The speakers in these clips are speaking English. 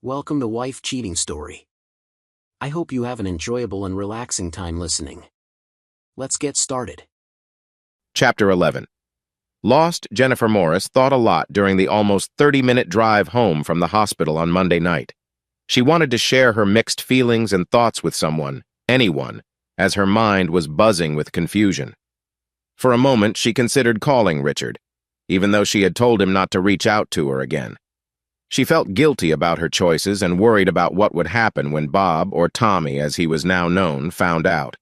Welcome to Wife Cheating Story. I hope you have an enjoyable and relaxing time listening. Let's get started. Chapter 11. Lost Jennifer Morris thought a lot during the almost 30-minute drive home from the hospital on Monday night. She wanted to share her mixed feelings and thoughts with someone, anyone, as her mind was buzzing with confusion. For a moment, she considered calling Richard, even though she had told him not to reach out to her again. She felt guilty about her choices and worried about what would happen when Bob, or Tommy as he was now known, found out.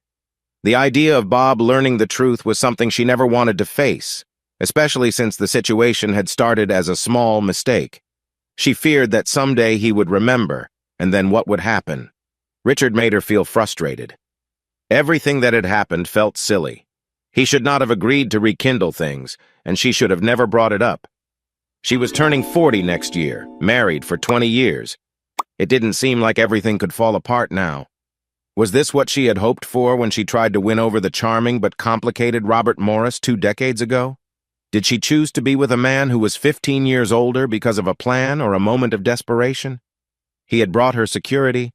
The idea of Bob learning the truth was something she never wanted to face, especially since the situation had started as a small mistake. She feared that someday he would remember, and then what would happen? Richard made her feel frustrated. Everything that had happened felt silly. He should not have agreed to rekindle things, and she should have never brought it up. She was turning 40 next year, married for 20 years. It didn't seem like everything could fall apart now. Was this what she had hoped for when she tried to win over the charming but complicated Robert Morris 2 decades ago? Did she choose to be with a man who was 15 years older because of a plan or a moment of desperation? He had brought her security,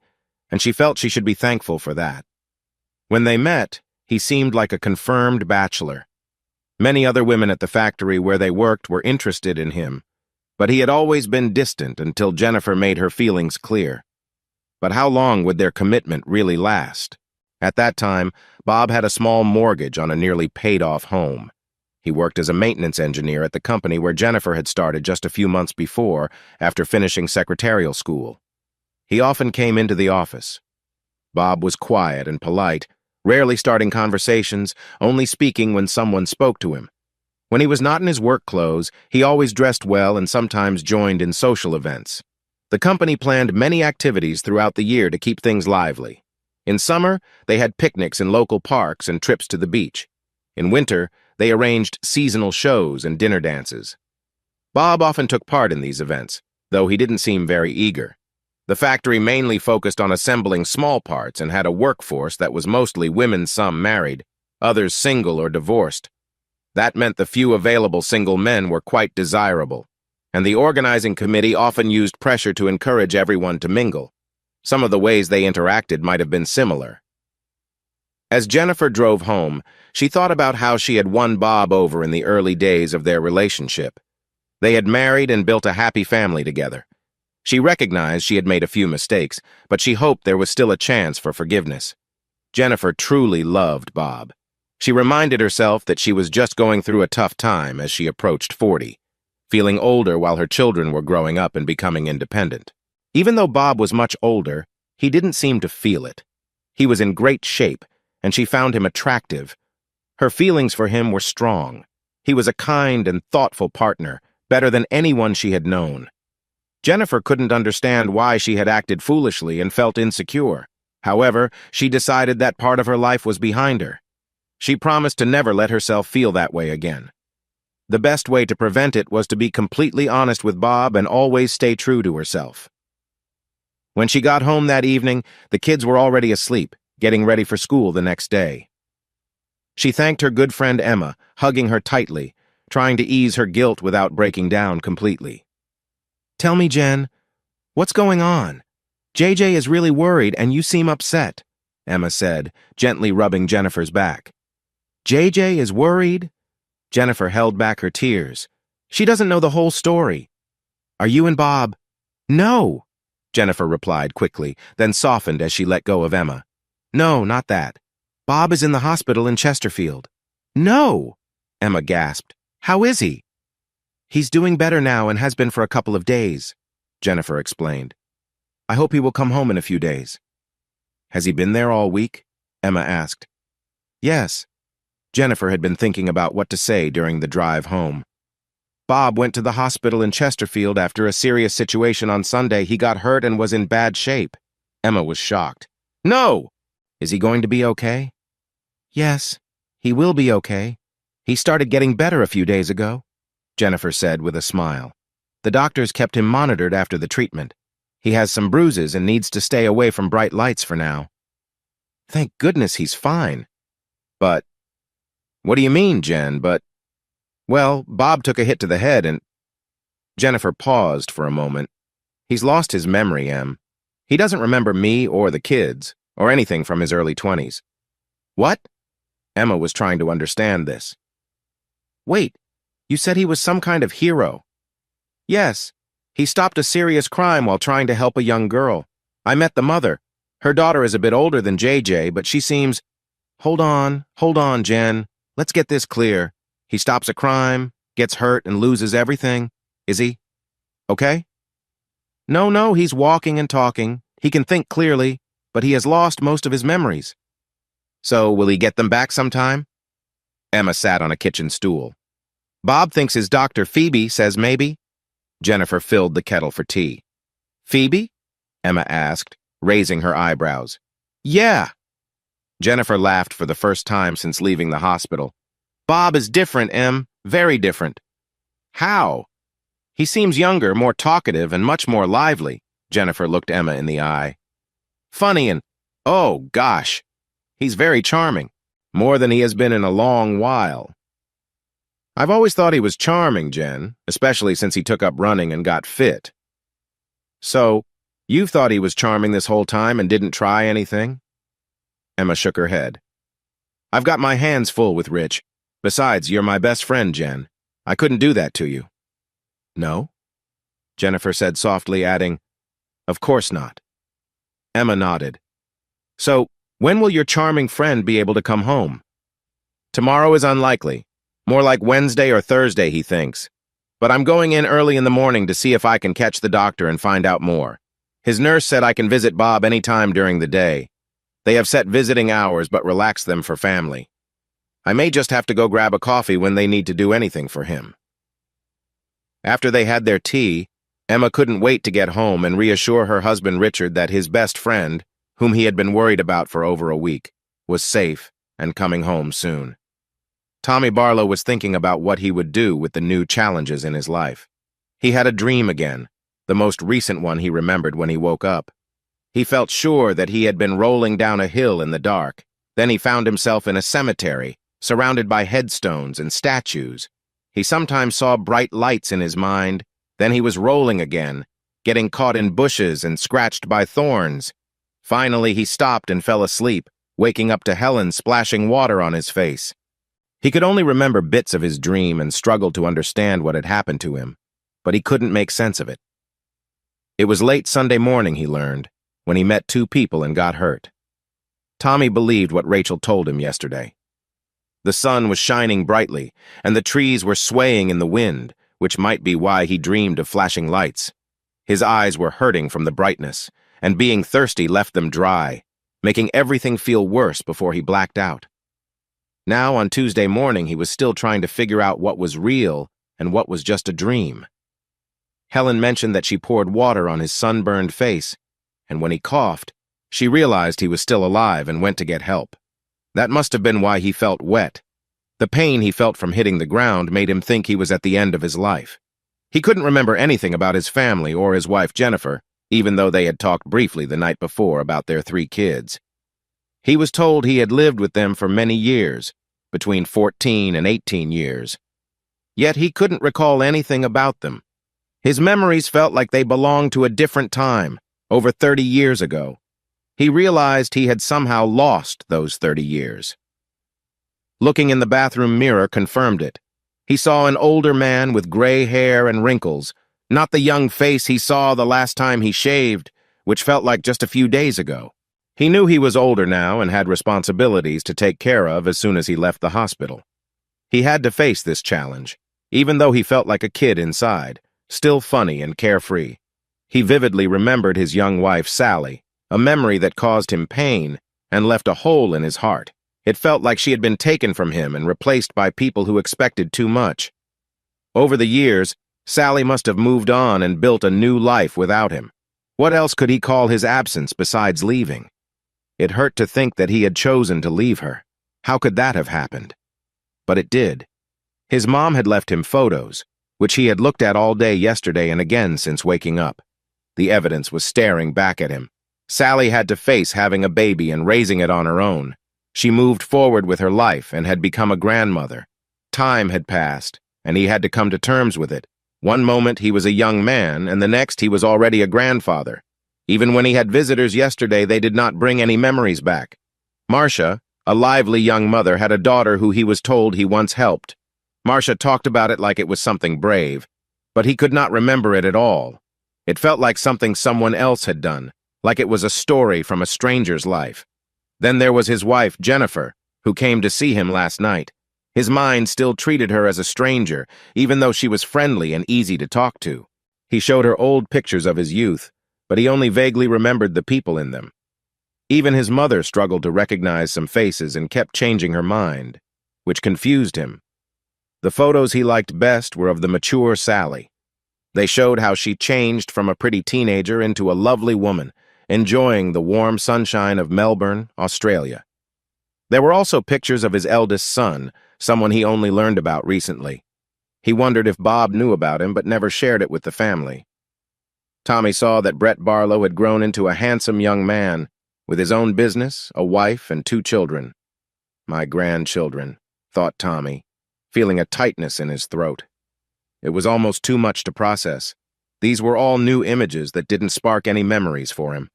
and she felt she should be thankful for that. When they met, he seemed like a confirmed bachelor. Many other women at the factory where they worked were interested in him, but he had always been distant until Jennifer made her feelings clear. But how long would their commitment really last? At that time, Bob had a small mortgage on a nearly paid-off home. He worked as a maintenance engineer at the company where Jennifer had started just a few months before, after finishing secretarial school. He often came into the office. Bob was quiet and polite, rarely starting conversations, only speaking when someone spoke to him. When he was not in his work clothes, he always dressed well and sometimes joined in social events. The company planned many activities throughout the year to keep things lively. In summer, they had picnics in local parks and trips to the beach. In winter, they arranged seasonal shows and dinner dances. Bob often took part in these events, though he didn't seem very eager. The factory mainly focused on assembling small parts and had a workforce that was mostly women, some married, others single or divorced. That meant the few available single men were quite desirable, and the organizing committee often used pressure to encourage everyone to mingle. Some of the ways they interacted might have been similar. As Jennifer drove home, she thought about how she had won Bob over in the early days of their relationship. They had married and built a happy family together. She recognized she had made a few mistakes, but she hoped there was still a chance for forgiveness. Jennifer truly loved Bob. She reminded herself that she was just going through a tough time as she approached 40, feeling older while her children were growing up and becoming independent. Even though Bob was much older, he didn't seem to feel it. He was in great shape, and she found him attractive. Her feelings for him were strong. He was a kind and thoughtful partner, better than anyone she had known. Jennifer couldn't understand why she had acted foolishly and felt insecure. However, she decided that part of her life was behind her. She promised to never let herself feel that way again. The best way to prevent it was to be completely honest with Bob and always stay true to herself. When she got home that evening, the kids were already asleep, getting ready for school the next day. She thanked her good friend Emma, hugging her tightly, trying to ease her guilt without breaking down completely. "Tell me, Jen, what's going on? JJ is really worried and you seem upset," Emma said, gently rubbing Jennifer's back. "JJ is worried?" Jennifer held back her tears. "She doesn't know the whole story. Are you and Bob?" "No," Jennifer replied quickly, then softened as she let go of Emma. "No, not that. Bob is in the hospital in Chesterfield." "No," Emma gasped. "How is he?" "He's doing better now and has been for a couple of days," Jennifer explained. "I hope he will come home in a few days." "Has he been there all week?" Emma asked. "Yes." Jennifer had been thinking about what to say during the drive home. "Bob went to the hospital in Chesterfield after a serious situation on Sunday. He got hurt and was in bad shape." Emma was shocked. "No! Is he going to be okay?" "Yes, he will be okay. He started getting better a few days ago," Jennifer said with a smile. "The doctors kept him monitored after the treatment. He has some bruises and needs to stay away from bright lights for now." "Thank goodness he's fine." "But, what do you mean, Jen, but—" "Well, Bob took a hit to the head and—" Jennifer paused for a moment. He's lost his memory, Em. He doesn't remember me or the kids, or anything from his early 20s. What? Emma was trying to understand this. Wait, you said he was some kind of hero. Yes, he stopped a serious crime while trying to help a young girl. I met the mother. Her daughter is a bit older than JJ, but she seems... Hold on, Jen. Let's get this clear. He stops a crime, gets hurt, and loses everything. Is he? Okay? No, he's walking and talking. He can think clearly, but he has lost most of his memories. So, will he get them back sometime? Emma sat on a kitchen stool. Bob thinks his doctor, Phoebe, says maybe. Jennifer filled the kettle for tea. Phoebe? Emma asked, raising her eyebrows. Yeah. Jennifer laughed for the first time since leaving the hospital. Bob is different, Em. Very different. How? He seems younger, more talkative, and much more lively. Jennifer looked Emma in the eye. Funny and, oh, gosh. He's very charming. More than he has been in a long while. I've always thought he was charming, Jen, especially since he took up running and got fit. So, you've thought he was charming this whole time and didn't try anything? Emma shook her head. I've got my hands full with Rich. Besides, you're my best friend, Jen. I couldn't do that to you. No? Jennifer said softly, adding, Of course not. Emma nodded. So, when will your charming friend be able to come home? Tomorrow is unlikely. More like Wednesday or Thursday, he thinks. But I'm going in early in the morning to see if I can catch the doctor and find out more. His nurse said I can visit Bob any time during the day. They have set visiting hours but relaxed them for family. I may just have to go grab a coffee when they need to do anything for him. After they had their tea, Emma couldn't wait to get home and reassure her husband Richard that his best friend, whom he had been worried about for over a week, was safe and coming home soon. Tommy Barlow was thinking about what he would do with the new challenges in his life. He had a dream again, the most recent one he remembered when he woke up. He felt sure that he had been rolling down a hill in the dark. Then he found himself in a cemetery, surrounded by headstones and statues. He sometimes saw bright lights in his mind. Then he was rolling again, getting caught in bushes and scratched by thorns. Finally, he stopped and fell asleep, waking up to Helen splashing water on his face. He could only remember bits of his dream and struggled to understand what had happened to him, but he couldn't make sense of it. It was late Sunday morning, he learned, when he met two people and got hurt. Tommy believed what Rachel told him yesterday. The sun was shining brightly, and the trees were swaying in the wind, which might be why he dreamed of flashing lights. His eyes were hurting from the brightness, and being thirsty left them dry, making everything feel worse before he blacked out. Now, on Tuesday morning, he was still trying to figure out what was real and what was just a dream. Helen mentioned that she poured water on his sunburned face, and when he coughed, she realized he was still alive and went to get help. That must have been why he felt wet. The pain he felt from hitting the ground made him think he was at the end of his life. He couldn't remember anything about his family or his wife Jennifer, even though they had talked briefly the night before about their 3 kids. He was told he had lived with them for many years, between 14 and 18 years. Yet he couldn't recall anything about them. His memories felt like they belonged to a different time, over 30 years ago. He realized he had somehow lost those 30 years. Looking in the bathroom mirror confirmed it. He saw an older man with gray hair and wrinkles, not the young face he saw the last time he shaved, which felt like just a few days ago. He knew he was older now and had responsibilities to take care of as soon as he left the hospital. He had to face this challenge, even though he felt like a kid inside, still funny and carefree. He vividly remembered his young wife, Sally, a memory that caused him pain and left a hole in his heart. It felt like she had been taken from him and replaced by people who expected too much. Over the years, Sally must have moved on and built a new life without him. What else could he call his absence besides leaving? It hurt to think that he had chosen to leave her. How could that have happened? But it did. His mom had left him photos, which he had looked at all day yesterday and again since waking up. The evidence was staring back at him. Sally had to face having a baby and raising it on her own. She moved forward with her life and had become a grandmother. Time had passed, and he had to come to terms with it, One moment he was a young man, and the next he was already a grandfather. Even when he had visitors yesterday, they did not bring any memories back. Marcia, a lively young mother, had a daughter who he was told he once helped. Marcia talked about it like it was something brave, but he could not remember it at all. It felt like something someone else had done, like it was a story from a stranger's life. Then there was his wife, Jennifer, who came to see him last night. His mind still treated her as a stranger, even though she was friendly and easy to talk to. He showed her old pictures of his youth, but he only vaguely remembered the people in them. Even his mother struggled to recognize some faces and kept changing her mind, which confused him. The photos he liked best were of the mature Sally. They showed how she changed from a pretty teenager into a lovely woman, enjoying the warm sunshine of Melbourne, Australia. There were also pictures of his eldest son, someone he only learned about recently. He wondered if Bob knew about him but never shared it with the family. Tommy saw that Brett Barlow had grown into a handsome young man, with his own business, a wife, and 2 children. My grandchildren, thought Tommy, feeling a tightness in his throat. It was almost too much to process. These were all new images that didn't spark any memories for him.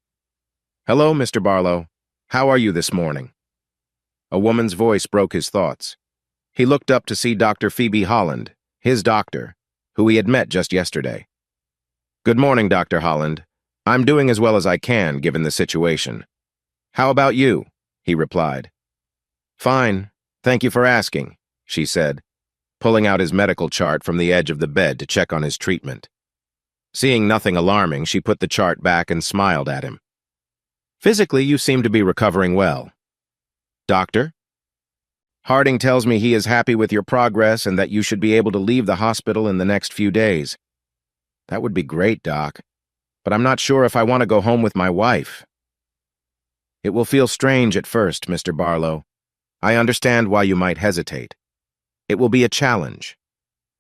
"Hello, Mr. Barlow. How are you this morning?" A woman's voice broke his thoughts. He looked up to see Dr. Phoebe Holland, his doctor, who he had met just yesterday. "Good morning, Dr. Holland. I'm doing as well as I can, given the situation. How about you?" he replied. "Fine. Thank you for asking," she said, pulling out his medical chart from the edge of the bed to check on his treatment. Seeing nothing alarming, she put the chart back and smiled at him. "Physically, you seem to be recovering well." "Doctor?" "Harding tells me he is happy with your progress and that you should be able to leave the hospital in the next few days." "That would be great, Doc. But I'm not sure if I want to go home with my wife." "It will feel strange at first, Mr. Barlow. I understand why you might hesitate. It will be a challenge.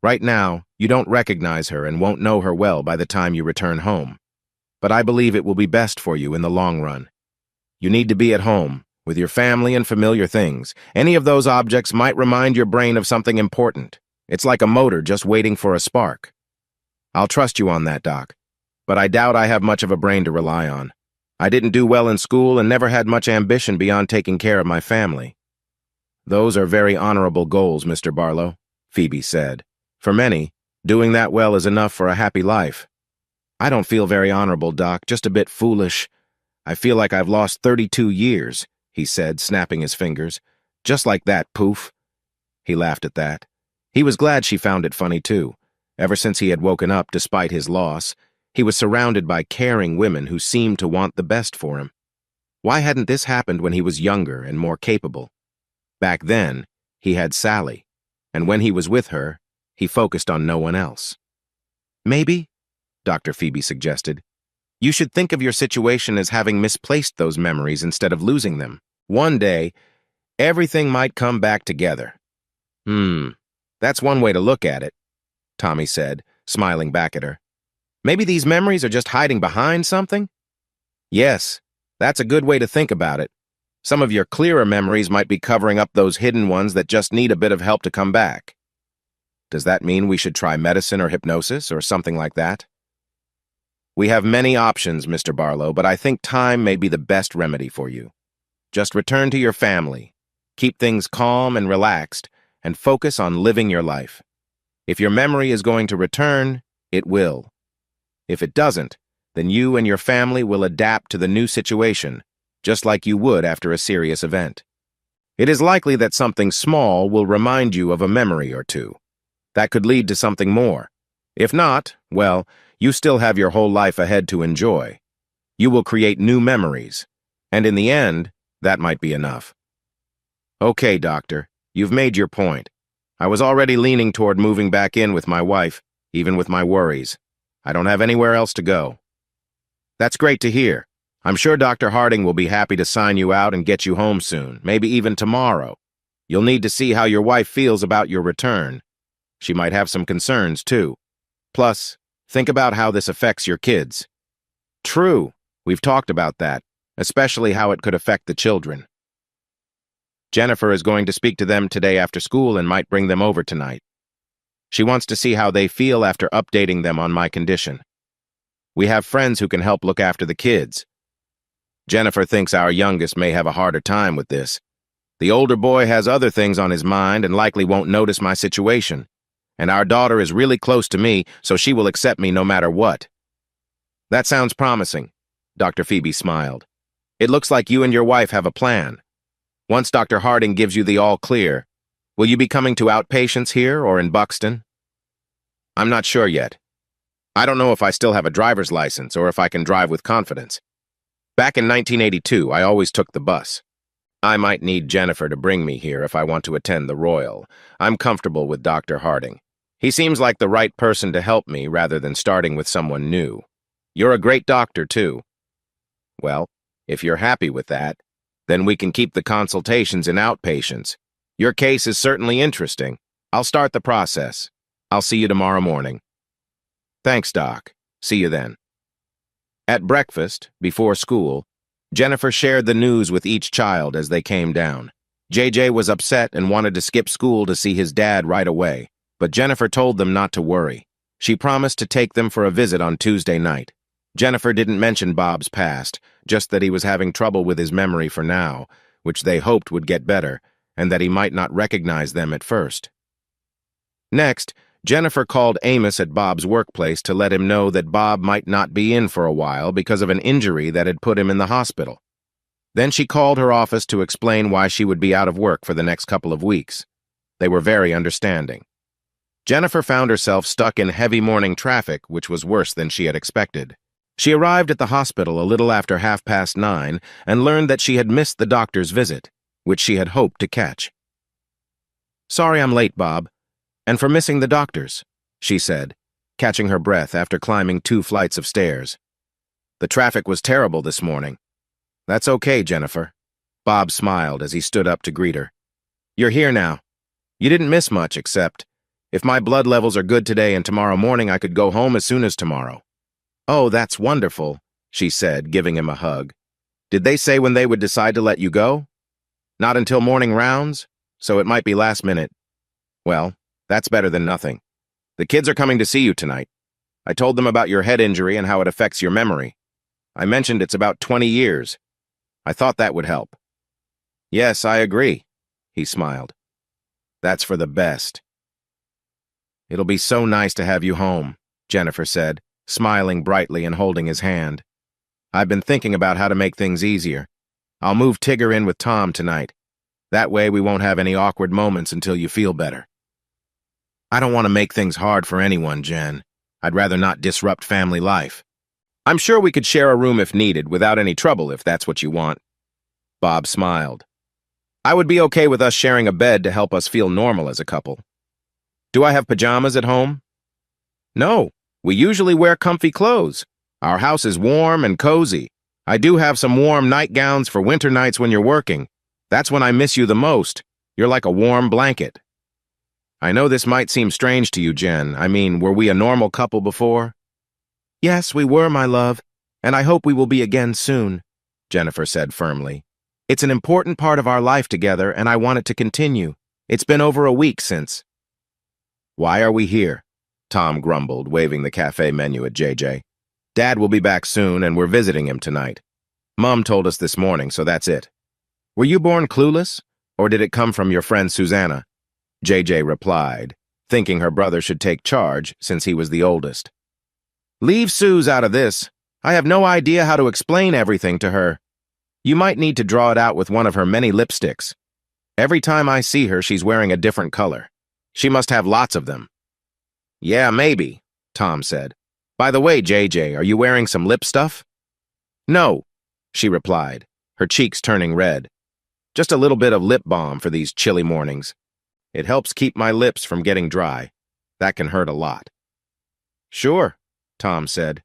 Right now, you don't recognize her and won't know her well by the time you return home. But I believe it will be best for you in the long run. You need to be at home, with your family and familiar things. Any of those objects might remind your brain of something important. It's like a motor just waiting for a spark. I'll trust you on that, Doc. But I doubt I have much of a brain to rely on. I didn't do well in school and never had much ambition beyond taking care of my family." "Those are very honorable goals, Mr. Barlow," Phoebe said. "For many, doing that well is enough for a happy life." "I don't feel very honorable, Doc, just a bit foolish. I feel like I've lost 32 years, he said, snapping his fingers. "Just like that, poof." He laughed at that. He was glad she found it funny, too. Ever since he had woken up, despite his loss, he was surrounded by caring women who seemed to want the best for him. Why hadn't this happened when he was younger and more capable? Back then, he had Sally, and when he was with her, he focused on no one else. "Maybe," Dr. Phoebe suggested, "you should think of your situation as having misplaced those memories instead of losing them. One day, everything might come back together." That's one way to look at it," Tommy said, smiling back at her. "Maybe these memories are just hiding behind something?" "Yes, that's a good way to think about it. Some of your clearer memories might be covering up those hidden ones that just need a bit of help to come back." "Does that mean we should try medicine or hypnosis or something like that?" "We have many options, Mr. Barlow, but I think time may be the best remedy for you. Just return to your family, keep things calm and relaxed, and focus on living your life. If your memory is going to return, it will. If it doesn't, then you and your family will adapt to the new situation, just like you would after a serious event. It is likely that something small will remind you of a memory or two. That could lead to something more. If not, well, you still have your whole life ahead to enjoy. You will create new memories, and in the end, that might be enough." "Okay, Doctor, you've made your point. I was already leaning toward moving back in with my wife, even with my worries. I don't have anywhere else to go." "That's great to hear. I'm sure Dr. Harding will be happy to sign you out and get you home soon, maybe even tomorrow. You'll need to see how your wife feels about your return. She might have some concerns, too. Plus, think about how this affects your kids." "True, we've talked about that, especially how it could affect the children. Jennifer is going to speak to them today after school and might bring them over tonight." She wants to see how they feel after updating them on my condition. We have friends who can help look after the kids. Jennifer thinks our youngest may have a harder time with this. The older boy has other things on his mind and likely won't notice my situation. And our daughter is really close to me, so she will accept me no matter what. That sounds promising, Dr. Phoebe smiled. It looks like you and your wife have a plan. Once Dr. Harding gives you the all clear, will you be coming to outpatients here or in Buxton? I'm not sure yet. I don't know if I still have a driver's license or if I can drive with confidence. Back in 1982, I always took the bus. I might need Jennifer to bring me here if I want to attend the Royal. I'm comfortable with Dr. Harding. He seems like the right person to help me rather than starting with someone new. You're a great doctor, too. Well, if you're happy with that, then we can keep the consultations in outpatients. Your case is certainly interesting. I'll start the process. I'll see you tomorrow morning. Thanks, Doc. See you then. At breakfast, before school, Jennifer shared the news with each child as they came down. JJ was upset and wanted to skip school to see his dad right away, but Jennifer told them not to worry. She promised to take them for a visit on Tuesday night. Jennifer didn't mention Bob's past, just that he was having trouble with his memory for now, which they hoped would get better, and that he might not recognize them at first. Next, Jennifer called Amos at Bob's workplace to let him know that Bob might not be in for a while because of an injury that had put him in the hospital. Then she called her office to explain why she would be out of work for the next couple of weeks. They were very understanding. Jennifer found herself stuck in heavy morning traffic, which was worse than she had expected. She arrived at the hospital a little after 9:30 and learned that she had missed the doctor's visit, which she had hoped to catch. "Sorry I'm late, Bob, and for missing the doctor's," she said, catching her breath after climbing 2 flights of stairs. "The traffic was terrible this morning." "That's okay, Jennifer." Bob smiled as he stood up to greet her. "You're here now. You didn't miss much, except, if my blood levels are good today and tomorrow morning I could go home as soon as tomorrow." "Oh, that's wonderful," she said, giving him a hug. "Did they say when they would decide to let you go?" "Not until morning rounds, so it might be last minute." "Well, that's better than nothing. The kids are coming to see you tonight. I told them about your head injury and how it affects your memory. I mentioned it's about 20 years. I thought that would help." "Yes, I agree," he smiled. "That's for the best." "It'll be so nice to have you home," Jennifer said, smiling brightly and holding his hand. "I've been thinking about how to make things easier. I'll move Tigger in with Tom tonight. That way we won't have any awkward moments until you feel better." "I don't want to make things hard for anyone, Jen. I'd rather not disrupt family life. I'm sure we could share a room if needed without any trouble if that's what you want." Bob smiled. "I would be okay with us sharing a bed to help us feel normal as a couple. Do I have pajamas at home?" "No, we usually wear comfy clothes. Our house is warm and cozy. I do have some warm nightgowns for winter nights when you're working. That's when I miss you the most. You're like a warm blanket." "I know this might seem strange to you, Jen. I mean, were we a normal couple before?" "Yes, we were, my love, and I hope we will be again soon," Jennifer said firmly. "It's an important part of our life together, and I want it to continue. It's been over a week since." "Why are we here?" Tom grumbled, waving the cafe menu at JJ. "Dad will be back soon, and we're visiting him tonight. Mom told us this morning, so that's it." "Were you born clueless, or did it come from your friend Susanna?" JJ replied, thinking her brother should take charge since he was the oldest. "Leave Suze out of this. I have no idea how to explain everything to her. You might need to draw it out with one of her many lipsticks. Every time I see her, she's wearing a different color. She must have lots of them." "Yeah, maybe," Tom said. "By the way, JJ, are you wearing some lip stuff?" "No," she replied, her cheeks turning red. "Just a little bit of lip balm for these chilly mornings. It helps keep my lips from getting dry. That can hurt a lot." "Sure," Tom said.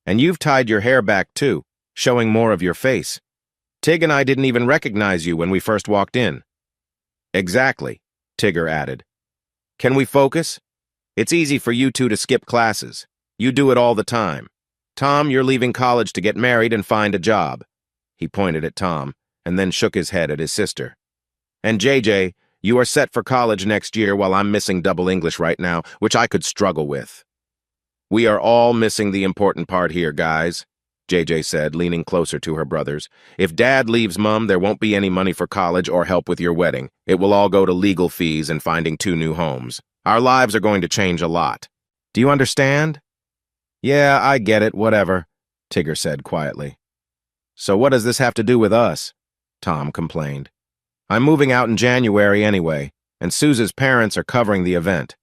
"And you've tied your hair back too, showing more of your face. Tig and I didn't even recognize you when we first walked in." "Exactly," Tigger added. "Can we focus? It's easy for you two to skip classes. You do it all the time. Tom, you're leaving college to get married and find a job." He pointed at Tom, and then shook his head at his sister. "And JJ, You are set for college next year while I'm missing double English right now, which I could struggle with. We are all missing the important part here, guys, JJ said, leaning closer to her brothers. If Dad leaves Mom, there won't be any money for college or help with your wedding. It will all go to legal fees and finding 2 new homes. Our lives are going to change a lot. Do you understand? Yeah, I get it, whatever, Tigger said quietly. So what does this have to do with us? Tom complained. I'm moving out in January anyway, and Suze's parents are covering the event.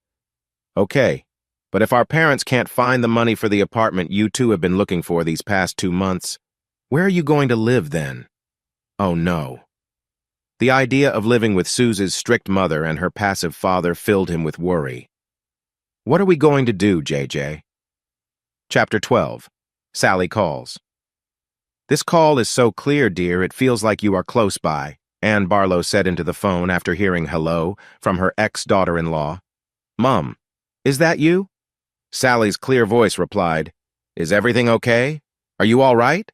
Okay, but if our parents can't find the money for the apartment you two have been looking for these past 2 months, where are you going to live then? Oh no. The idea of living with Suze's strict mother and her passive father filled him with worry. What are we going to do, JJ? Chapter 12. Sally Calls. This call is so clear, dear, it feels like you are close by, Ann Barlow said into the phone after hearing hello from her ex-daughter-in-law. Mom, is that you? Sally's clear voice replied, Is everything okay? Are you all right?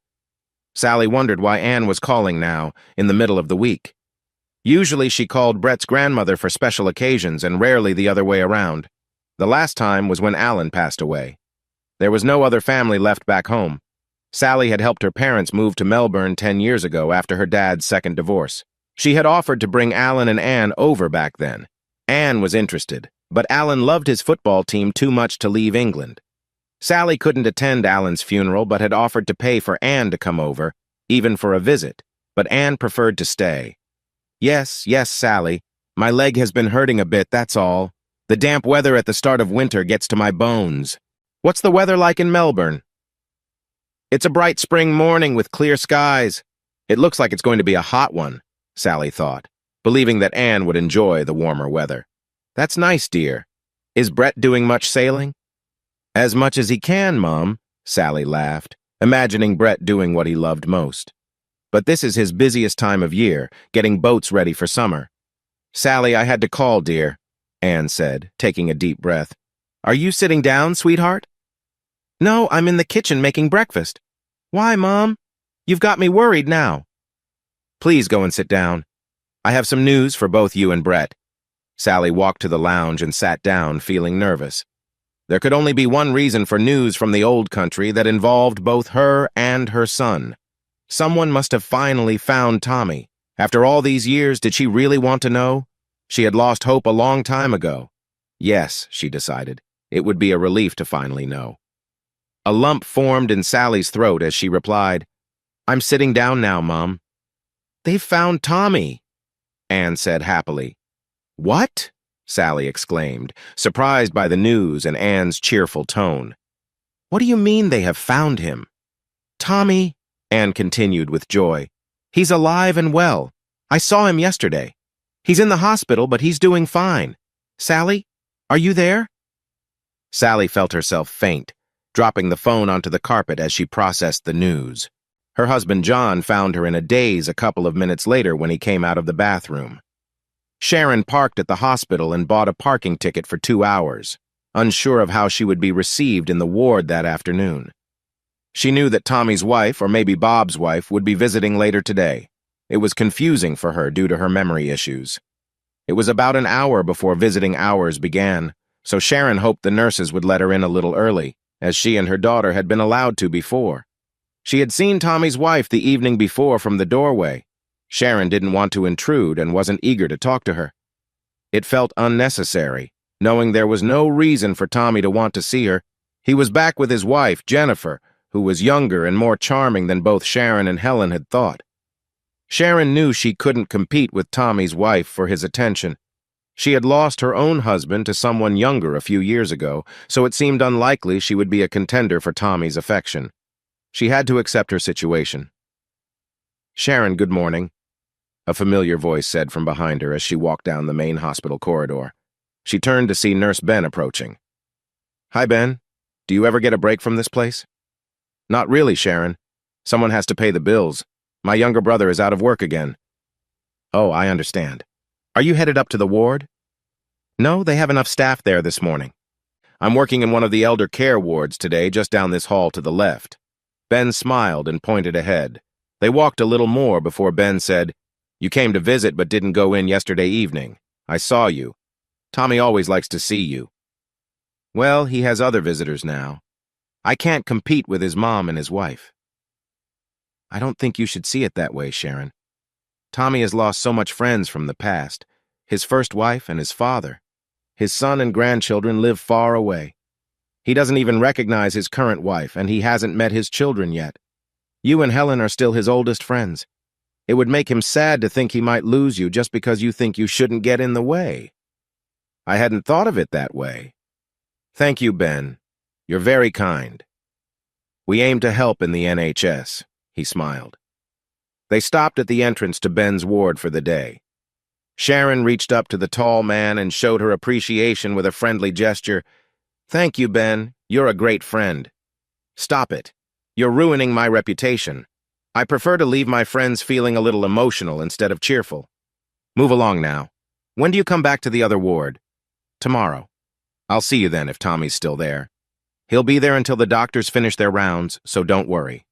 Sally wondered why Ann was calling now, in the middle of the week. Usually she called Brett's grandmother for special occasions and rarely the other way around. The last time was when Alan passed away. There was no other family left back home. Sally had helped her parents move to Melbourne 10 years ago after her dad's second divorce. She had offered to bring Alan and Ann over back then. Ann was interested, but Alan loved his football team too much to leave England. Sally couldn't attend Alan's funeral but had offered to pay for Ann to come over, even for a visit, but Ann preferred to stay. Yes, Sally. My leg has been hurting a bit, that's all. The damp weather at the start of winter gets to my bones. What's the weather like in Melbourne? It's a bright spring morning with clear skies. It looks like it's going to be a hot one, Sally thought, believing that Ann would enjoy the warmer weather. That's nice, dear. Is Brett doing much sailing? As much as he can, Mom, Sally laughed, imagining Brett doing what he loved most. But this is his busiest time of year, getting boats ready for summer. Sally, I had to call, dear, Ann said, taking a deep breath. Are you sitting down, sweetheart? No, I'm in the kitchen making breakfast. Why, Mom? You've got me worried now. Please go and sit down. I have some news for both you and Brett. Sally walked to the lounge and sat down, feeling nervous. There could only be one reason for news from the old country that involved both her and her son. Someone must have finally found Tommy. After all these years, did she really want to know? She had lost hope a long time ago. Yes, she decided. It would be a relief to finally know. A lump formed in Sally's throat as she replied, I'm sitting down now, Mom. They've found Tommy, Ann said happily. What? Sally exclaimed, surprised by the news and Ann's cheerful tone. What do you mean they have found him? Tommy, Ann continued with joy. He's alive and well. I saw him yesterday. He's in the hospital, but he's doing fine. Sally, are you there? Sally felt herself faint, dropping the phone onto the carpet as she processed the news. Her husband John found her in a daze a couple of minutes later when he came out of the bathroom. Sharon parked at the hospital and bought a parking ticket for 2 hours, unsure of how she would be received in the ward that afternoon. She knew that Tommy's wife, or maybe Bob's wife, would be visiting later today. It was confusing for her due to her memory issues. It was about an hour before visiting hours began, so Sharon hoped the nurses would let her in a little early, as she and her daughter had been allowed to before. She had seen Tommy's wife the evening before from the doorway. Sharon didn't want to intrude and wasn't eager to talk to her. It felt unnecessary, knowing there was no reason for Tommy to want to see her. He was back with his wife, Jennifer, who was younger and more charming than both Sharon and Helen had thought. Sharon knew she couldn't compete with Tommy's wife for his attention. She had lost her own husband to someone younger a few years ago, so it seemed unlikely she would be a contender for Tommy's affection. She had to accept her situation. Sharon, good morning, a familiar voice said from behind her as she walked down the main hospital corridor. She turned to see Nurse Ben approaching. Hi, Ben. Do you ever get a break from this place? Not really, Sharon. Someone has to pay the bills. My younger brother is out of work again. Oh, I understand. Are you headed up to the ward? No, they have enough staff there this morning. I'm working in one of the elder care wards today, just down this hall to the left. Ben smiled and pointed ahead. They walked a little more before Ben said, You came to visit but didn't go in yesterday evening. I saw you. Tommy always likes to see you. Well, he has other visitors now. I can't compete with his mom and his wife. I don't think you should see it that way, Sharon. Tommy has lost so much friends from the past. His first wife and his father. His son and grandchildren live far away. He doesn't even recognize his current wife, and he hasn't met his children yet. You and Helen are still his oldest friends. It would make him sad to think he might lose you just because you think you shouldn't get in the way. I hadn't thought of it that way. Thank you, Ben. You're very kind. We aim to help in the NHS, he smiled. They stopped at the entrance to Ben's ward for the day. Sharon reached up to the tall man and showed her appreciation with a friendly gesture. Thank you, Ben. You're a great friend. Stop it. You're ruining my reputation. I prefer to leave my friends feeling a little emotional instead of cheerful. Move along now. When do you come back to the other ward? Tomorrow. I'll see you then if Tommy's still there. He'll be there until the doctors finish their rounds, so don't worry.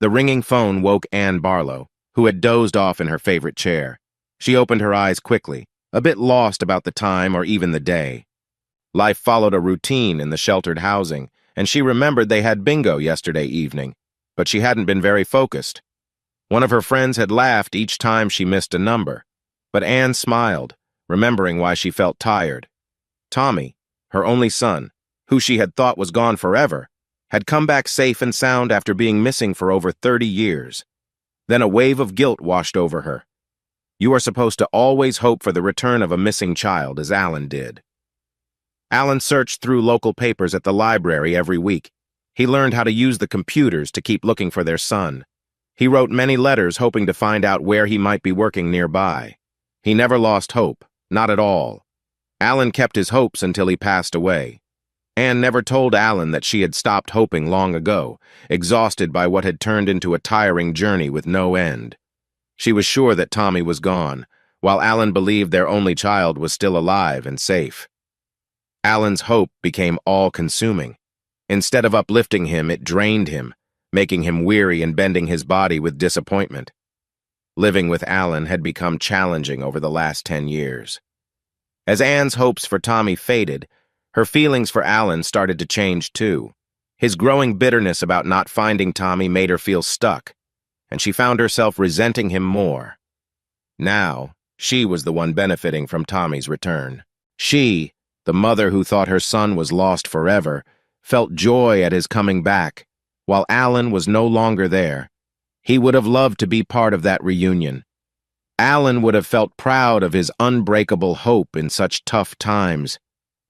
The ringing phone woke Anne Barlow, who had dozed off in her favorite chair. She opened her eyes quickly, a bit lost about the time or even the day. Life followed a routine in the sheltered housing, and she remembered they had bingo yesterday evening, but she hadn't been very focused. One of her friends had laughed each time she missed a number, but Anne smiled, remembering why she felt tired. Tommy, her only son, who she had thought was gone forever, had come back safe and sound after being missing for over 30 years. Then a wave of guilt washed over her. You are supposed to always hope for the return of a missing child, as Alan did. Alan searched through local papers at the library every week. He learned how to use the computers to keep looking for their son. He wrote many letters hoping to find out where he might be working nearby. He never lost hope, not at all. Alan kept his hopes until he passed away. Anne never told Alan that she had stopped hoping long ago, exhausted by what had turned into a tiring journey with no end. She was sure that Tommy was gone, while Alan believed their only child was still alive and safe. Alan's hope became all-consuming. Instead of uplifting him, it drained him, making him weary and bending his body with disappointment. Living with Alan had become challenging over the last 10 years. As Anne's hopes for Tommy faded, her feelings for Alan started to change too. His growing bitterness about not finding Tommy made her feel stuck, and she found herself resenting him more. Now, she was the one benefiting from Tommy's return. She, the mother who thought her son was lost forever, felt joy at his coming back, while Alan was no longer there. He would have loved to be part of that reunion. Alan would have felt proud of his unbreakable hope in such tough times.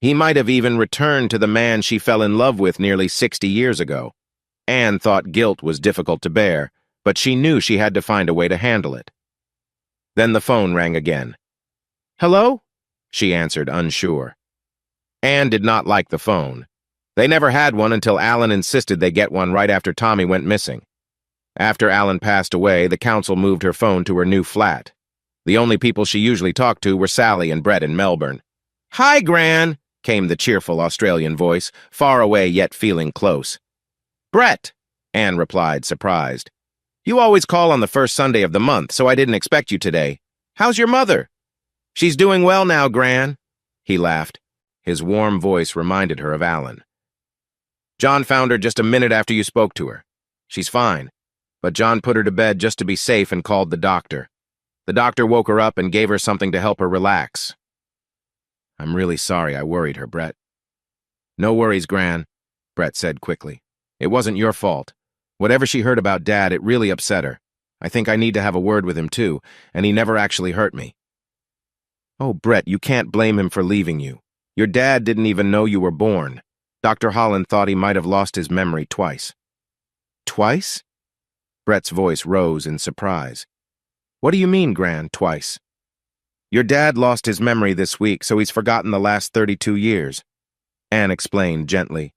He might have even returned to the man she fell in love with nearly 60 years ago. Anne thought guilt was difficult to bear, but she knew she had to find a way to handle it. Then the phone rang again. "Hello?" she answered, unsure. Anne did not like the phone. They never had one until Alan insisted they get one right after Tommy went missing. After Alan passed away, the council moved her phone to her new flat. The only people she usually talked to were Sally and Brett in Melbourne. "Hi, Gran," came the cheerful Australian voice, far away yet feeling close. "Brett," Anne replied, surprised. "You always call on the first Sunday of the month, so I didn't expect you today. How's your mother?" "She's doing well now, Gran," he laughed. His warm voice reminded her of Alan. "John found her just a minute after you spoke to her. She's fine, but John put her to bed just to be safe and called the doctor. The doctor woke her up and gave her something to help her relax." "I'm really sorry I worried her, Brett." "No worries, Gran," Brett said quickly. "It wasn't your fault. Whatever she heard about Dad, it really upset her. I think I need to have a word with him too, and he never actually hurt me." "Oh, Brett, you can't blame him for leaving you. Your dad didn't even know you were born. Dr. Holland thought he might have lost his memory twice." "Twice?" Brett's voice rose in surprise. "What do you mean, Gran, twice?" "Your dad lost his memory this week, so he's forgotten the last 32 years. Anne explained gently.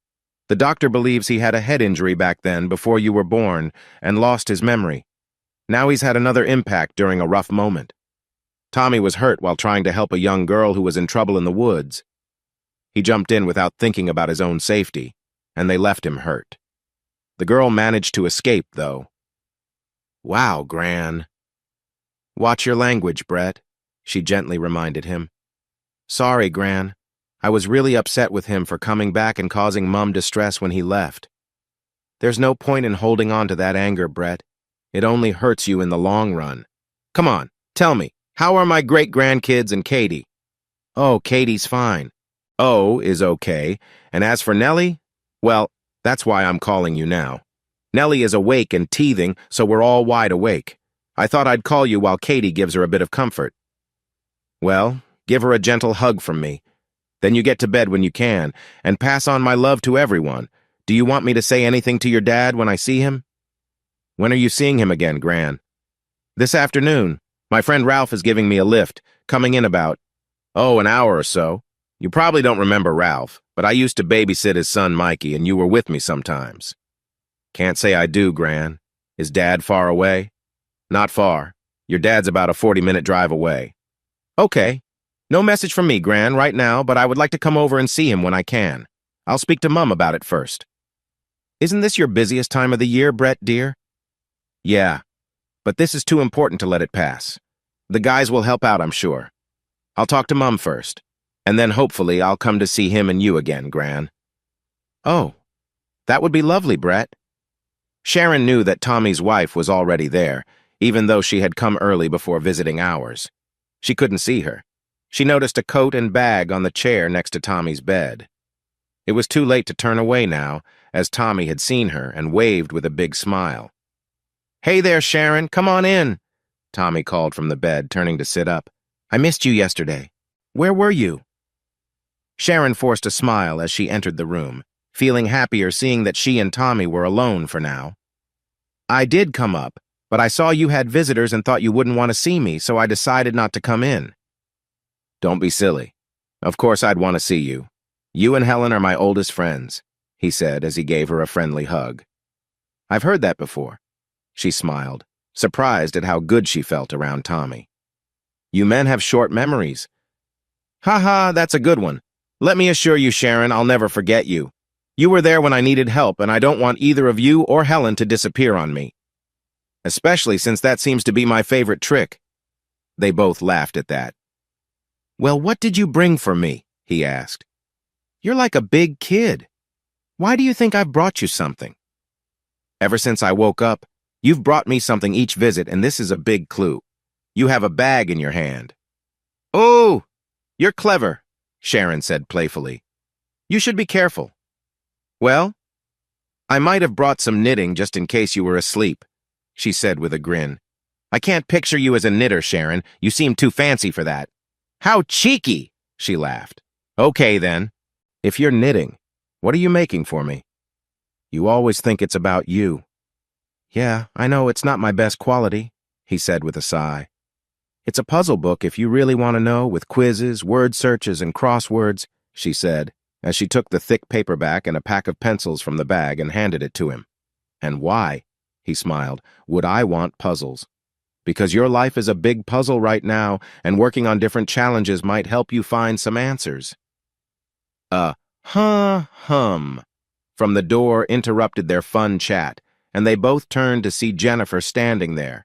"The doctor believes he had a head injury back then before you were born and lost his memory. Now he's had another impact during a rough moment. Tommy was hurt while trying to help a young girl who was in trouble in the woods. He jumped in without thinking about his own safety, and they left him hurt. The girl managed to escape, though." "Wow, Gran." "Watch your language, Brett. she gently reminded him. Sorry, Gran. I was really upset with him for coming back and causing Mum distress when he left. There's no point in holding on to that anger, Brett. It only hurts you in the long run. Come on, tell me, how are my great-grandkids and Katie? Oh, Katie's fine. O is okay, and as for Nellie, well, that's why I'm calling you now. Nellie is awake and teething, so we're all wide awake. I thought I'd call you while Katie gives her a bit of comfort. Well, give her a gentle hug from me. Then you get to bed when you can, and pass on my love to everyone. Do you want me to say anything to your dad when I see him? When are you seeing him again, Gran? This afternoon. My friend Ralph is giving me a lift, coming in about, an hour or so. You probably don't remember Ralph, but I used to babysit his son Mikey, and you were with me sometimes. Can't say I do, Gran. Is Dad far away? Not far. Your dad's about a 40-minute drive away. Okay. No message from me, Gran, right now, but I would like to come over and see him when I can. I'll speak to Mum about it first. Isn't this your busiest time of the year, Brett, dear? Yeah, but this is too important to let it pass. The guys will help out, I'm sure. I'll talk to Mum first, and then hopefully I'll come to see him and you again, Gran. Oh, that would be lovely, Brett. Sharon knew that Tommy's wife was already there, even though she had come early before visiting hours. She couldn't see her. She noticed a coat and bag on the chair next to Tommy's bed. It was too late to turn away now, as Tommy had seen her and waved with a big smile. Hey there, Sharon, come on in, Tommy called from the bed, turning to sit up. I missed you yesterday. Where were you? Sharon forced a smile as she entered the room, feeling happier seeing that she and Tommy were alone for now. I did come up, but I saw you had visitors and thought you wouldn't want to see me, so I decided not to come in. Don't be silly. Of course I'd want to see you. You and Helen are my oldest friends, he said as he gave her a friendly hug. I've heard that before. She smiled, surprised at how good she felt around Tommy. You men have short memories. Ha, that's a good one. Let me assure you, Sharon, I'll never forget you. You were there when I needed help, and I don't want either of you or Helen to disappear on me. Especially since that seems to be my favorite trick. They both laughed at that. Well, what did you bring for me? He asked. You're like a big kid. Why do you think I've brought you something? Ever since I woke up, you've brought me something each visit, and this is a big clue. You have a bag in your hand. Oh, you're clever, Sharon said playfully. You should be careful. Well, I might have brought some knitting just in case you were asleep, she said with a grin. I can't picture you as a knitter, Sharon. You seem too fancy for that. How cheeky, she laughed. Okay, then. If you're knitting, what are you making for me? You always think it's about you. Yeah, I know it's not my best quality, he said with a sigh. It's a puzzle book if you really want to know, with quizzes, word searches, and crosswords, she said, as she took the thick paperback and a pack of pencils from the bag and handed it to him. And why, he smiled, would I want puzzles? Because your life is a big puzzle right now, and working on different challenges might help you find some answers. A hum from the door interrupted their fun chat, and they both turned to see Jennifer standing there.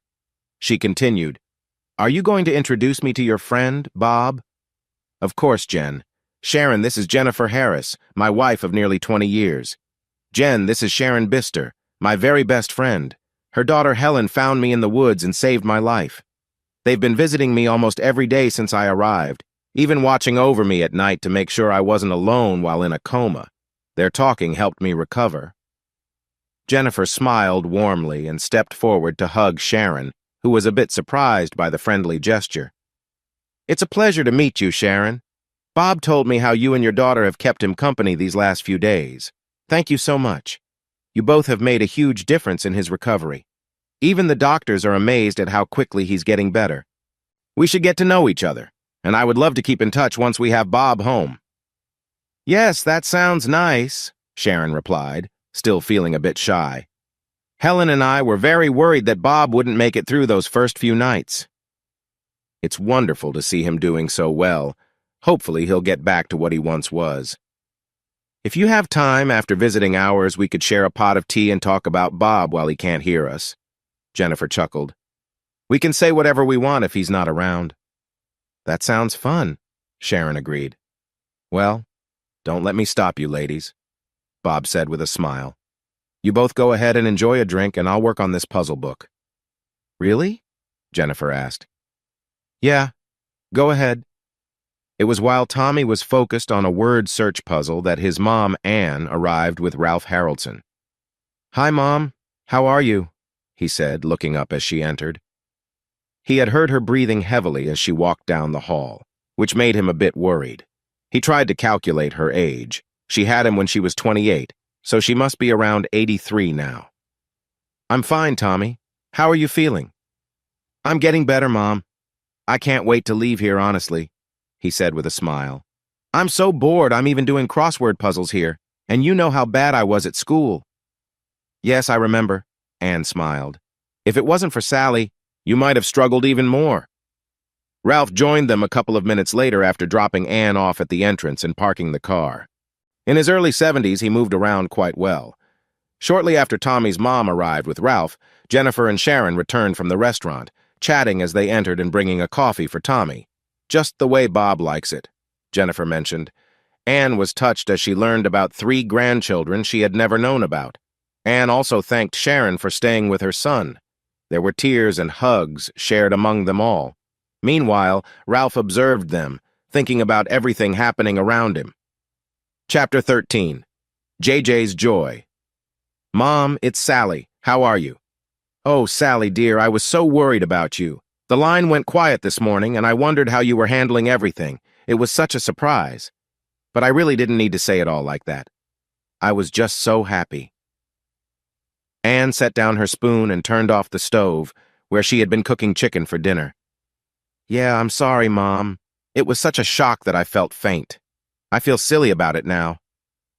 She continued, Are you going to introduce me to your friend, Bob? Of course, Jen. Sharon, this is Jennifer Harris, my wife of nearly 20 years. Jen, this is Sharon Bister, my very best friend. Her daughter Helen found me in the woods and saved my life. They've been visiting me almost every day since I arrived, even watching over me at night to make sure I wasn't alone while in a coma. Their talking helped me recover. Jennifer smiled warmly and stepped forward to hug Sharon, who was a bit surprised by the friendly gesture. It's a pleasure to meet you, Sharon. Bob told me how you and your daughter have kept him company these last few days. Thank you so much. You both have made a huge difference in his recovery. Even the doctors are amazed at how quickly he's getting better. We should get to know each other, and I would love to keep in touch once we have Bob home. Yes, that sounds nice, Sharon replied, still feeling a bit shy. Helen and I were very worried that Bob wouldn't make it through those first few nights. It's wonderful to see him doing so well. Hopefully he'll get back to what he once was. If you have time after visiting hours, we could share a pot of tea and talk about Bob while he can't hear us. Jennifer chuckled. We can say whatever we want if he's not around. That sounds fun, Sharon agreed. Well, don't let me stop you, ladies, Bob said with a smile. You both go ahead and enjoy a drink, and I'll work on this puzzle book. Really? Jennifer asked. Yeah, go ahead. It was while Tommy was focused on a word search puzzle that his mom, Anne, arrived with Ralph Haraldson. Hi, Mom. How are you? He said, looking up as she entered. He had heard her breathing heavily as she walked down the hall, which made him a bit worried. He tried to calculate her age. She had him when she was 28, so she must be around 83 now. I'm fine, Tommy. How are you feeling? I'm getting better, Mom. I can't wait to leave here, honestly, he said with a smile. I'm so bored I'm even doing crossword puzzles here, and you know how bad I was at school. Yes, I remember, Anne smiled. If it wasn't for Sally, you might have struggled even more. Ralph joined them a couple of minutes later after dropping Anne off at the entrance and parking the car. In his early 70s, he moved around quite well. Shortly after Tommy's mom arrived with Ralph, Jennifer and Sharon returned from the restaurant, chatting as they entered and bringing a coffee for Tommy. Just the way Bob likes it, Jennifer mentioned. Anne was touched as she learned about 3 grandchildren she had never known about. Anne also thanked Sharon for staying with her son. There were tears and hugs shared among them all. Meanwhile, Ralph observed them, thinking about everything happening around him. Chapter 13. JJ's Joy. Mom, it's Sally. How are you? Oh, Sally, dear, I was so worried about you. The line went quiet this morning, and I wondered how you were handling everything. It was such a surprise. But I really didn't need to say it all like that. I was just so happy. Anne set down her spoon and turned off the stove, where she had been cooking chicken for dinner. Yeah, I'm sorry, Mom. It was such a shock that I felt faint. I feel silly about it now.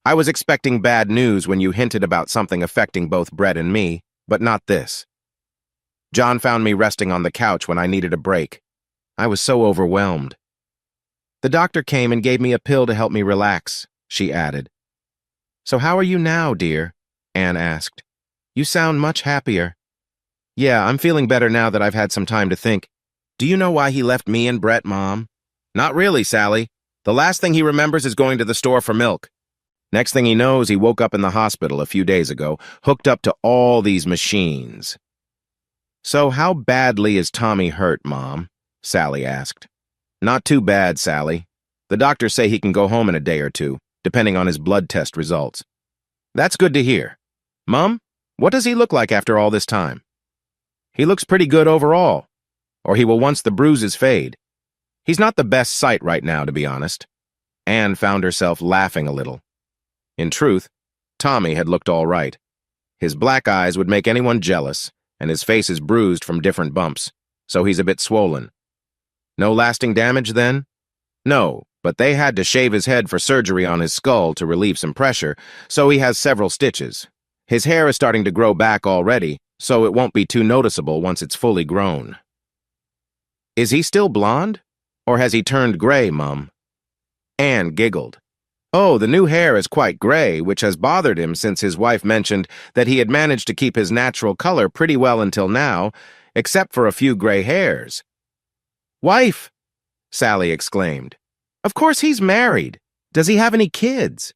I was expecting bad news when you hinted about something affecting both Brett and me, but not this. John found me resting on the couch when I needed a break. I was so overwhelmed. The doctor came and gave me a pill to help me relax, she added. So how are you now, dear? Anne asked. You sound much happier. Yeah, I'm feeling better now that I've had some time to think. Do you know why he left me and Brett, Mom? Not really, Sally. The last thing he remembers is going to the store for milk. Next thing he knows, he woke up in the hospital a few days ago, hooked up to all these machines. So how badly is Tommy hurt, Mom? Sally asked. Not too bad, Sally. The doctors say he can go home in a day or two, depending on his blood test results. That's good to hear. Mom, what does he look like after all this time? He looks pretty good overall, or he will once the bruises fade. He's not the best sight right now, to be honest. Anne found herself laughing a little. In truth, Tommy had looked all right. His black eyes would make anyone jealous, and his face is bruised from different bumps, so he's a bit swollen. No lasting damage, then? No, but they had to shave his head for surgery on his skull to relieve some pressure, so he has several stitches. His hair is starting to grow back already, so it won't be too noticeable once it's fully grown. Is he still blonde? Or has he turned gray, Mum? Anne giggled. Oh, the new hair is quite gray, which has bothered him since his wife mentioned that he had managed to keep his natural color pretty well until now, except for a few gray hairs. Wife! Sally exclaimed. Of course he's married. Does he have any kids?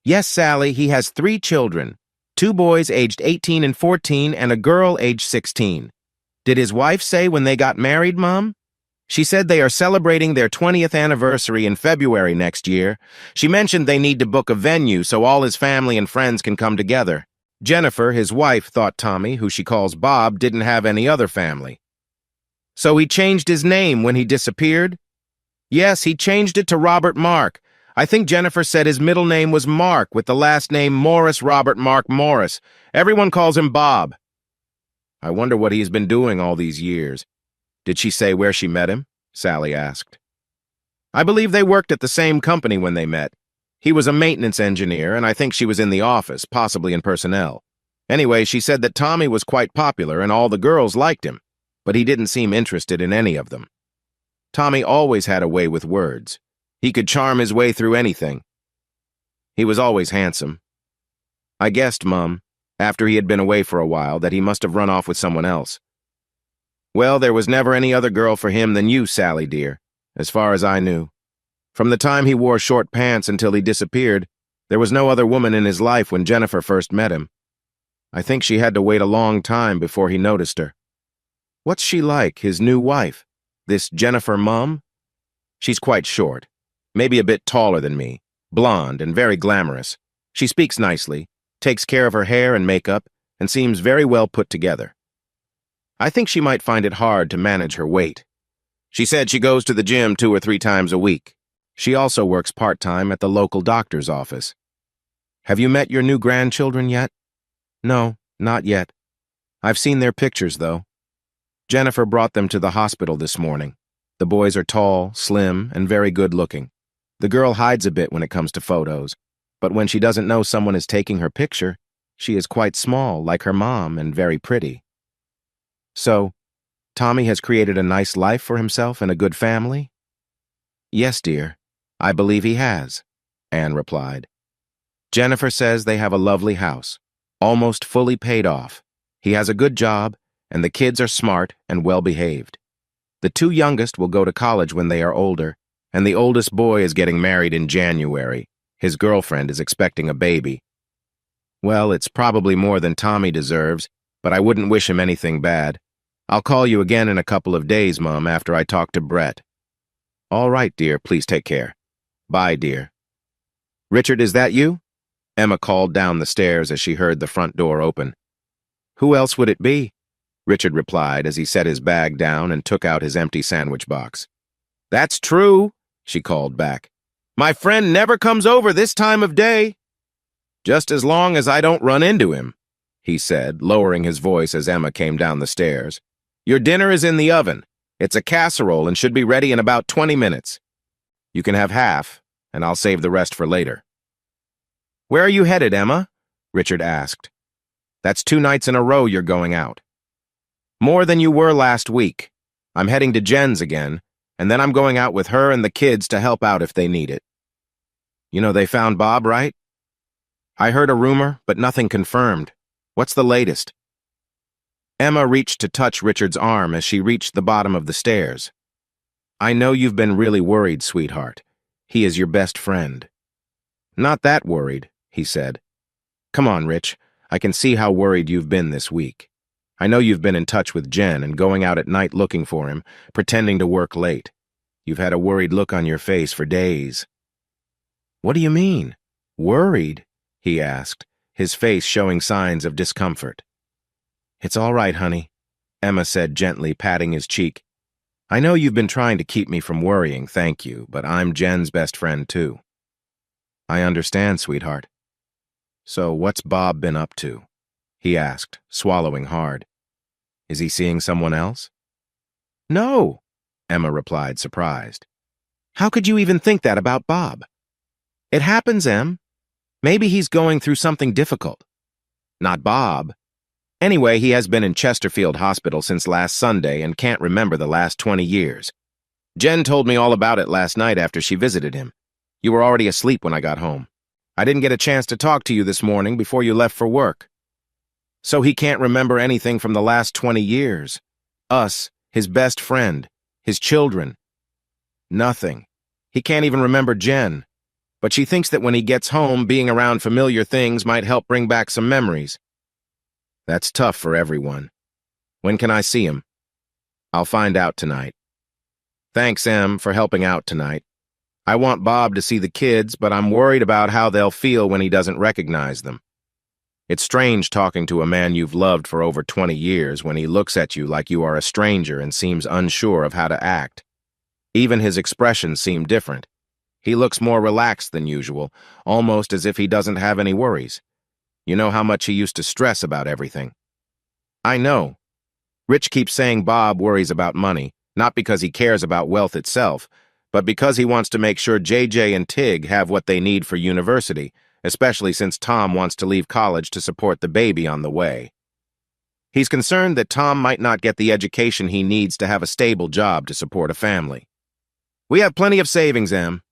Yes, Sally, he has 3 children. 2 boys aged 18 and 14 and a girl aged 16. Did his wife say when they got married, Mom? She said they are celebrating their 20th anniversary in February next year. She mentioned they need to book a venue so all his family and friends can come together. Jennifer, his wife, thought Tommy, who she calls Bob, didn't have any other family. So he changed his name when he disappeared? Yes, he changed it to Robert Mark. I think Jennifer said his middle name was Mark with the last name Morris Robert Mark Morris. Everyone calls him Bob. I wonder what he's been doing all these years. Did she say where she met him? Sally asked. I believe they worked at the same company when they met. He was a maintenance engineer, and I think she was in the office, possibly in personnel. Anyway, she said that Tommy was quite popular and all the girls liked him, but he didn't seem interested in any of them. Tommy always had a way with words. He could charm his way through anything. He was always handsome. I guessed, Mum, after he had been away for a while, that he must have run off with someone else. Well, there was never any other girl for him than you, Sally, dear. as far as I knew. From the time he wore short pants until he disappeared, there was no other woman in his life when Jennifer first met him. I think she had to wait a long time before he noticed her. What's she like, his new wife? This Jennifer Mum? She's quite short, maybe a bit taller than me, blonde and very glamorous. She speaks nicely, takes care of her hair and makeup, and seems very well put together. I think she might find it hard to manage her weight. She said she goes to the gym 2 or 3 times a week. She also works part-time at the local doctor's office. Have you met your new grandchildren yet? No, not yet. I've seen their pictures, though. Jennifer brought them to the hospital this morning. The boys are tall, slim, and very good-looking. The girl hides a bit when it comes to photos, but when she doesn't know someone is taking her picture, she is quite small, like her mom, and very pretty. So, Tommy has created a nice life for himself and a good family? Yes, dear, I believe he has, Anne replied. Jennifer says they have a lovely house, almost fully paid off. He has a good job, and the kids are smart and well-behaved. The 2 youngest will go to college when they are older, and the oldest boy is getting married in January. His girlfriend is expecting a baby. Well, it's probably more than Tommy deserves, but I wouldn't wish him anything bad. I'll call you again in a couple of days, Mom, after I talk to Brett. All right, dear, please take care. Bye, dear. Richard, is that you? Emma called down the stairs as she heard the front door open. Who else would it be? Richard replied as he set his bag down and took out his empty sandwich box. That's true, she called back. My friend never comes over this time of day. Just as long as I don't run into him, he said, lowering his voice as Emma came down the stairs. Your dinner is in the oven. It's a casserole and should be ready in about 20 minutes. You can have half, and I'll save the rest for later. Where are you headed, Emma? Richard asked. That's 2 nights in a row you're going out. More than you were last week. I'm heading to Jen's again, and then I'm going out with her and the kids to help out if they need it. You know they found Bob, right? I heard a rumor, but nothing confirmed. What's the latest? Emma reached to touch Richard's arm as she reached the bottom of the stairs. I know you've been really worried, sweetheart. He is your best friend. Not that worried, he said. Come on, Rich. I can see how worried you've been this week. I know you've been in touch with Jen and going out at night looking for him, pretending to work late. You've had a worried look on your face for days. What do you mean? Worried? He asked, his face showing signs of discomfort. It's all right, honey, Emma said gently, patting his cheek. I know you've been trying to keep me from worrying, thank you, but I'm Jen's best friend too. I understand, sweetheart. So what's Bob been up to? He asked, swallowing hard. Is he seeing someone else? No, Emma replied, surprised. How could you even think that about Bob? It happens, Em. Maybe he's going through something difficult. Not Bob. Anyway, he has been in Chesterfield Hospital since last Sunday and can't remember the last 20 years. Jen told me all about it last night after she visited him. You were already asleep when I got home. I didn't get a chance to talk to you this morning before you left for work. So he can't remember anything from the last 20 years. Us, his best friend, his children. Nothing. He can't even remember Jen. But she thinks that when he gets home, being around familiar things might help bring back some memories. That's tough for everyone. When can I see him? I'll find out tonight. Thanks, Em, for helping out tonight. I want Bob to see the kids, but I'm worried about how they'll feel when he doesn't recognize them. It's strange talking to a man you've loved for over 20 years when he looks at you like you are a stranger and seems unsure of how to act. Even his expressions seem different. He looks more relaxed than usual, almost as if he doesn't have any worries. You know how much he used to stress about everything. I know. Rich keeps saying Bob worries about money, not because he cares about wealth itself, but because he wants to make sure JJ and Tig have what they need for university, especially since Tom wants to leave college to support the baby on the way. He's concerned that Tom might not get the education he needs to have a stable job to support a family. We have plenty of savings, Em.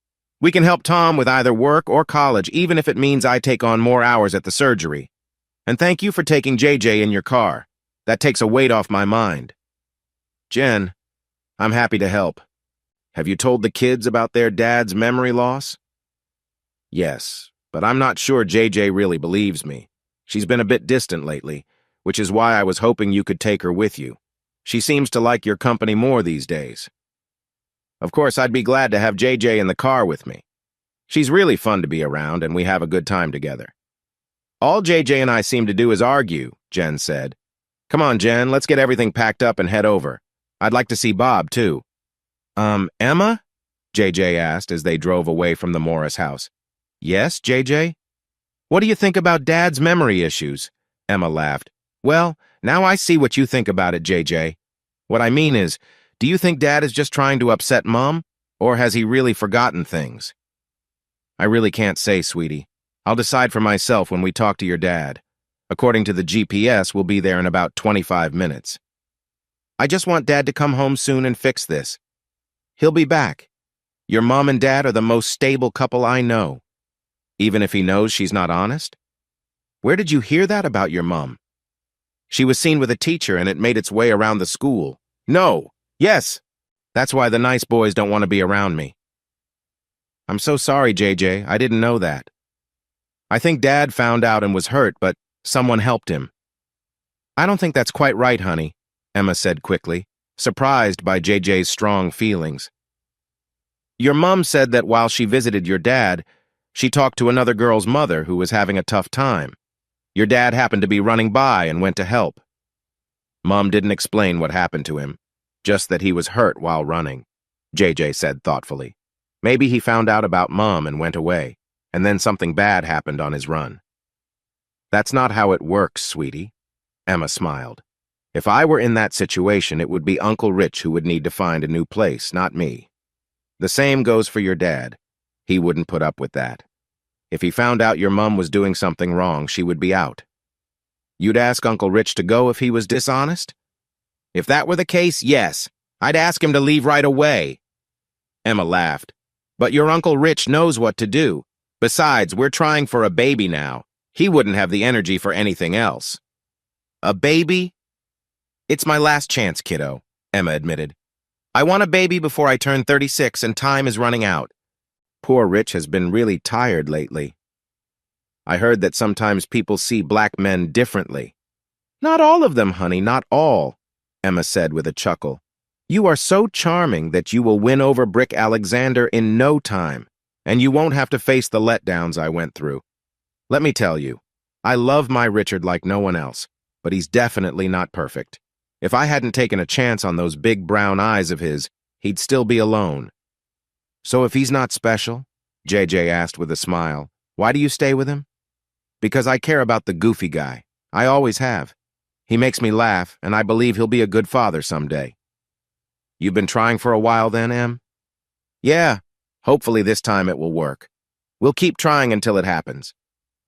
We can help Tom with either work or college, even if it means I take on more hours at the surgery. And thank you for taking JJ in your car. That takes a weight off my mind. Jen, I'm happy to help. Have you told the kids about their dad's memory loss? Yes, but I'm not sure JJ really believes me. She's been a bit distant lately, which is why I was hoping you could take her with you. She seems to like your company more these days. Of course, I'd be glad to have JJ in the car with me. She's really fun to be around, and we have a good time together. All JJ and I seem to do is argue, Jen said. Come on, Jen, let's get everything packed up and head over. I'd like to see Bob, too. Emma? JJ asked as they drove away from the Morris house. Yes, JJ? What do you think about Dad's memory issues? Emma laughed. Well, now I see what you think about it, JJ. What I mean is, do you think Dad is just trying to upset Mom, or has he really forgotten things? I really can't say, sweetie. I'll decide for myself when we talk to your dad. According to the GPS, we'll be there in about 25 minutes. I just want Dad to come home soon and fix this. He'll be back. Your Mom and Dad are the most stable couple I know. Even if he knows she's not honest? Where did you hear that about your Mom? She was seen with a teacher and it made its way around the school. No. Yes. That's why the nice boys don't want to be around me. I'm so sorry, JJ. I didn't know that. I think Dad found out and was hurt, but someone helped him. I don't think that's quite right, honey, Emma said quickly, surprised by JJ's strong feelings. Your mom said that while she visited your dad, she talked to another girl's mother who was having a tough time. Your dad happened to be running by and went to help. Mom didn't explain what happened to him, just that he was hurt while running, JJ said thoughtfully. Maybe he found out about Mom and went away, and then something bad happened on his run. That's not how it works, sweetie, Emma smiled. If I were in that situation, it would be Uncle Rich who would need to find a new place, not me. The same goes for your dad. He wouldn't put up with that. If he found out your mom was doing something wrong, she would be out. You'd ask Uncle Rich to go if he was dishonest? If that were the case, yes. I'd ask him to leave right away. Emma laughed. But your Uncle Rich knows what to do. Besides, we're trying for a baby now. He wouldn't have the energy for anything else. A baby? It's my last chance, kiddo, Emma admitted. I want a baby before I turn 36 and time is running out. Poor Rich has been really tired lately. I heard that sometimes people see black men differently. Not all of them, honey, not all, Emma said with a chuckle. You are so charming that you will win over Brick Alexander in no time, and you won't have to face the letdowns I went through. Let me tell you, I love my Richard like no one else, but he's definitely not perfect. If I hadn't taken a chance on those big brown eyes of his, he'd still be alone. So if he's not special, JJ asked with a smile, why do you stay with him? Because I care about the goofy guy. I always have. He makes me laugh, and I believe he'll be a good father someday. You've been trying for a while then, Em? Yeah, hopefully this time it will work. We'll keep trying until it happens.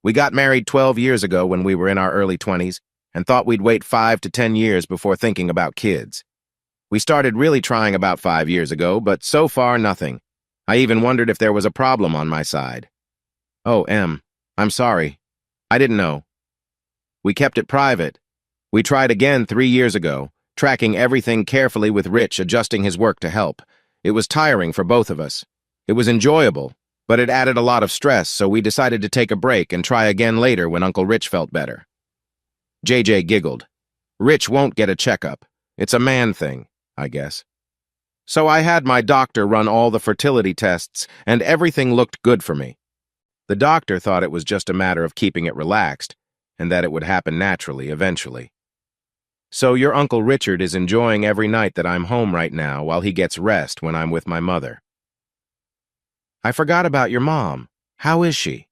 We got married 12 years ago when we were in our early 20s and thought we'd wait 5 to 10 years before thinking about kids. We started really trying about 5 years ago, but so far nothing. I even wondered if there was a problem on my side. Oh, Em, I'm sorry. I didn't know. We kept it private. We tried again 3 years ago, tracking everything carefully with Rich adjusting his work to help. It was tiring for both of us. It was enjoyable, but it added a lot of stress, so we decided to take a break and try again later when Uncle Rich felt better. JJ giggled. Rich won't get a checkup. It's a man thing, I guess. So I had my doctor run all the fertility tests, and everything looked good for me. The doctor thought it was just a matter of keeping it relaxed, and that it would happen naturally eventually. So your Uncle Richard is enjoying every night that I'm home right now while he gets rest when I'm with my mother. I forgot about your mom. How is she?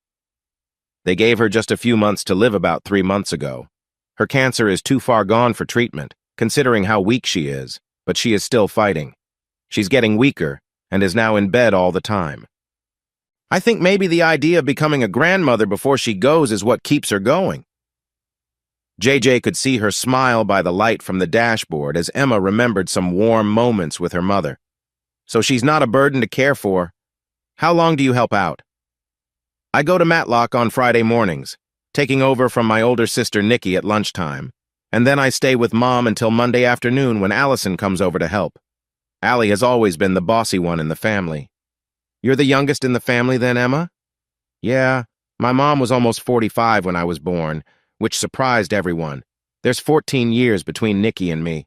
They gave her just a few months to live about 3 months ago. Her cancer is too far gone for treatment, considering how weak she is, but she is still fighting. She's getting weaker and is now in bed all the time. I think maybe the idea of becoming a grandmother before she goes is what keeps her going. JJ could see her smile by the light from the dashboard as Emma remembered some warm moments with her mother. So she's not a burden to care for. How long do you help out? I go to Matlock on Friday mornings, taking over from my older sister Nikki at lunchtime, and then I stay with Mom until Monday afternoon when Allison comes over to help. Allie has always been the bossy one in the family. You're the youngest in the family then, Emma? Yeah, my mom was almost 45 when I was born, which surprised everyone. There's 14 years between Nikki and me.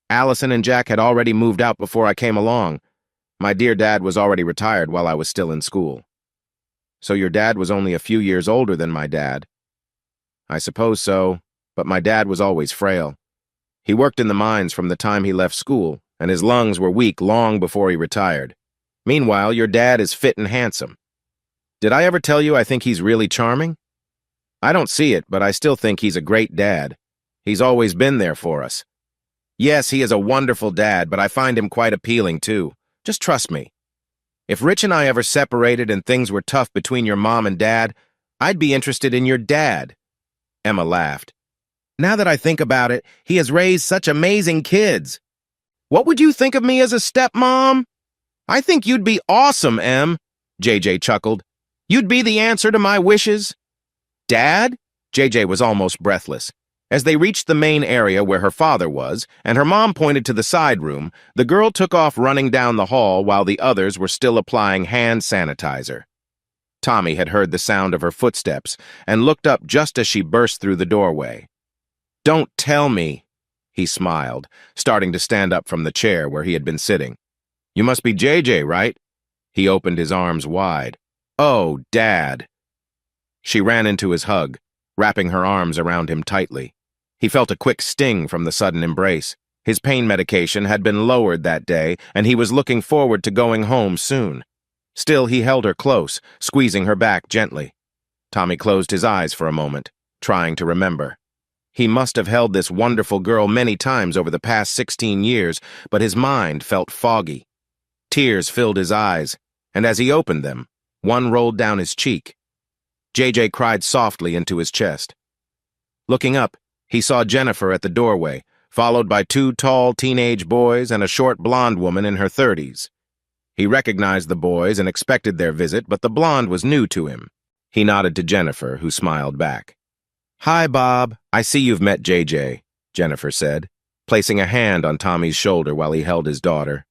Allison and Jack had already moved out before I came along. My dear dad was already retired while I was still in school. So your dad was only a few years older than my dad? I suppose so, but my dad was always frail. He worked in the mines from the time he left school, and his lungs were weak long before he retired. Meanwhile, your dad is fit and handsome. Did I ever tell you I think he's really charming? I don't see it, but I still think he's a great dad. He's always been there for us. Yes, he is a wonderful dad, but I find him quite appealing, too. Just trust me. If Rich and I ever separated and things were tough between your mom and dad, I'd be interested in your dad. Emma laughed. Now that I think about it, he has raised such amazing kids. What would you think of me as a stepmom? I think you'd be awesome, Em, JJ chuckled. You'd be the answer to my wishes. Dad? JJ was almost breathless. As they reached the main area where her father was, and her mom pointed to the side room, the girl took off running down the hall while the others were still applying hand sanitizer. Tommy had heard the sound of her footsteps and looked up just as she burst through the doorway. Don't tell me, he smiled, starting to stand up from the chair where he had been sitting. You must be JJ, right? He opened his arms wide. Oh, Dad. She ran into his hug, wrapping her arms around him tightly. He felt a quick sting from the sudden embrace. His pain medication had been lowered that day, and he was looking forward to going home soon. Still, he held her close, squeezing her back gently. Tommy closed his eyes for a moment, trying to remember. He must have held this wonderful girl many times over the past 16 years, but his mind felt foggy. Tears filled his eyes, and as he opened them, one rolled down his cheek. JJ cried softly into his chest. Looking up, he saw Jennifer at the doorway, followed by two tall teenage boys and a short blonde woman in her 30s. He recognized the boys and expected their visit, but the blonde was new to him. He nodded to Jennifer, who smiled back. Hi, Bob. I see you've met JJ, Jennifer said, placing a hand on Tommy's shoulder while he held his daughter.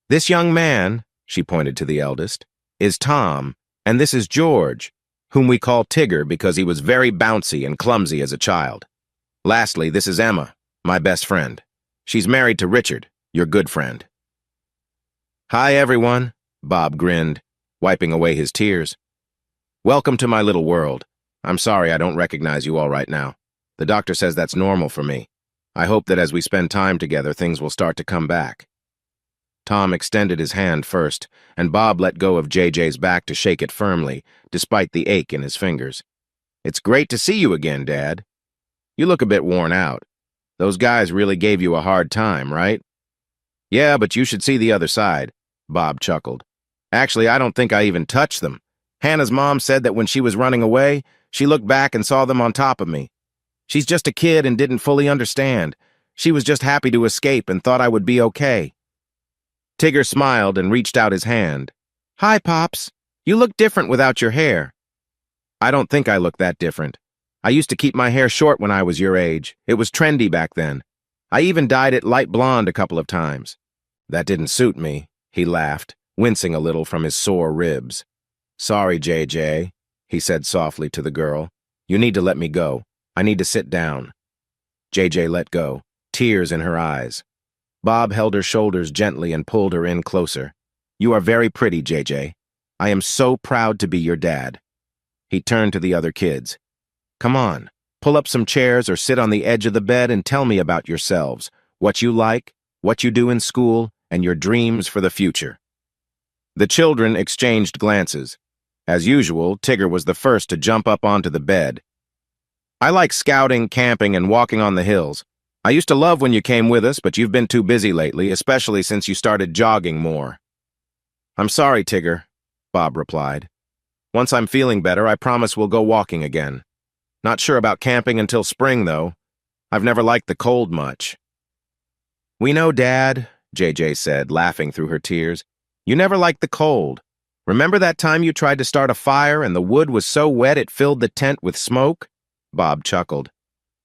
This young man, she pointed to the eldest, is Tom, and this is George, whom we call Tigger because he was very bouncy and clumsy as a child. Lastly, this is Emma, my best friend. She's married to Richard, your good friend. Hi, everyone, Bob grinned, wiping away his tears. Welcome to my little world. I'm sorry I don't recognize you all right now. The doctor says that's normal for me. I hope that as we spend time together, things will start to come back. Tom extended his hand first, and Bob let go of JJ's back to shake it firmly, despite the ache in his fingers. It's great to see you again, Dad. You look a bit worn out. Those guys really gave you a hard time, right? Yeah, but you should see the other side, Bob chuckled. Actually, I don't think I even touched them. Hannah's mom said that when she was running away, she looked back and saw them on top of me. She's just a kid and didn't fully understand. She was just happy to escape and thought I would be okay. Tigger smiled and reached out his hand. Hi, Pops. You look different without your hair. I don't think I look that different. I used to keep my hair short when I was your age. It was trendy back then. I even dyed it light blonde a couple of times. That didn't suit me, he laughed, wincing a little from his sore ribs. Sorry, JJ, he said softly to the girl. You need to let me go. I need to sit down. JJ let go, tears in her eyes. Bob held her shoulders gently and pulled her in closer. You are very pretty, JJ. I am so proud to be your dad. He turned to the other kids. Come on, pull up some chairs or sit on the edge of the bed and tell me about yourselves, what you like, what you do in school, and your dreams for the future. The children exchanged glances. As usual, Tigger was the first to jump up onto the bed. I like scouting, camping, and walking on the hills. I used to love when you came with us, but you've been too busy lately, especially since you started jogging more. I'm sorry, Tigger, Bob replied. Once I'm feeling better, I promise we'll go walking again. Not sure about camping until spring, though. I've never liked the cold much. We know, Dad, JJ said, laughing through her tears. You never liked the cold. Remember that time you tried to start a fire and the wood was so wet it filled the tent with smoke? Bob chuckled.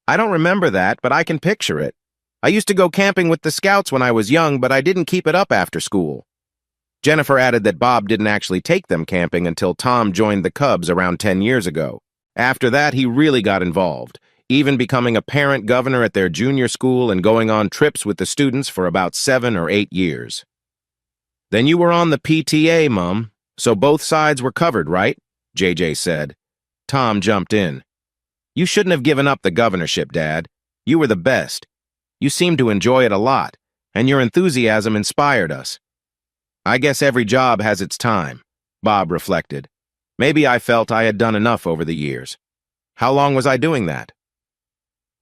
I don't remember that, but I can picture it. I used to go camping with the scouts when I was young, but I didn't keep it up after school. Jennifer added that Bob didn't actually take them camping until Tom joined the Cubs around 10 years ago. After that, he really got involved, even becoming a parent governor at their junior school and going on trips with the students for about 7 or 8 years. Then you were on the PTA, Mum, so both sides were covered, right? JJ said. Tom jumped in. You shouldn't have given up the governorship, Dad. You were the best. You seemed to enjoy it a lot, and your enthusiasm inspired us. I guess every job has its time, Bob reflected. Maybe I felt I had done enough over the years. How long was I doing that?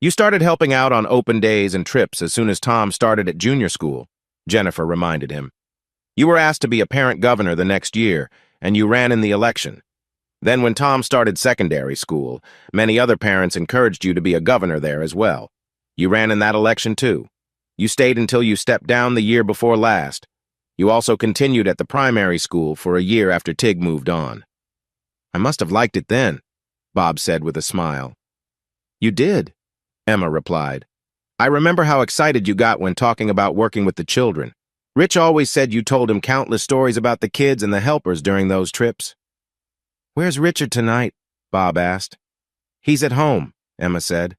You started helping out on open days and trips as soon as Tom started at junior school, Jennifer reminded him. You were asked to be a parent governor the next year, and you ran in the election. Then when Tom started secondary school, many other parents encouraged you to be a governor there as well. You ran in that election too. You stayed until you stepped down the year before last. You also continued at the primary school for a year after Tig moved on. I must have liked it then, Bob said with a smile. You did, Emma replied. I remember how excited you got when talking about working with the children. Rich always said you told him countless stories about the kids and the helpers during those trips. Where's Richard tonight? Bob asked. He's at home, Emma said.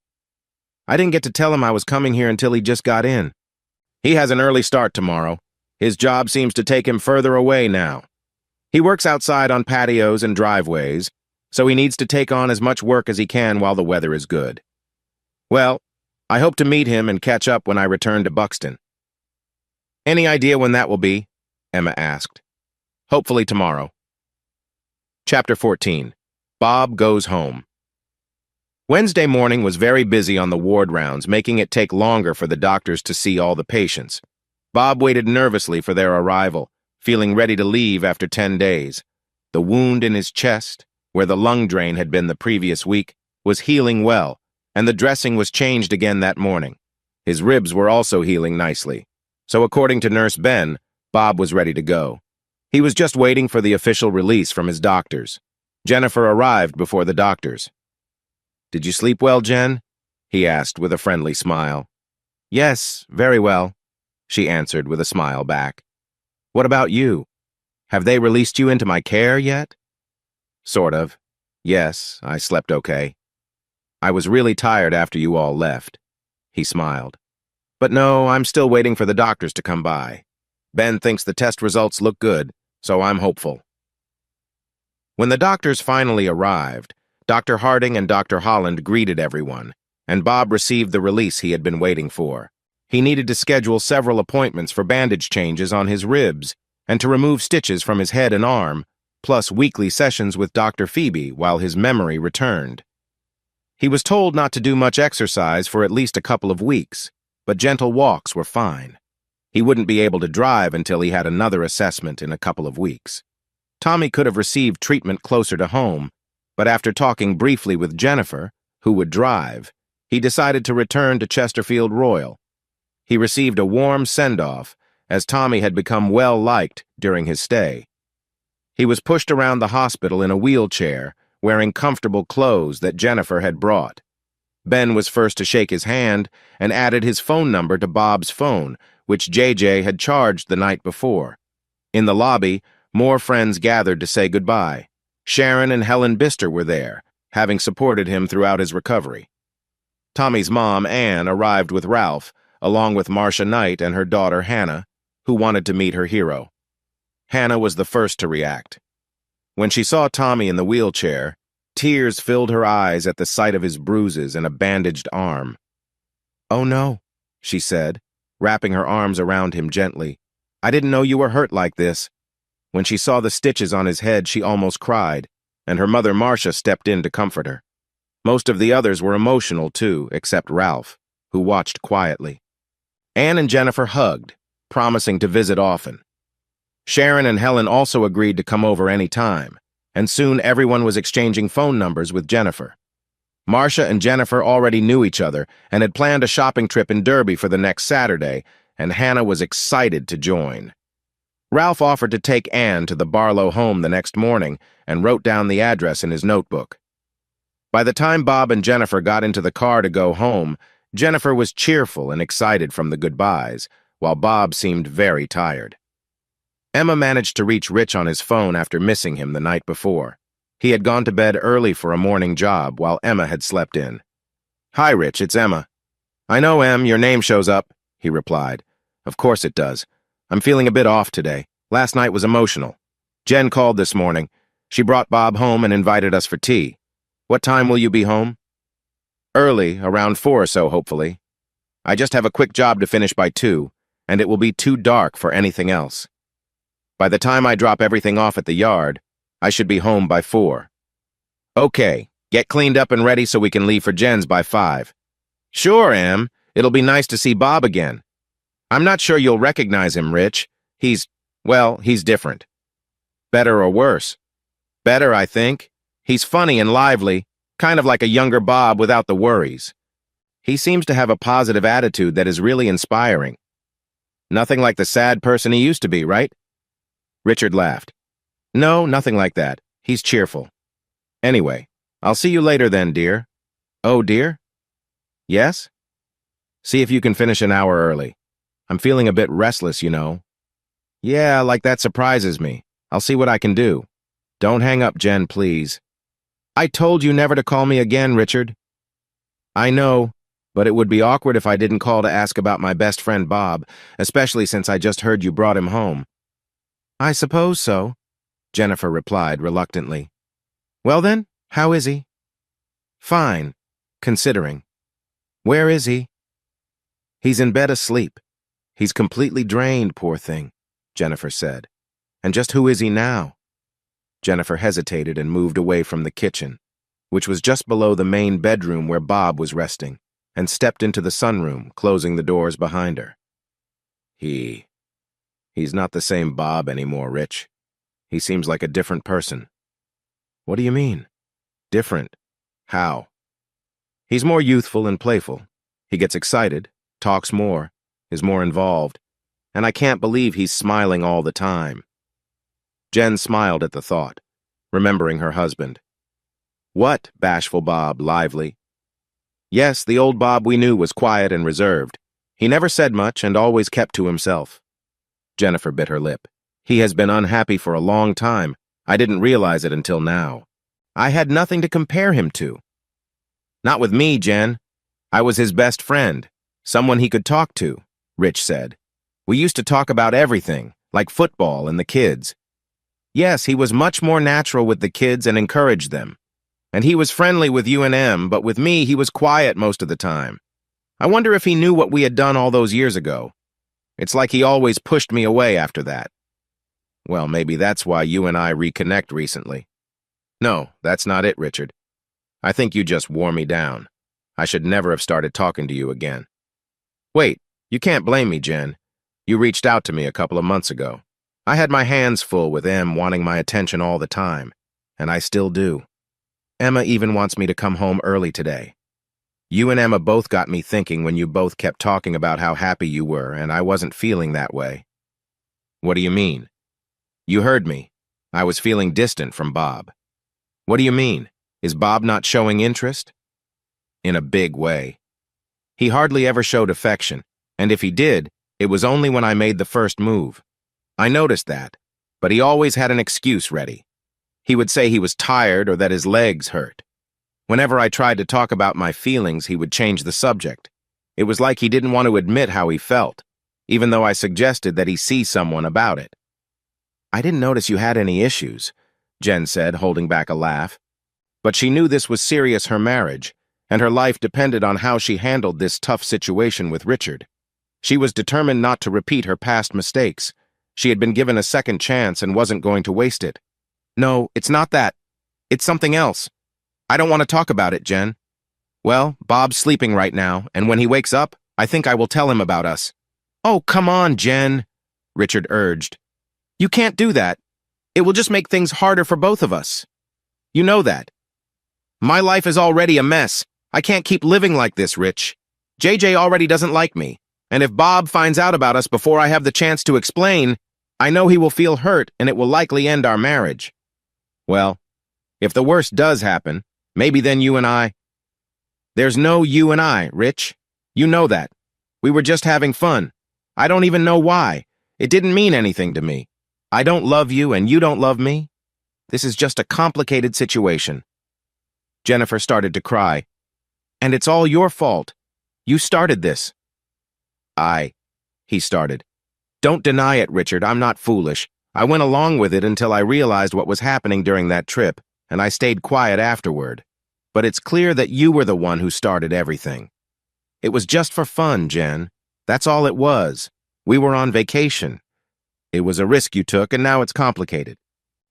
I didn't get to tell him I was coming here until he just got in. He has an early start tomorrow. His job seems to take him further away now. He works outside on patios and driveways, so he needs to take on as much work as he can while the weather is good. Well, I hope to meet him and catch up when I return to Buxton. Any idea when that will be? Emma asked. Hopefully tomorrow. Chapter 14. Bob Goes Home. Wednesday morning was very busy on the ward rounds, making it take longer for the doctors to see all the patients. Bob waited nervously for their arrival, feeling ready to leave after 10 days. The wound in his chest, where the lung drain had been the previous week, was healing well, and the dressing was changed again that morning. His ribs were also healing nicely. So according to Nurse Ben, Bob was ready to go. He was just waiting for the official release from his doctors. Jennifer arrived before the doctors. Did you sleep well, Jen? He asked with a friendly smile. Yes, very well, she answered with a smile back. What about you? Have they released you into my care yet? Sort of. Yes, I slept okay. I was really tired after you all left. He smiled. But no, I'm still waiting for the doctors to come by. Ben thinks the test results look good, so I'm hopeful. When the doctors finally arrived, Dr. Harding and Dr. Holland greeted everyone, and Bob received the release he had been waiting for. He needed to schedule several appointments for bandage changes on his ribs and to remove stitches from his head and arm, plus weekly sessions with Dr. Phoebe while his memory returned. He was told not to do much exercise for at least a couple of weeks, but gentle walks were fine. He wouldn't be able to drive until he had another assessment in a couple of weeks. Tommy could have received treatment closer to home, but after talking briefly with Jennifer, who would drive, he decided to return to Chesterfield Royal. He received a warm send-off, as Tommy had become well-liked during his stay. He was pushed around the hospital in a wheelchair, wearing comfortable clothes that Jennifer had brought. Ben was first to shake his hand and added his phone number to Bob's phone, which JJ had charged the night before. In the lobby, more friends gathered to say goodbye. Sharon and Helen Bister were there, having supported him throughout his recovery. Tommy's mom, Anne, arrived with Ralph, along with Marcia Knight and her daughter Hannah, who wanted to meet her hero. Hannah was the first to react. When she saw Tommy in the wheelchair, tears filled her eyes at the sight of his bruises and a bandaged arm. "Oh no," she said, wrapping her arms around him gently. "I didn't know you were hurt like this." When she saw the stitches on his head, she almost cried, and her mother Marcia stepped in to comfort her. Most of the others were emotional too, except Ralph, who watched quietly. Anne and Jennifer hugged, promising to visit often. Sharon and Helen also agreed to come over any time, and soon everyone was exchanging phone numbers with Jennifer. Marcia and Jennifer already knew each other and had planned a shopping trip in Derby for the next Saturday, and Hannah was excited to join. Ralph offered to take Anne to the Barlow home the next morning and wrote down the address in his notebook. By the time Bob and Jennifer got into the car to go home, Jennifer was cheerful and excited from the goodbyes, while Bob seemed very tired. Emma managed to reach Rich on his phone after missing him the night before. He had gone to bed early for a morning job while Emma had slept in. "Hi, Rich, it's Emma." "I know, Em, your name shows up," he replied. "Of course it does. I'm feeling a bit off today. Last night was emotional. Jen called this morning. She brought Bob home and invited us for tea. What time will you be home?" "Early, around 4 or so, hopefully. I just have a quick job to finish by 2, and it will be too dark for anything else. By the time I drop everything off at the yard, I should be home by 4. "Okay, get cleaned up and ready so we can leave for Jen's by 5. "Sure, Em. It'll be nice to see Bob again. I'm not sure you'll recognize him, Rich. He's different." "Better or worse?" "Better, I think. He's funny and lively, kind of like a younger Bob without the worries. He seems to have a positive attitude that is really inspiring. Nothing like the sad person he used to be, right?" Richard laughed. "No, nothing like that. He's cheerful. Anyway, I'll see you later then, dear." "Oh, dear?" "Yes?" "See if you can finish an hour early. I'm feeling a bit restless, you know." "Yeah, like that surprises me. I'll see what I can do. Don't hang up, Jen, please." "I told you never to call me again, Richard." "I know, but it would be awkward if I didn't call to ask about my best friend Bob, especially since I just heard you brought him home." "I suppose so," Jennifer replied reluctantly. "Well then, how is he?" "Fine, considering." "Where is he?" "He's in bed asleep. He's completely drained, poor thing," Jennifer said. "And just who is he now?" Jennifer hesitated and moved away from the kitchen, which was just below the main bedroom where Bob was resting, and stepped into the sunroom, closing the doors behind her. He's not the same Bob anymore, Rich. He seems like a different person." "What do you mean? Different? How?" "He's more youthful and playful. He gets excited, talks more, is more involved, and I can't believe he's smiling all the time." Jen smiled at the thought, remembering her husband. "What, bashful Bob, lively?" "Yes, the old Bob we knew was quiet and reserved. He never said much and always kept to himself." Jennifer bit her lip. "He has been unhappy for a long time. I didn't realize it until now. I had nothing to compare him to." "Not with me, Jen. I was his best friend, someone he could talk to," Rich said. "We used to talk about everything, like football and the kids. Yes, he was much more natural with the kids and encouraged them. And he was friendly with you and Em, but with me he was quiet most of the time. I wonder if he knew what we had done all those years ago. It's like he always pushed me away after that." "Well, maybe that's why you and I reconnect recently." "No, that's not it, Richard. I think you just wore me down. I should never have started talking to you again." "Wait, you can't blame me, Jen. You reached out to me a couple of months ago. I had my hands full with Em wanting my attention all the time, and I still do. Emma even wants me to come home early today. You and Emma both got me thinking when you both kept talking about how happy you were, and I wasn't feeling that way." "What do you mean?" "You heard me. I was feeling distant from Bob." "What do you mean? Is Bob not showing interest?" "In a big way. He hardly ever showed affection, and if he did, it was only when I made the first move. I noticed that, but he always had an excuse ready. He would say he was tired or that his legs hurt. Whenever I tried to talk about my feelings, he would change the subject. It was like he didn't want to admit how he felt, even though I suggested that he see someone about it." "I didn't notice you had any issues," Jen said, holding back a laugh. But she knew this was serious her marriage, and her life depended on how she handled this tough situation with Richard. She was determined not to repeat her past mistakes. She had been given a second chance and wasn't going to waste it. "No, it's not that. It's something else. I don't want to talk about it, Jen." "Well, Bob's sleeping right now, and when he wakes up, I think I will tell him about us." "Oh, come on, Jen," Richard urged. "You can't do that. It will just make things harder for both of us. You know that. My life is already a mess. I can't keep living like this, Rich. JJ already doesn't like me, and if Bob finds out about us before I have the chance to explain, I know he will feel hurt and it will likely end our marriage." "Well, if the worst does happen, maybe then you and I—" "There's no you and I, Rich. You know that. We were just having fun. I don't even know why. It didn't mean anything to me. I don't love you and you don't love me. This is just a complicated situation." Jennifer started to cry. "And it's all your fault. You started this." He started. "Don't deny it, Richard. I'm not foolish. I went along with it until I realized what was happening during that trip, and I stayed quiet afterward. But it's clear that you were the one who started everything. It was just for fun, Jen. That's all it was. We were on vacation. It was a risk you took, and now it's complicated.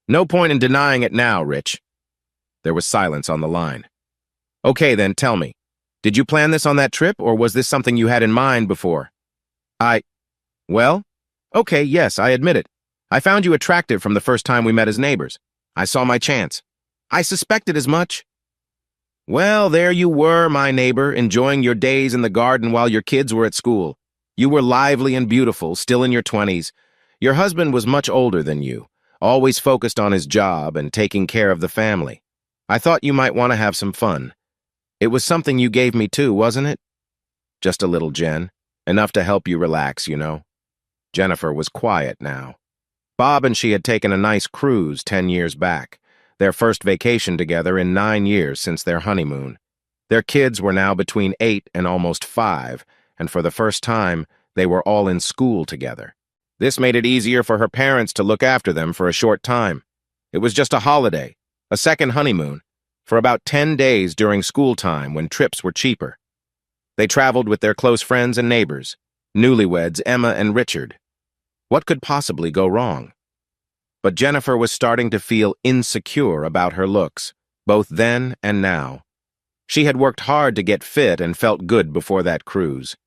No point in denying it now, Rich." There was silence on the line. "Okay, then, tell me. Did you plan this on that trip, or was this something you had in mind before?" Well, okay, yes, I admit it. I found you attractive from the first time we met as neighbors. I saw my chance. I suspected as much." "Well, there you were, my neighbor, enjoying your days in the garden while your kids were at school. You were lively and beautiful, still in your 20s. Your husband was much older than you, always focused on his job and taking care of the family. I thought you might want to have some fun. It was something you gave me too, wasn't it?" "Just a little, Jen. Enough to help you relax, you know." Jennifer was quiet now. Bob and she had taken a nice cruise 10 years back, their first vacation together in 9 years since their honeymoon. Their kids were now between 8 and almost 5, and for the first time, they were all in school together. This made it easier for her parents to look after them for a short time. It was just a holiday, a second honeymoon, for about 10 days during school time when trips were cheaper. They traveled with their close friends and neighbors, newlyweds Emma and Richard. What could possibly go wrong? But Jennifer was starting to feel insecure about her looks, both then and now. She had worked hard to get fit and felt good before that cruise.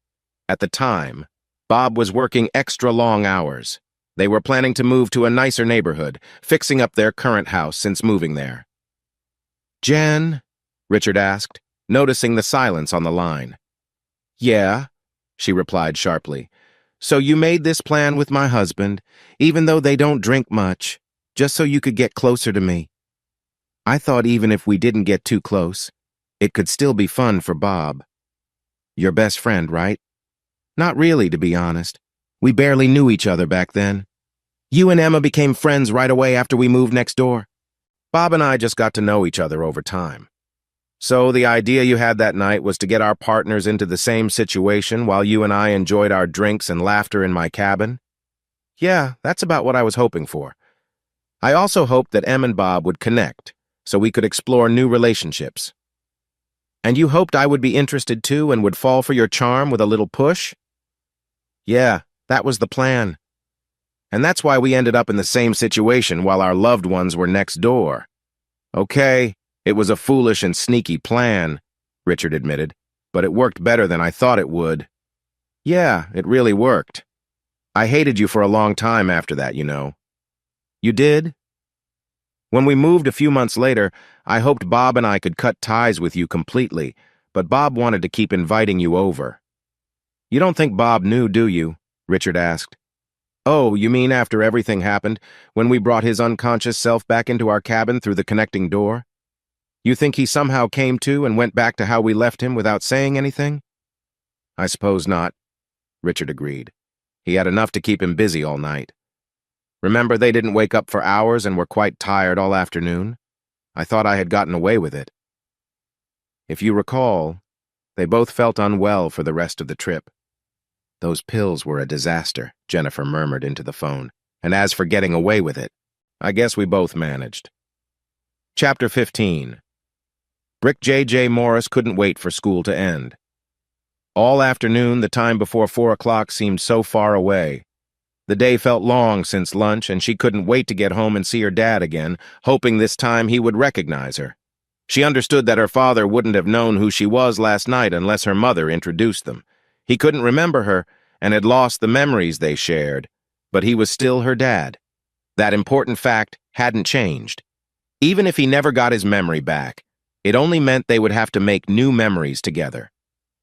At the time, Bob was working extra long hours. They were planning to move to a nicer neighborhood, fixing up their current house since moving there. "Jen?" Richard asked, noticing the silence on the line. "Yeah," she replied sharply. "So you made this plan with my husband, even though they don't drink much, just so you could get closer to me. I thought even if we didn't get too close, it could still be fun for Bob. Your best friend, right?" "Not really, to be honest. We barely knew each other back then. You and Emma became friends right away after we moved next door. Bob and I just got to know each other over time. So the idea you had that night was to get our partners into the same situation while you and I enjoyed our drinks and laughter in my cabin? Yeah, that's about what I was hoping for. I also hoped that Em and Bob would connect, so we could explore new relationships. And you hoped I would be interested too and would fall for your charm with a little push? Yeah, that was the plan. And that's why we ended up in the same situation while our loved ones were next door. Okay, it was a foolish and sneaky plan, Richard admitted, but it worked better than I thought it would. Yeah, it really worked. I hated you for a long time after that, you know. You did? When we moved a few months later, I hoped Bob and I could cut ties with you completely, but Bob wanted to keep inviting you over. You don't think Bob knew, do you? Richard asked. Oh, you mean after everything happened, when we brought his unconscious self back into our cabin through the connecting door? You think he somehow came to and went back to how we left him without saying anything? I suppose not, Richard agreed. He had enough to keep him busy all night. Remember, they didn't wake up for hours and were quite tired all afternoon? I thought I had gotten away with it. If you recall, they both felt unwell for the rest of the trip. Those pills were a disaster, Jennifer murmured into the phone. And as for getting away with it, I guess we both managed. Chapter 15. Brick J.J. Morris couldn't wait for school to end. All afternoon, the time before 4 o'clock seemed so far away. The day felt long since lunch, and she couldn't wait to get home and see her dad again, hoping this time he would recognize her. She understood that her father wouldn't have known who she was last night unless her mother introduced them. He couldn't remember her and had lost the memories they shared, but he was still her dad. That important fact hadn't changed. Even if he never got his memory back, it only meant they would have to make new memories together.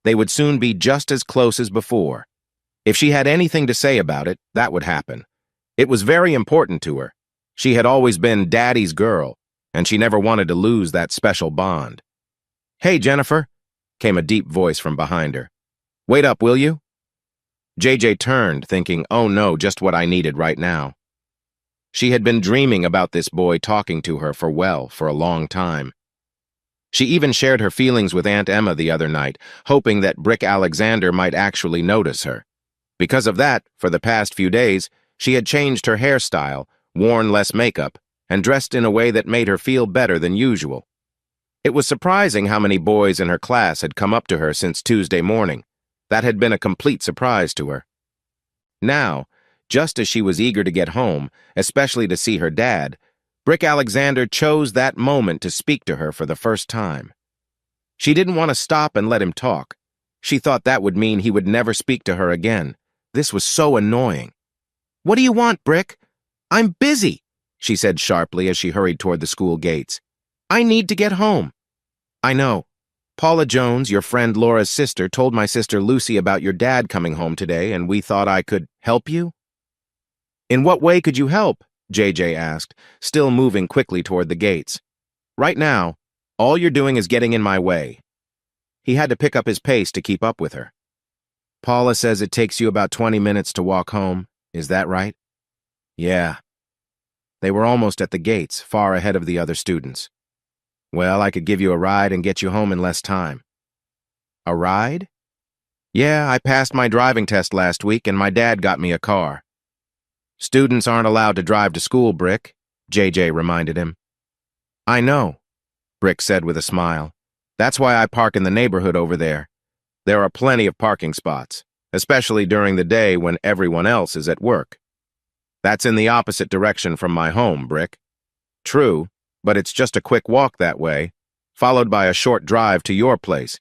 They would soon be just as close as before. If she had anything to say about it, that would happen. It was very important to her. She had always been Daddy's girl, and she never wanted to lose that special bond. Hey, Jennifer, came a deep voice from behind her. Wait up, will you? JJ turned, thinking, oh no, just what I needed right now. She had been dreaming about this boy talking to her for a long time. She even shared her feelings with Aunt Emma the other night, hoping that Brick Alexander might actually notice her. Because of that, for the past few days, she had changed her hairstyle, worn less makeup, and dressed in a way that made her feel better than usual. It was surprising how many boys in her class had come up to her since Tuesday morning. That had been a complete surprise to her. Now, just as she was eager to get home, especially to see her dad, Brick Alexander chose that moment to speak to her for the first time. She didn't want to stop and let him talk. She thought that would mean he would never speak to her again. This was so annoying. "What do you want, Brick?" "I'm busy," she said sharply as she hurried toward the school gates. "I need to get home." "I know. Paula Jones, your friend Laura's sister, told my sister Lucy about your dad coming home today, and we thought I could help you." "In what way could you help?" JJ asked, still moving quickly toward the gates. "Right now, all you're doing is getting in my way." He had to pick up his pace to keep up with her. "Paula says it takes you about 20 minutes to walk home. Is that right?" "Yeah." They were almost at the gates, far ahead of the other students. "Well, I could give you a ride and get you home in less time." "A ride?" "Yeah, I passed my driving test last week and my dad got me a car." "Students aren't allowed to drive to school, Brick," JJ reminded him. "I know," Brick said with a smile. "That's why I park in the neighborhood over there. There are plenty of parking spots, especially during the day when everyone else is at work. That's in the opposite direction from my home, Brick." "True, but it's just a quick walk that way, followed by a short drive to your place.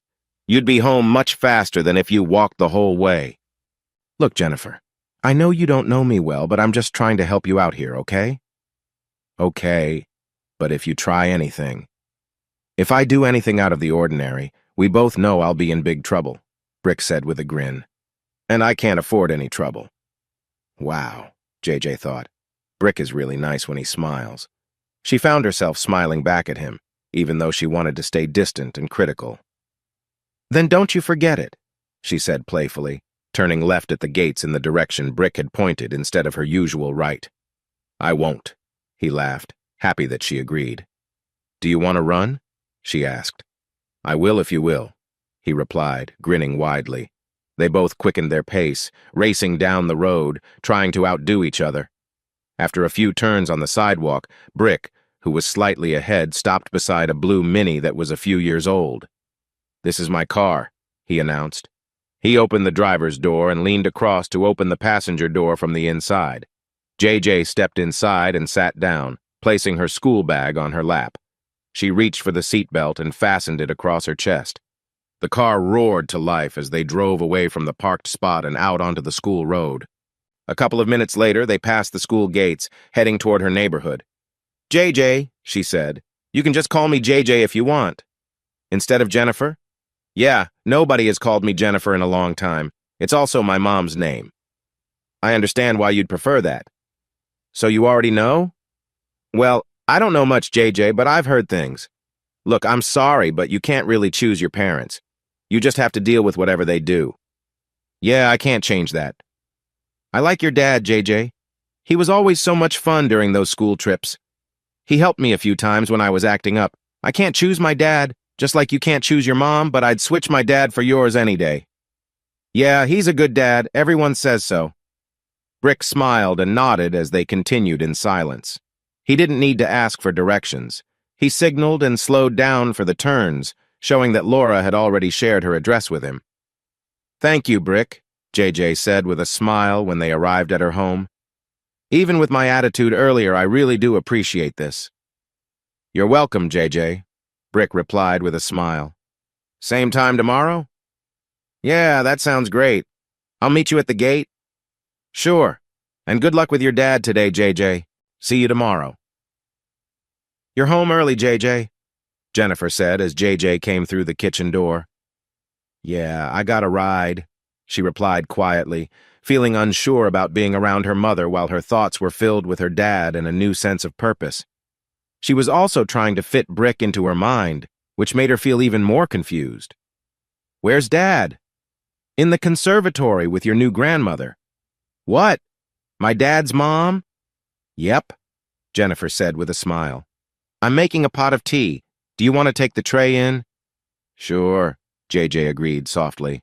You'd be home much faster than if you walked the whole way." "Look, Jennifer, I know you don't know me well, but I'm just trying to help you out here, okay?" "Okay, but if you try anything." "If I do anything out of the ordinary, we both know I'll be in big trouble," Brick said with a grin. "And I can't afford any trouble." Wow, JJ thought. Brick is really nice when he smiles. She found herself smiling back at him, even though she wanted to stay distant and critical. "Then don't you forget it," she said playfully, turning left at the gates in the direction Brick had pointed instead of her usual right. "I won't," he laughed, happy that she agreed. "Do you want to run?" she asked. "I will if you will," he replied, grinning widely. They both quickened their pace, racing down the road, trying to outdo each other. After a few turns on the sidewalk, Brick, who was slightly ahead, stopped beside a blue Mini that was a few years old. "This is my car," he announced. He opened the driver's door and leaned across to open the passenger door from the inside. JJ stepped inside and sat down, placing her school bag on her lap. She reached for the seatbelt and fastened it across her chest. The car roared to life as they drove away from the parked spot and out onto the school road. A couple of minutes later, they passed the school gates, heading toward her neighborhood. "JJ," she said. "You can just call me JJ if you want." "Instead of Jennifer?" "Yeah, nobody has called me Jennifer in a long time. It's also my mom's name." "I understand why you'd prefer that." "So you already know?" "Well, I don't know much, JJ, but I've heard things. Look, I'm sorry, but you can't really choose your parents. You just have to deal with whatever they do." "Yeah, I can't change that." "I like your dad, JJ. He was always so much fun during those school trips. He helped me a few times when I was acting up. I can't choose my dad, just like you can't choose your mom, but I'd switch my dad for yours any day." "Yeah, he's a good dad. Everyone says so." Brick smiled and nodded as they continued in silence. He didn't need to ask for directions. He signaled and slowed down for the turns, showing that Laura had already shared her address with him. "Thank you, Brick," JJ said with a smile when they arrived at her home. "Even with my attitude earlier, I really do appreciate this." "You're welcome, JJ," Brick replied with a smile. "Same time tomorrow?" "Yeah, that sounds great. I'll meet you at the gate." "Sure. And good luck with your dad today, JJ. See you tomorrow." "You're home early, JJ," Jennifer said as JJ came through the kitchen door. "Yeah, I got a ride," she replied quietly, feeling unsure about being around her mother while her thoughts were filled with her dad and a new sense of purpose. She was also trying to fit Brick into her mind, which made her feel even more confused. "Where's Dad?" In the conservatory with your new grandmother. What? My dad's mom? Yep, Jennifer said with a smile. I'm making a pot of tea. Do you want to take the tray in? Sure, JJ agreed softly.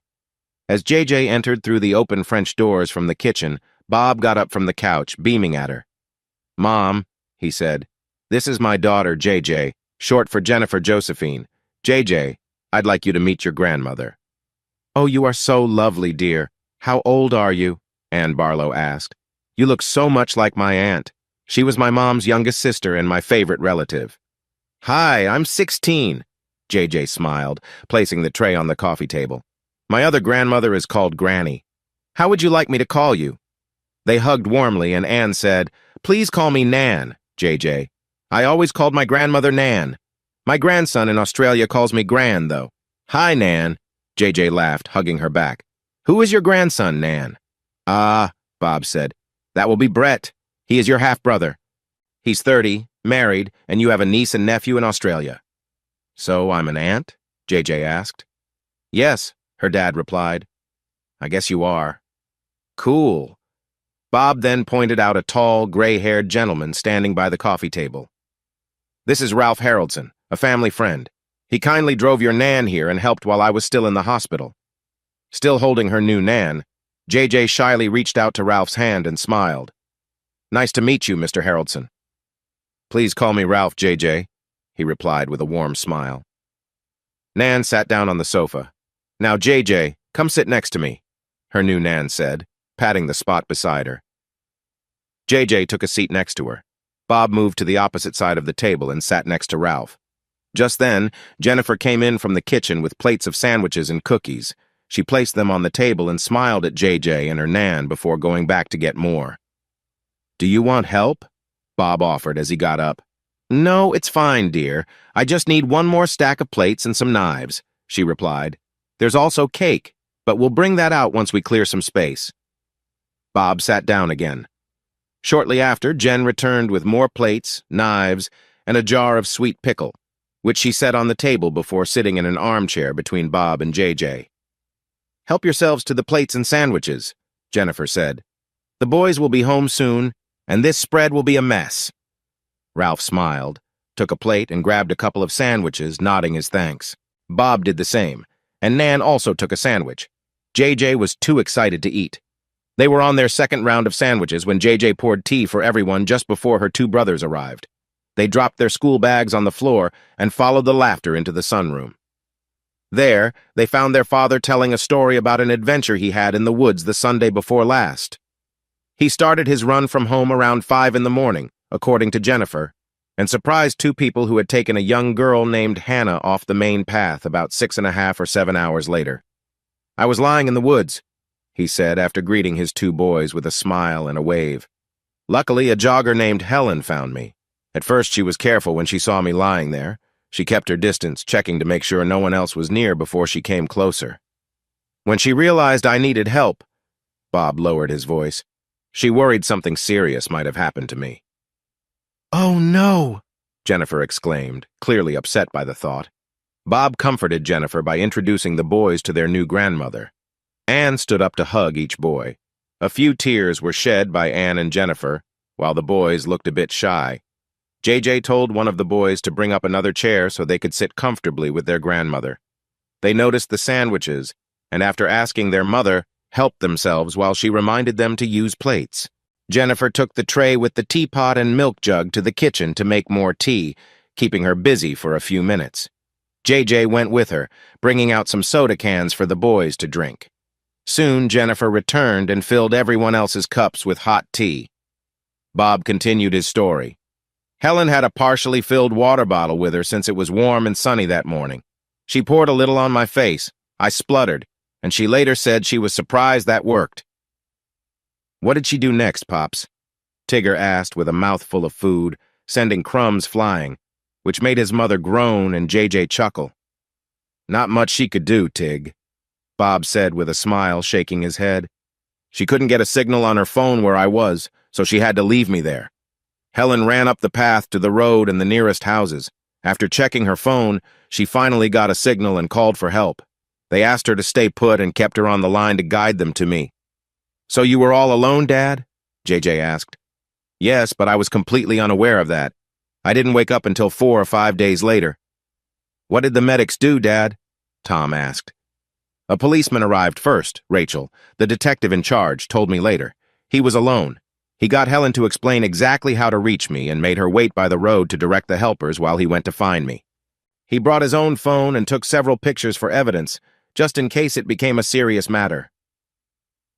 As JJ entered through the open French doors from the kitchen, Bob got up from the couch, beaming at her. Mom, he said, this is my daughter, JJ, short for Jennifer Josephine. JJ, I'd like you to meet your grandmother. Oh, you are so lovely, dear. How old are you? Ann Barlow asked. You look so much like my aunt. She was my mom's youngest sister and my favorite relative. Hi, I'm 16, JJ smiled, placing the tray on the coffee table. My other grandmother is called Granny. How would you like me to call you? They hugged warmly and Ann said, Please call me Nan, JJ. I always called my grandmother Nan. My grandson in Australia calls me Gran, though. Hi, Nan, JJ laughed, hugging her back. Who is your grandson, Nan? Bob said. That will be Brett. He is your half-brother. He's 30, married, and you have a niece and nephew in Australia. So I'm an aunt? JJ asked. Yes, her dad replied. I guess you are. Cool. Bob then pointed out a tall, gray-haired gentleman standing by the coffee table. This is Ralph Haroldson, a family friend. He kindly drove your Nan here and helped while I was still in the hospital. Still holding her new Nan, JJ shyly reached out to Ralph's hand and smiled. Nice to meet you, Mr. Haroldson. Please call me Ralph, JJ, he replied with a warm smile. Nan sat down on the sofa. Now, JJ, come sit next to me, her new Nan said, patting the spot beside her. JJ took a seat next to her. Bob moved to the opposite side of the table and sat next to Ralph. Just then, Jennifer came in from the kitchen with plates of sandwiches and cookies. She placed them on the table and smiled at JJ and her Nan before going back to get more. Do you want help? Bob offered as he got up. No, it's fine, dear. I just need one more stack of plates and some knives, she replied. There's also cake, but we'll bring that out once we clear some space. Bob sat down again. Shortly after, Jen returned with more plates, knives, and a jar of sweet pickle, which she set on the table before sitting in an armchair between Bob and JJ. Help yourselves to the plates and sandwiches, Jennifer said. The boys will be home soon, and this spread will be a mess. Ralph smiled, took a plate and grabbed a couple of sandwiches, nodding his thanks. Bob did the same, and Nan also took a sandwich. JJ was too excited to eat. They were on their second round of sandwiches when JJ poured tea for everyone just before her two brothers arrived. They dropped their school bags on the floor and followed the laughter into the sunroom. There, they found their father telling a story about an adventure he had in the woods the Sunday before last. He started his run from home around 5 in the morning, according to Jennifer, and surprised two people who had taken a young girl named Hannah off the main path about 6.5 or 7 hours later. I was lying in the woods, he said after greeting his two boys with a smile and a wave. Luckily, a jogger named Helen found me. At first, she was careful when she saw me lying there. She kept her distance, checking to make sure no one else was near before she came closer. When she realized I needed help, Bob lowered his voice, she worried something serious might have happened to me. Oh, no, Jennifer exclaimed, clearly upset by the thought. Bob comforted Jennifer by introducing the boys to their new grandmother. Anne stood up to hug each boy. A few tears were shed by Anne and Jennifer, while the boys looked a bit shy. JJ told one of the boys to bring up another chair so they could sit comfortably with their grandmother. They noticed the sandwiches, and after asking their mother, helped themselves while she reminded them to use plates. Jennifer took the tray with the teapot and milk jug to the kitchen to make more tea, keeping her busy for a few minutes. JJ went with her, bringing out some soda cans for the boys to drink. Soon, Jennifer returned and filled everyone else's cups with hot tea. Bob continued his story. Helen had a partially filled water bottle with her since it was warm and sunny that morning. She poured a little on my face. I spluttered, and she later said she was surprised that worked. What did she do next, Pops? Tigger asked with a mouthful of food, sending crumbs flying, which made his mother groan and JJ chuckle. Not much she could do, Tig, Bob said with a smile, shaking his head. She couldn't get a signal on her phone where I was, so she had to leave me there. Helen ran up the path to the road and the nearest houses. After checking her phone, she finally got a signal and called for help. They asked her to stay put and kept her on the line to guide them to me. "So you were all alone, Dad?" JJ asked. "Yes, but I was completely unaware of that. I didn't wake up until 4 or 5 days later." "What did the medics do, Dad?" Tom asked. "A policeman arrived first, Rachel, the detective in charge, told me later. He was alone. He got Helen to explain exactly how to reach me and made her wait by the road to direct the helpers while he went to find me. He brought his own phone and took several pictures for evidence, just in case it became a serious matter."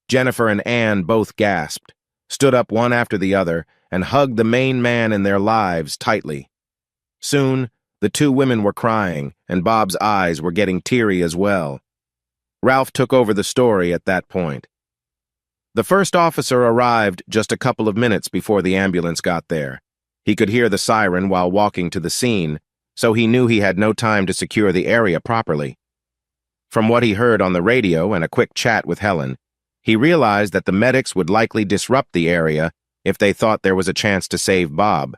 Jennifer and Anne both gasped, stood up one after the other, and hugged the main man in their lives tightly. Soon, the two women were crying, and Bob's eyes were getting teary as well. Ralph took over the story at that point. The first officer arrived just a couple of minutes before the ambulance got there. He could hear the siren while walking to the scene, so he knew he had no time to secure the area properly. From what he heard on the radio and a quick chat with Helen, he realized that the medics would likely disrupt the area if they thought there was a chance to save Bob.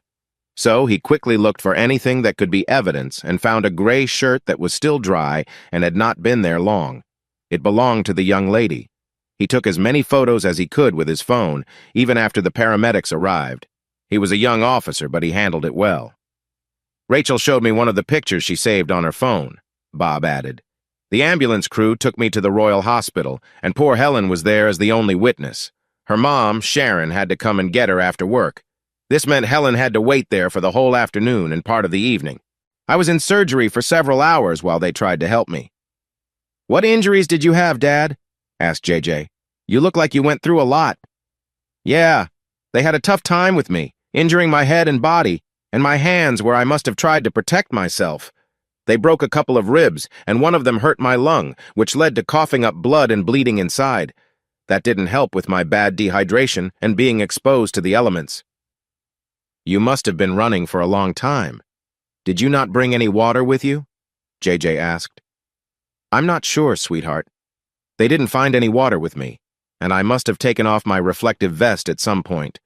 So he quickly looked for anything that could be evidence and found a gray shirt that was still dry and had not been there long. It belonged to the young lady. He took as many photos as he could with his phone, even after the paramedics arrived. He was a young officer, but he handled it well. "Rachel showed me one of the pictures she saved on her phone," Bob added. "The ambulance crew took me to the Royal Hospital, and poor Helen was there as the only witness. Her mom, Sharon, had to come and get her after work. This meant Helen had to wait there for the whole afternoon and part of the evening. I was in surgery for several hours while they tried to help me." "What injuries did you have, Dad?" asked JJ. "You look like you went through a lot." "Yeah, they had a tough time with me, injuring my head and body, and my hands where I must have tried to protect myself. They broke a couple of ribs, and one of them hurt my lung, which led to coughing up blood and bleeding inside. That didn't help with my bad dehydration and being exposed to the elements." "You must have been running for a long time. Did you not bring any water with you?" JJ asked. "I'm not sure, sweetheart. They didn't find any water with me, and I must have taken off my reflective vest at some point.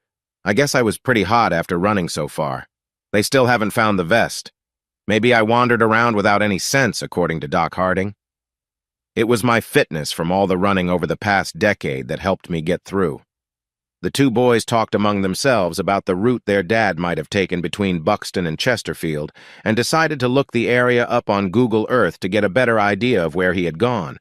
I guess I was pretty hot after running so far. They still haven't found the vest. Maybe I wandered around without any sense, according to Doc Harding. It was my fitness from all the running over the past decade that helped me get through." The two boys talked among themselves about the route their dad might have taken between Buxton and Chesterfield and decided to look the area up on Google Earth to get a better idea of where he had gone.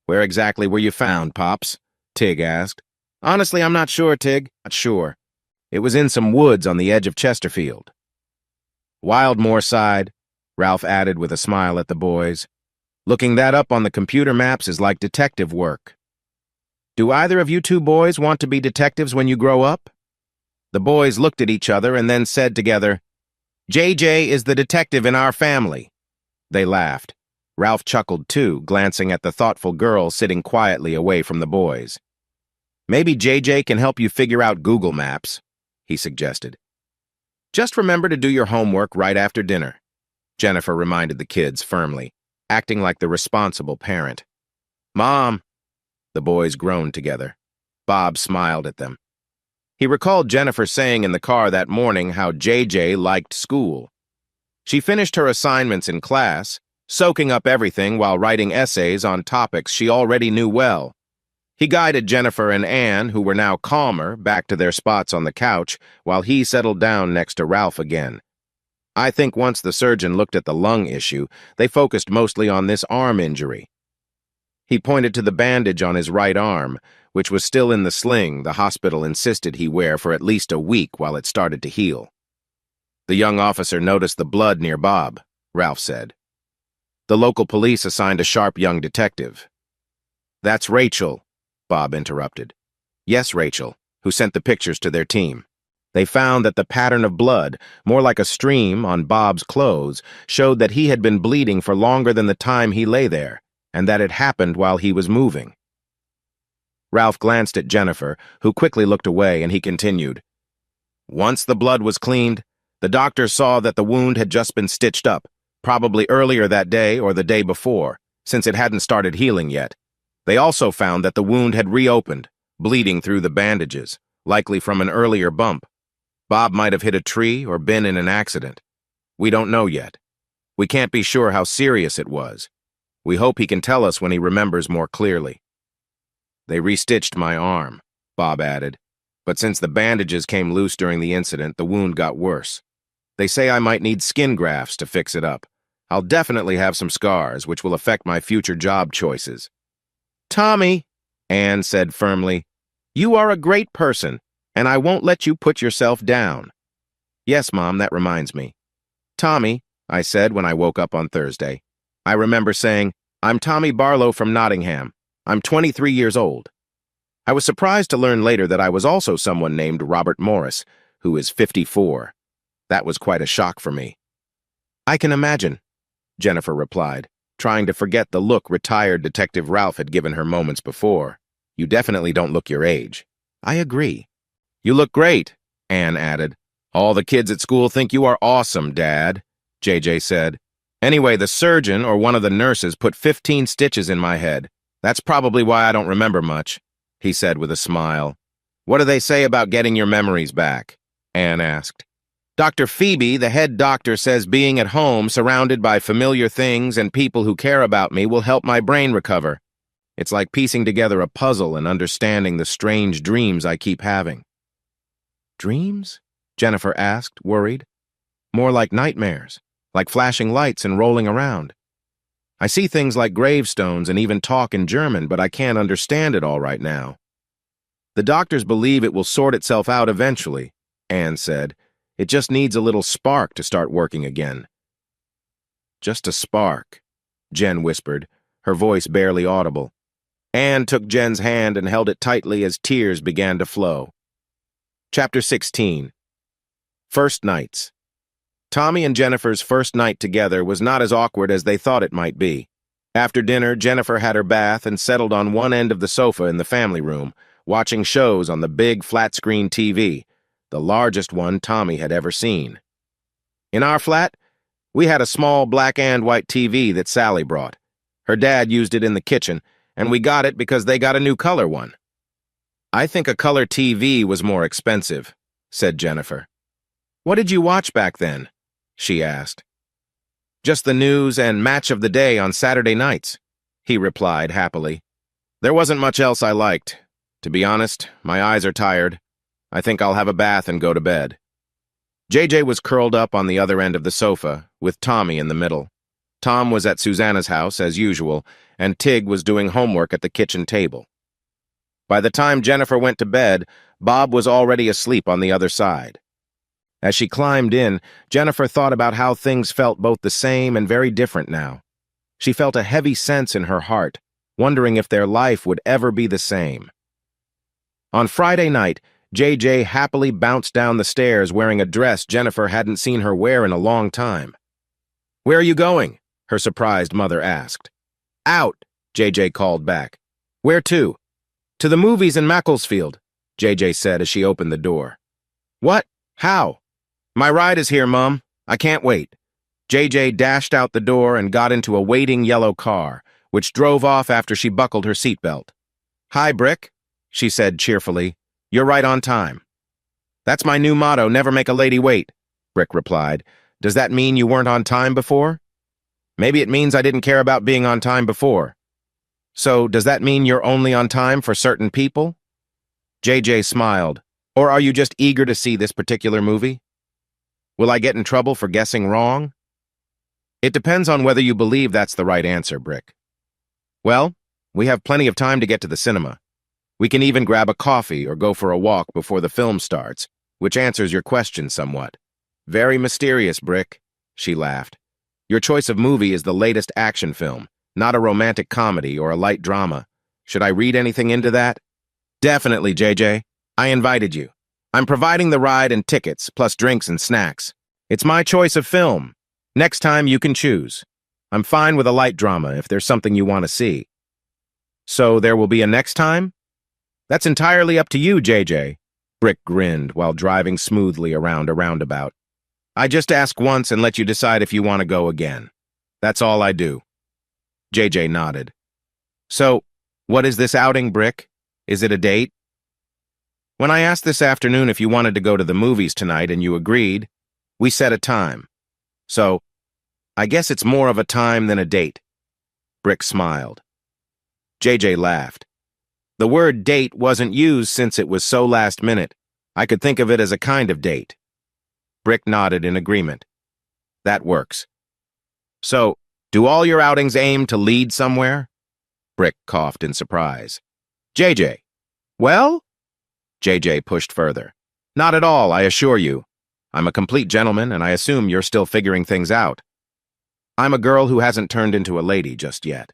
"Where exactly were you found, Pops?" Tig asked. "Honestly, I'm not sure, Tig. Not sure. It was in some woods on the edge of Chesterfield." "Wildmoor side," Ralph added with a smile at the boys. "Looking that up on the computer maps is like detective work. Do either of you two boys want to be detectives when you grow up?" The boys looked at each other and then said together, "JJ is the detective in our family." They laughed. Ralph chuckled too, glancing at the thoughtful girl sitting quietly away from the boys. "Maybe JJ can help you figure out Google Maps," he suggested. "Just remember to do your homework right after dinner," Jennifer reminded the kids firmly, acting like the responsible parent. "Mom," the boys groaned together. Bob smiled at them. He recalled Jennifer saying in the car that morning how JJ liked school. She finished her assignments in class, soaking up everything while writing essays on topics she already knew well. He guided Jennifer and Anne, who were now calmer, back to their spots on the couch, while he settled down next to Ralph again. I think once the surgeon looked at the lung issue, they focused mostly on this arm injury. He pointed to the bandage on his right arm, which was still in the sling the hospital insisted he wear for at least a week while it started to heal. "The young officer noticed the blood near Bob," Ralph said. "The local police assigned a sharp young detective." "That's Rachel," Bob interrupted. "Yes, Rachel, who sent the pictures to their team. They found that the pattern of blood, more like a stream on Bob's clothes, showed that he had been bleeding for longer than the time he lay there, and that it happened while he was moving." Ralph glanced at Jennifer, who quickly looked away, and he continued. "Once the blood was cleaned, the doctor saw that the wound had just been stitched up, probably earlier that day or the day before, since it hadn't started healing yet. They also found that the wound had reopened, bleeding through the bandages, likely from an earlier bump. Bob might have hit a tree or been in an accident. We don't know yet. We can't be sure how serious it was. We hope he can tell us when he remembers more clearly. They restitched my arm, Bob added, but since the bandages came loose during the incident, the wound got worse. They say I might need skin grafts to fix it up. I'll definitely have some scars, which will affect my future job choices. Tommy, Anne said firmly, you are a great person, and I won't let you put yourself down. Yes, Mom, that reminds me. Tommy, I said when I woke up on Thursday. I remember saying, I'm Tommy Barlow from Nottingham. I'm 23 years old. I was surprised to learn later that I was also someone named Robert Morris, who is 54. That was quite a shock for me. I can imagine, Jennifer replied, trying to forget the look retired Detective Ralph had given her moments before. You definitely don't look your age. I agree. You look great, Anne added. All the kids at school think you are awesome, Dad, JJ said. Anyway, the surgeon or one of the nurses put 15 stitches in my head. That's probably why I don't remember much, he said with a smile. What do they say about getting your memories back? Anne asked. Dr. Phoebe, the head doctor, says being at home, surrounded by familiar things and people who care about me, will help my brain recover. It's like piecing together a puzzle and understanding the strange dreams I keep having. Dreams? Jennifer asked, worried. More like nightmares, like flashing lights and rolling around. I see things like gravestones and even talk in German, but I can't understand it all right now. The doctors believe it will sort itself out eventually, Anne said. It just needs a little spark to start working again. Just a spark, Jen whispered, her voice barely audible. Anne took Jen's hand and held it tightly as tears began to flow. Chapter 16. First Nights. Tommy and Jennifer's first night together was not as awkward as they thought it might be. After dinner, Jennifer had her bath and settled on one end of the sofa in the family room, watching shows on the big flat-screen TV, the largest one Tommy had ever seen. In our flat, we had a small black and white TV that Sally brought. Her dad used it in the kitchen, and we got it because they got a new color one. I think a color TV was more expensive, said Jennifer. What did you watch back then? She asked. Just the news and match of the day on Saturday nights, he replied happily. There wasn't much else I liked. To be honest, my eyes are tired. I think I'll have a bath and go to bed. JJ was curled up on the other end of the sofa, with Tommy in the middle. Tom was at Susanna's house, as usual, and Tig was doing homework at the kitchen table. By the time Jennifer went to bed, Bob was already asleep on the other side. As she climbed in, Jennifer thought about how things felt both the same and very different now. She felt a heavy sense in her heart, wondering if their life would ever be the same. On Friday night, JJ happily bounced down the stairs wearing a dress Jennifer hadn't seen her wear in a long time. Where are you going? Her surprised mother asked. Out, JJ called back. Where to? To the movies in Macclesfield, JJ said as she opened the door. What? How? My ride is here, Mum. I can't wait. JJ dashed out the door and got into a waiting yellow car, which drove off after she buckled her seatbelt. Hi, Brick, she said cheerfully. You're right on time. That's my new motto, never make a lady wait, Brick replied. Does that mean you weren't on time before? Maybe it means I didn't care about being on time before. So, does that mean you're only on time for certain people? JJ smiled. Or are you just eager to see this particular movie? Will I get in trouble for guessing wrong? It depends on whether you believe that's the right answer, Brick. Well, we have plenty of time to get to the cinema. We can even grab a coffee or go for a walk before the film starts, which answers your question somewhat. Very mysterious, Brick, she laughed. Your choice of movie is the latest action film, not a romantic comedy or a light drama. Should I read anything into that? Definitely, JJ. I invited you. I'm providing the ride and tickets, plus drinks and snacks. It's my choice of film. Next time you can choose. I'm fine with a light drama if there's something you want to see. So there will be a next time? That's entirely up to you, JJ. Brick grinned while driving smoothly around a roundabout. I just ask once and let you decide if you want to go again. That's all I do. JJ nodded. So, what is this outing, Brick? Is it a date? When I asked this afternoon if you wanted to go to the movies tonight and you agreed, we set a time. So, I guess it's more of a time than a date. Brick smiled. JJ laughed. The word date wasn't used since it was so last minute. I could think of it as a kind of date. Brick nodded in agreement. That works. So, do all your outings aim to lead somewhere? Brick coughed in surprise. JJ. Well? JJ pushed further. Not at all, I assure you. I'm a complete gentleman, and I assume you're still figuring things out. I'm a girl who hasn't turned into a lady just yet.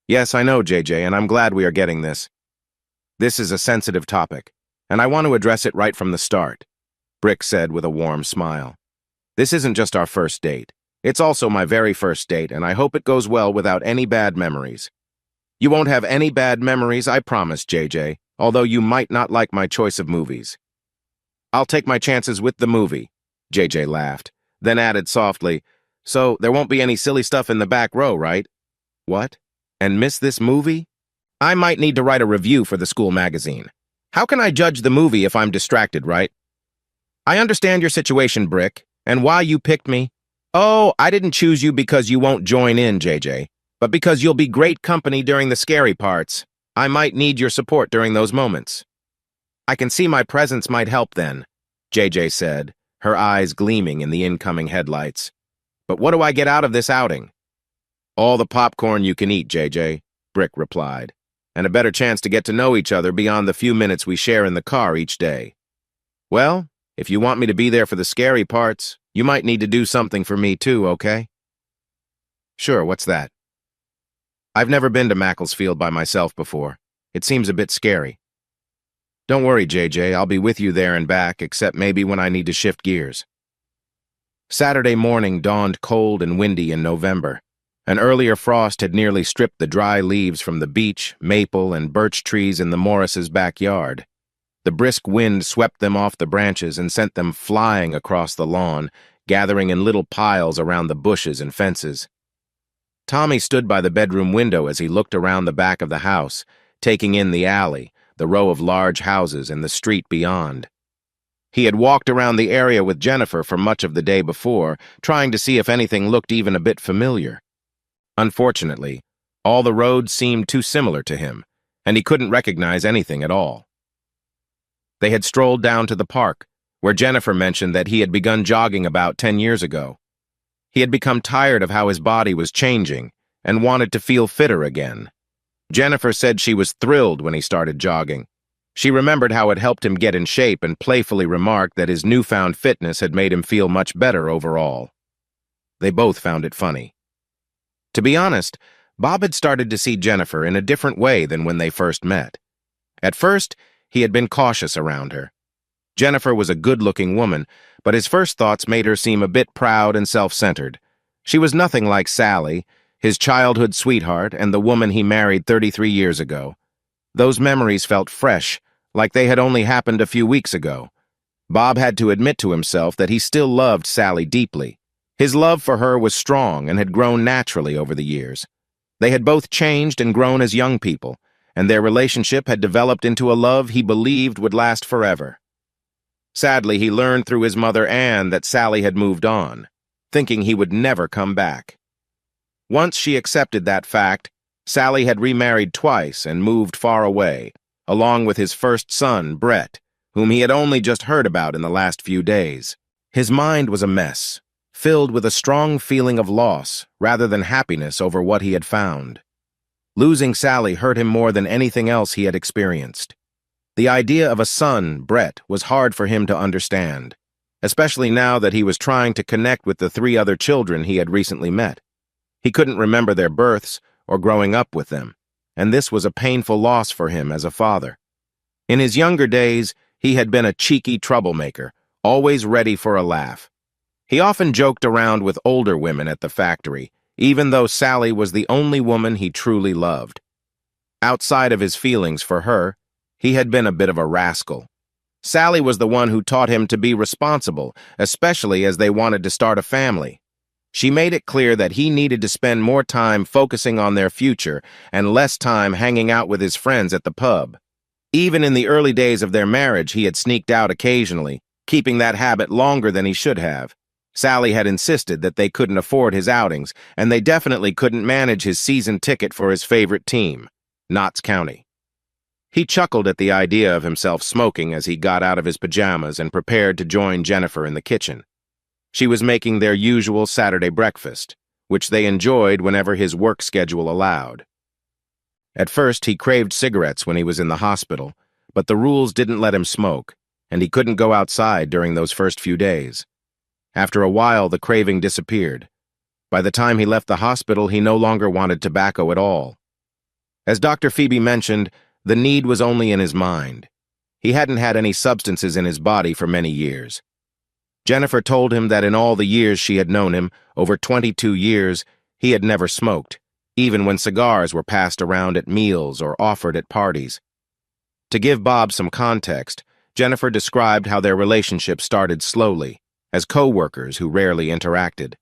Yes, I know, JJ, and I'm glad we are getting this. This is a sensitive topic, and I want to address it right from the start, Brick said with a warm smile. This isn't just our first date. It's also my very first date, and I hope it goes well without any bad memories. You won't have any bad memories, I promise, JJ, although you might not like my choice of movies. I'll take my chances with the movie, JJ laughed, then added softly, so there won't be any silly stuff in the back row, right? What? And miss this movie? I might need to write a review for the school magazine. How can I judge the movie if I'm distracted, right? I understand your situation, Brick, and why you picked me. Oh, I didn't choose you because you won't join in, JJ, but because you'll be great company during the scary parts. I might need your support during those moments. I can see my presence might help then, JJ said, her eyes gleaming in the incoming headlights. But what do I get out of this outing? All the popcorn you can eat, JJ, Brick replied, and a better chance to get to know each other beyond the few minutes we share in the car each day. Well, if you want me to be there for the scary parts, you might need to do something for me too, okay? Sure, what's that? I've never been to Macclesfield by myself before. It seems a bit scary. Don't worry, JJ, I'll be with you there and back, except maybe when I need to shift gears. Saturday morning dawned cold and windy in November. An earlier frost had nearly stripped the dry leaves from the beech, maple, and birch trees in the Morrises' backyard. The brisk wind swept them off the branches and sent them flying across the lawn, gathering in little piles around the bushes and fences. Tommy stood by the bedroom window as he looked around the back of the house, taking in the alley, the row of large houses, and the street beyond. He had walked around the area with Jennifer for much of the day before, trying to see if anything looked even a bit familiar. Unfortunately, all the roads seemed too similar to him, and he couldn't recognize anything at all. They had strolled down to the park, where Jennifer mentioned that he had begun jogging about 10 years ago. He had become tired of how his body was changing and wanted to feel fitter again. Jennifer said she was thrilled when he started jogging. She remembered how it helped him get in shape and playfully remarked that his newfound fitness had made him feel much better overall. They both found it funny. To be honest, Bob had started to see Jennifer in a different way than when they first met. At first, he had been cautious around her. Jennifer was a good-looking woman, but his first thoughts made her seem a bit proud and self-centered. She was nothing like Sally, his childhood sweetheart and the woman he married 33 years ago. Those memories felt fresh, like they had only happened a few weeks ago. Bob had to admit to himself that he still loved Sally deeply. His love for her was strong and had grown naturally over the years. They had both changed and grown as young people, and their relationship had developed into a love he believed would last forever. Sadly, he learned through his mother Anne that Sally had moved on, thinking he would never come back. Once she accepted that fact, Sally had remarried twice and moved far away, along with his first son, Brett, whom he had only just heard about in the last few days. His mind was a mess, filled with a strong feeling of loss rather than happiness over what he had found. Losing Sally hurt him more than anything else he had experienced. The idea of a son, Brett, was hard for him to understand, especially now that he was trying to connect with the 3 other children he had recently met. He couldn't remember their births or growing up with them, and this was a painful loss for him as a father. In his younger days, he had been a cheeky troublemaker, always ready for a laugh. He often joked around with older women at the factory, even though Sally was the only woman he truly loved. Outside of his feelings for her, he had been a bit of a rascal. Sally was the one who taught him to be responsible, especially as they wanted to start a family. She made it clear that he needed to spend more time focusing on their future and less time hanging out with his friends at the pub. Even in the early days of their marriage, he had sneaked out occasionally, keeping that habit longer than he should have. Sally had insisted that they couldn't afford his outings, and they definitely couldn't manage his season ticket for his favorite team, Notts County. He chuckled at the idea of himself smoking as he got out of his pajamas and prepared to join Jennifer in the kitchen. She was making their usual Saturday breakfast, which they enjoyed whenever his work schedule allowed. At first, he craved cigarettes when he was in the hospital, but the rules didn't let him smoke, and he couldn't go outside during those first few days. After a while, the craving disappeared. By the time he left the hospital, he no longer wanted tobacco at all. As Dr. Phoebe mentioned, the need was only in his mind. He hadn't had any substances in his body for many years. Jennifer told him that in all the years she had known him, over 22 years, he had never smoked, even when cigars were passed around at meals or offered at parties. To give Bob some context, Jennifer described how their relationship started slowly, as co-workers who rarely interacted.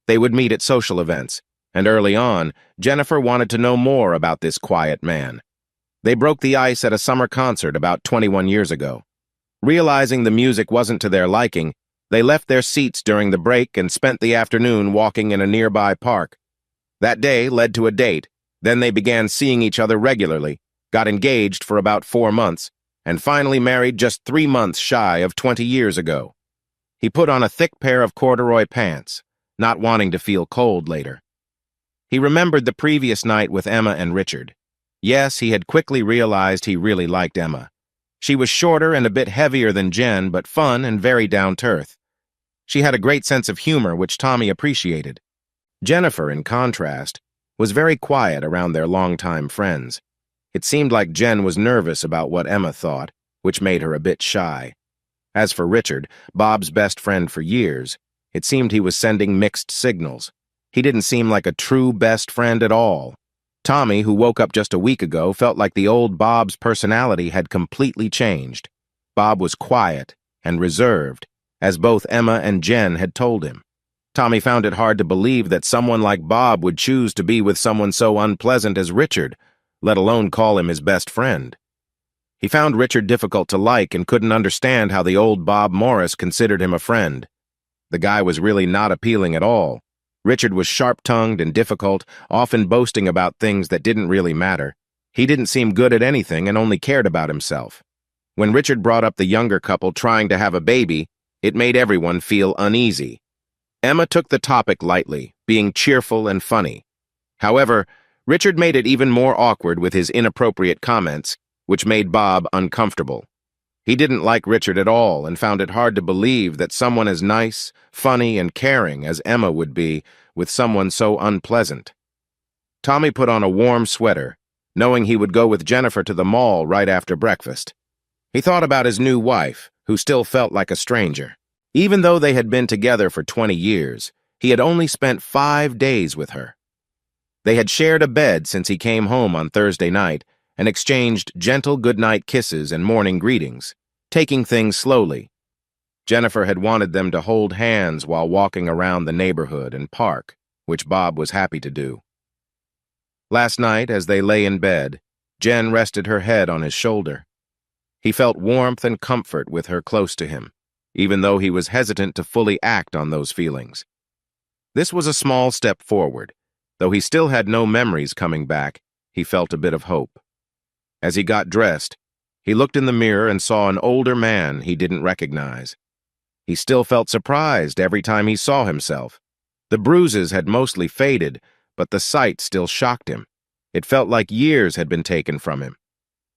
They would meet at social events, and early on, Jennifer wanted to know more about this quiet man. They broke the ice at a summer concert about 21 years ago. Realizing the music wasn't to their liking, they left their seats during the break and spent the afternoon walking in a nearby park. That day led to a date, then they began seeing each other regularly, got engaged for about 4 months, and finally married just 3 months shy of 20 years ago. He put on a thick pair of corduroy pants, not wanting to feel cold later. He remembered the previous night with Emma and Richard. Yes, he had quickly realized he really liked Emma. She was shorter and a bit heavier than Jen, but fun and very down-to-earth. She had a great sense of humor, which Tommy appreciated. Jennifer, in contrast, was very quiet around their longtime friends. It seemed like Jen was nervous about what Emma thought, which made her a bit shy. As for Richard, Bob's best friend for years, it seemed he was sending mixed signals. He didn't seem like a true best friend at all. Tommy, who woke up just a week ago, felt like the old Bob's personality had completely changed. Bob was quiet and reserved, as both Emma and Jen had told him. Tommy found it hard to believe that someone like Bob would choose to be with someone so unpleasant as Richard, let alone call him his best friend. He found Richard difficult to like and couldn't understand how the old Bob Morris considered him a friend. The guy was really not appealing at all. Richard was sharp-tongued and difficult, often boasting about things that didn't really matter. He didn't seem good at anything and only cared about himself. When Richard brought up the younger couple trying to have a baby, it made everyone feel uneasy. Emma took the topic lightly, being cheerful and funny. However, Richard made it even more awkward with his inappropriate comments, which made Bob uncomfortable. He didn't like Richard at all and found it hard to believe that someone as nice, funny, and caring as Emma would be with someone so unpleasant. Tommy put on a warm sweater, knowing he would go with Jennifer to the mall right after breakfast. He thought about his new wife, who still felt like a stranger. Even though they had been together for 20 years, he had only spent 5 days with her. They had shared a bed since he came home on Thursday night, and exchanged gentle goodnight kisses and morning greetings, taking things slowly. Jennifer had wanted them to hold hands while walking around the neighborhood and park, which Bob was happy to do. Last night, as they lay in bed, Jen rested her head on his shoulder. He felt warmth and comfort with her close to him, even though he was hesitant to fully act on those feelings. This was a small step forward. Though he still had no memories coming back, he felt a bit of hope. As he got dressed, he looked in the mirror and saw an older man he didn't recognize. He still felt surprised every time he saw himself. The bruises had mostly faded, but the sight still shocked him. It felt like years had been taken from him.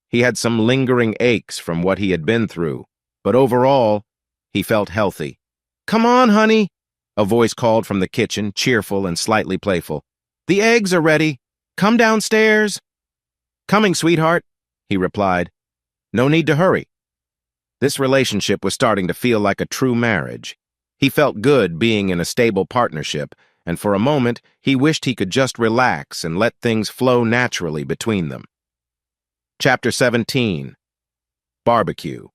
He had some lingering aches from what he had been through, but overall, he felt healthy. "Come on, honey," a voice called from the kitchen, cheerful and slightly playful. "The eggs are ready. Come downstairs." "Coming, sweetheart," he replied. "No need to hurry." This relationship was starting to feel like a true marriage. He felt good being in a stable partnership, and for a moment he wished he could just relax and let things flow naturally between them. Chapter 17. Barbecue.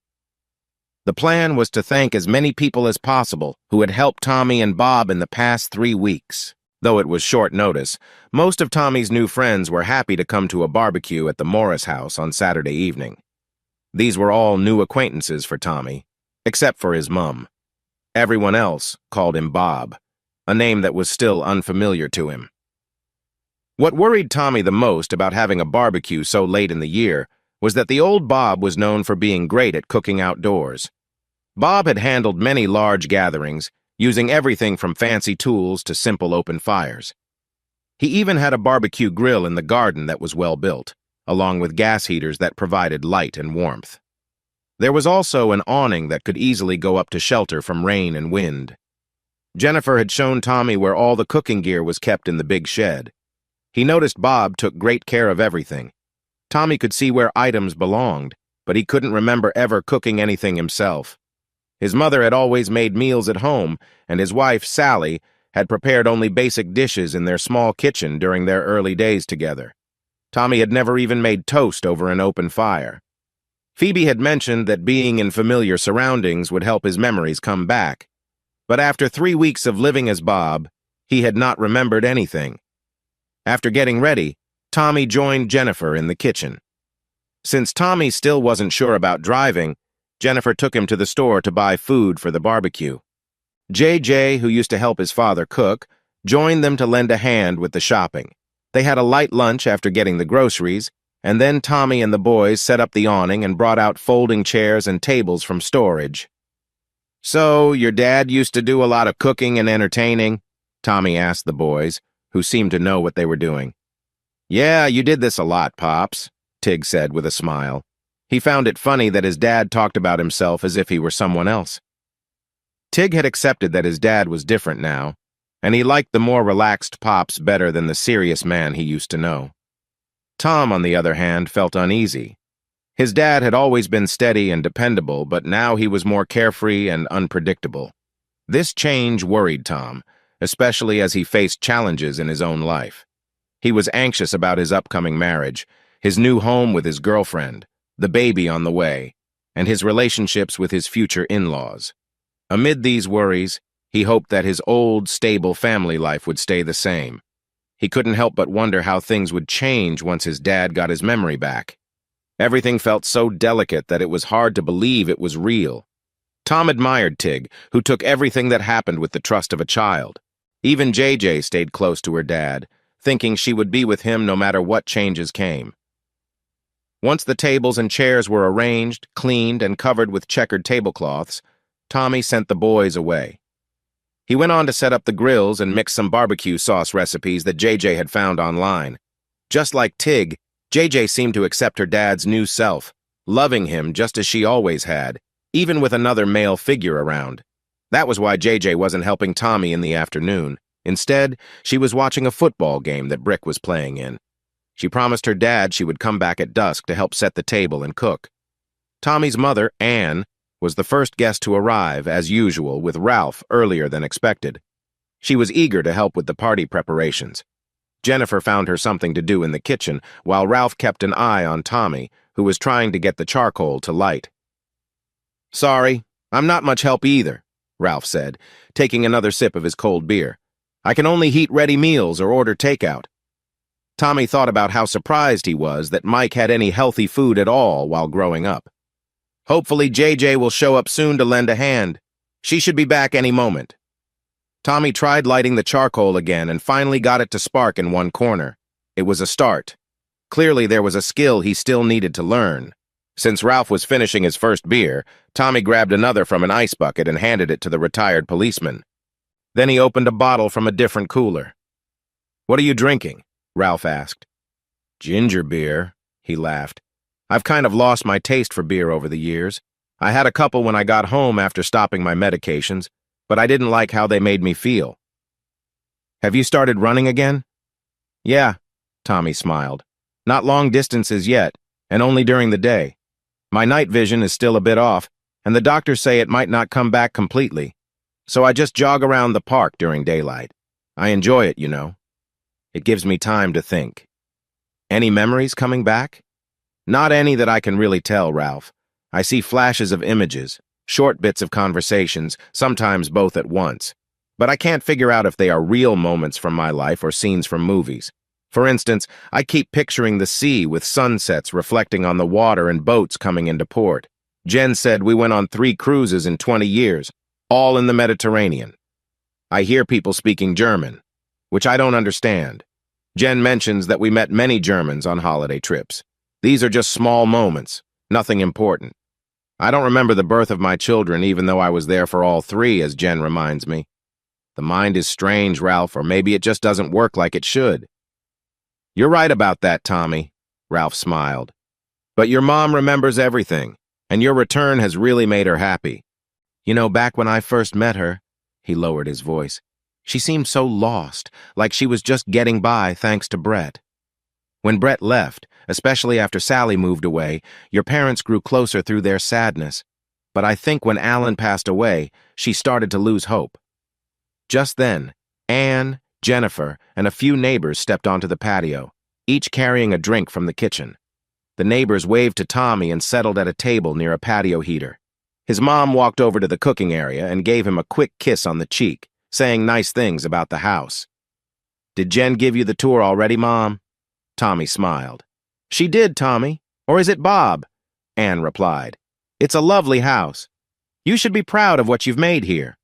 The plan was to thank as many people as possible who had helped Tommy and Bob in the past 3 weeks. Though it was short notice, most of Tommy's new friends were happy to come to a barbecue at the Morris house on Saturday evening. These were all new acquaintances for Tommy, except for his mum. Everyone else called him Bob, a name that was still unfamiliar to him. What worried Tommy the most about having a barbecue so late in the year was that the old Bob was known for being great at cooking outdoors. Bob had handled many large gatherings, using everything from fancy tools to simple open fires. He even had a barbecue grill in the garden that was well built, along with gas heaters that provided light and warmth. There was also an awning that could easily go up to shelter from rain and wind. Jennifer had shown Tommy where all the cooking gear was kept in the big shed. He noticed Bob took great care of everything. Tommy could see where items belonged, but he couldn't remember ever cooking anything himself. His mother had always made meals at home, and his wife, Sally, had prepared only basic dishes in their small kitchen during their early days together. Tommy had never even made toast over an open fire. Phoebe had mentioned that being in familiar surroundings would help his memories come back. But after 3 weeks of living as Bob, he had not remembered anything. After getting ready, Tommy joined Jennifer in the kitchen. Since Tommy still wasn't sure about driving, Jennifer took him to the store to buy food for the barbecue. JJ, who used to help his father cook, joined them to lend a hand with the shopping. They had a light lunch after getting the groceries, and then Tommy and the boys set up the awning and brought out folding chairs and tables from storage. "So, your dad used to do a lot of cooking and entertaining?" Tommy asked the boys, who seemed to know what they were doing. "Yeah, you did this a lot, Pops," Tig said with a smile. He found it funny that his dad talked about himself as if he were someone else. Tig had accepted that his dad was different now, and he liked the more relaxed Pops better than the serious man he used to know. Tom, on the other hand, felt uneasy. His dad had always been steady and dependable, but now he was more carefree and unpredictable. This change worried Tom, especially as he faced challenges in his own life. He was anxious about his upcoming marriage, his new home with his girlfriend, the baby on the way, and his relationships with his future in-laws. Amid these worries, he hoped that his old, stable family life would stay the same. He couldn't help but wonder how things would change once his dad got his memory back. Everything felt so delicate that it was hard to believe it was real. Tom admired Tig, who took everything that happened with the trust of a child. Even JJ stayed close to her dad, thinking she would be with him no matter what changes came. Once the tables and chairs were arranged, cleaned, and covered with checkered tablecloths, Tommy sent the boys away. He went on to set up the grills and mix some barbecue sauce recipes that JJ had found online. Just like Tig, JJ seemed to accept her dad's new self, loving him just as she always had, even with another male figure around. That was why JJ wasn't helping Tommy in the afternoon. Instead, she was watching a football game that Brick was playing in. She promised her dad she would come back at dusk to help set the table and cook. Tommy's mother, Anne, was the first guest to arrive, as usual, with Ralph earlier than expected. She was eager to help with the party preparations. Jennifer found her something to do in the kitchen, while Ralph kept an eye on Tommy, who was trying to get the charcoal to light. "Sorry, I'm not much help either," Ralph said, taking another sip of his cold beer. "I can only heat ready meals or order takeout." Tommy thought about how surprised he was that Mike had any healthy food at all while growing up. "Hopefully JJ will show up soon to lend a hand. She should be back any moment." Tommy tried lighting the charcoal again and finally got it to spark in one corner. It was a start. Clearly there was a skill he still needed to learn. Since Ralph was finishing his first beer, Tommy grabbed another from an ice bucket and handed it to the retired policeman. Then he opened a bottle from a different cooler. "What are you drinking?" Ralph asked. "Ginger beer," he laughed. "I've kind of lost my taste for beer over the years. I had a couple when I got home after stopping my medications, but I didn't like how they made me feel." "Have you started running again?" "Yeah," Tommy smiled. "Not long distances yet, and only during the day. My night vision is still a bit off, and the doctors say it might not come back completely. So I just jog around the park during daylight. I enjoy it, you know. It gives me time to think." "Any memories coming back?" "Not any that I can really tell, Ralph. I see flashes of images, short bits of conversations, sometimes both at once. But I can't figure out if they are real moments from my life or scenes from movies. For instance, I keep picturing the sea with sunsets reflecting on the water and boats coming into port. Jen said we went on 3 cruises in 20 years, all in the Mediterranean. I hear people speaking German, which I don't understand. Jen mentions that we met many Germans on holiday trips. These are just small moments, nothing important. I don't remember the birth of my children, even though I was there for all three, as Jen reminds me. The mind is strange, Ralph, or maybe it just doesn't work like it should. You're right about that, Tommy, Ralph smiled. But your mom remembers everything, and your return has really made her happy. You know, back when I first met her, he lowered his voice, she seemed so lost, like she was just getting by thanks to Brett. When Brett left, especially after Sally moved away, your parents grew closer through their sadness. But I think when Alan passed away, she started to lose hope. Just then, Anne, Jennifer, and a few neighbors stepped onto the patio, each carrying a drink from the kitchen. The neighbors waved to Tommy and settled at a table near a patio heater. His mom walked over to the cooking area and gave him a quick kiss on the cheek, saying nice things about the house. Did Jen give you the tour already, Mom? Tommy smiled. She did, Tommy. Or is it Bob? Anne replied. It's a lovely house. You should be proud of what you've made here.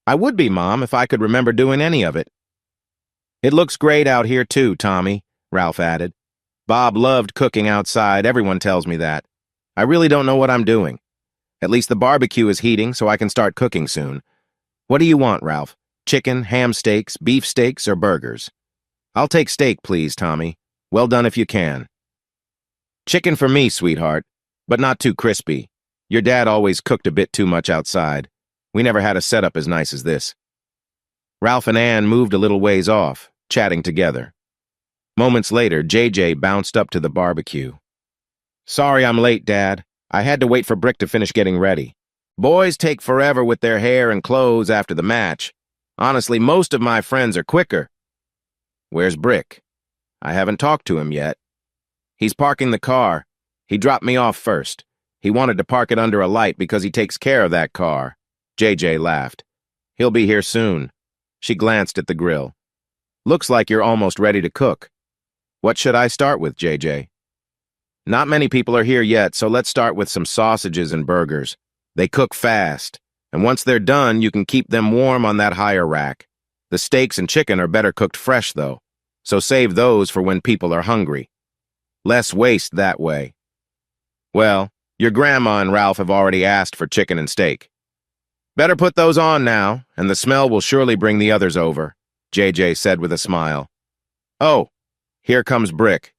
I would be, Mom, if I could remember doing any of it. It looks great out here too, Tommy, Ralph added. Bob loved cooking outside, everyone tells me that. I really don't know what I'm doing. At least the barbecue is heating, so I can start cooking soon. What do you want, Ralph? Chicken, ham steaks, beef steaks, or burgers? I'll take steak, please, Tommy. Well done if you can. Chicken for me, sweetheart, but not too crispy. Your dad always cooked a bit too much outside. We never had a setup as nice as this. Ralph and Anne moved a little ways off, chatting together. Moments later, JJ bounced up to the barbecue. Sorry I'm late, Dad. I had to wait for Brick to finish getting ready. Boys take forever with their hair and clothes after the match. Honestly, most of my friends are quicker. Where's Brick? I haven't talked to him yet. He's parking the car. He dropped me off first. He wanted to park it under a light because he takes care of that car. JJ laughed. He'll be here soon. She glanced at the grill. Looks like you're almost ready to cook. What should I start with, JJ? Not many people are here yet, so let's start with some sausages and burgers. They cook fast, and once they're done, you can keep them warm on that higher rack. The steaks and chicken are better cooked fresh, though, so save those for when people are hungry. Less waste that way. Well, your grandma and Ralph have already asked for chicken and steak. Better put those on now, and the smell will surely bring the others over, JJ said with a smile. Oh, here comes Brick.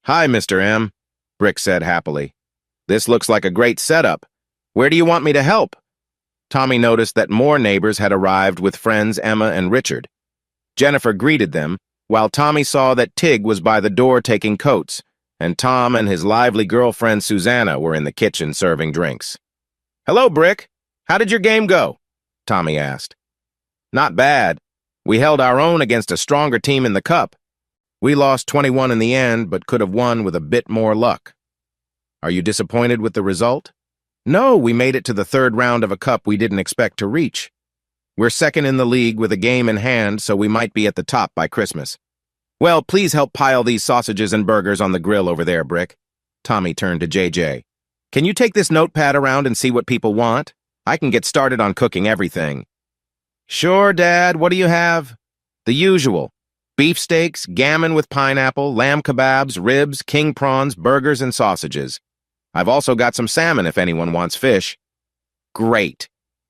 Hi, Mr. M, Brick said happily. This looks like a great setup. Where do you want me to help? Tommy noticed that more neighbors had arrived with friends Emma and Richard. Jennifer greeted them, while Tommy saw that Tig was by the door taking coats, and Tom and his lively girlfriend Susanna were in the kitchen serving drinks. Hello, Brick. How did your game go? Tommy asked. Not bad. We held our own against a stronger team in the cup. We lost 21 in the end, but could have won with a bit more luck. Are you disappointed with the result? No, we made it to the third round of a cup we didn't expect to reach. We're second in the league with a game in hand, so we might be at the top by Christmas. Well, please help pile these sausages and burgers on the grill over there, Brick. Tommy turned to JJ. Can you take this notepad around and see what people want? I can get started on cooking everything. Sure, Dad. What do you have? The usual. Beef steaks, gammon with pineapple, lamb kebabs, ribs, king prawns, burgers, and sausages. I've also got some salmon if anyone wants fish. Great,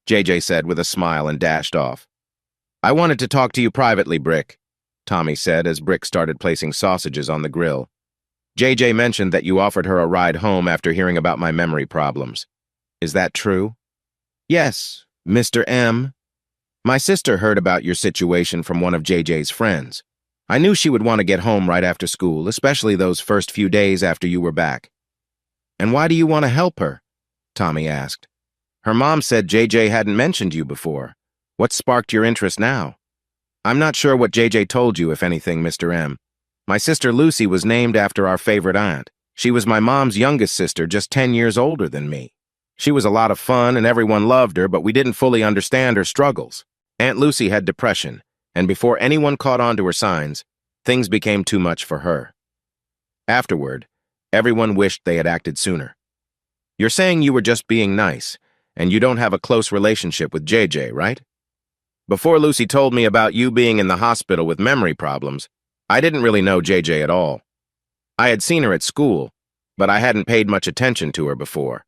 JJ said with a smile and dashed off. I wanted to talk to you privately, Brick, Tommy said as Brick started placing sausages on the grill. JJ mentioned that you offered her a ride home after hearing about my memory problems. Is that true? Yes, Mr. M. My sister heard about your situation from one of JJ's friends. I knew she would want to get home right after school, especially those first few days after you were back. And why do you want to help her? Tommy asked. Her mom said JJ hadn't mentioned you before. What sparked your interest now? I'm not sure what JJ told you, if anything, Mr. M. My sister Lucy was named after our favorite aunt. She was my mom's youngest sister, just 10 years older than me. She was a lot of fun and everyone loved her, but we didn't fully understand her struggles. Aunt Lucy had depression, and before anyone caught on to her signs, things became too much for her. Afterward, everyone wished they had acted sooner. You're saying you were just being nice, and you don't have a close relationship with JJ, right? Before Lucy told me about you being in the hospital with memory problems, I didn't really know JJ at all. I had seen her at school, but I hadn't paid much attention to her before.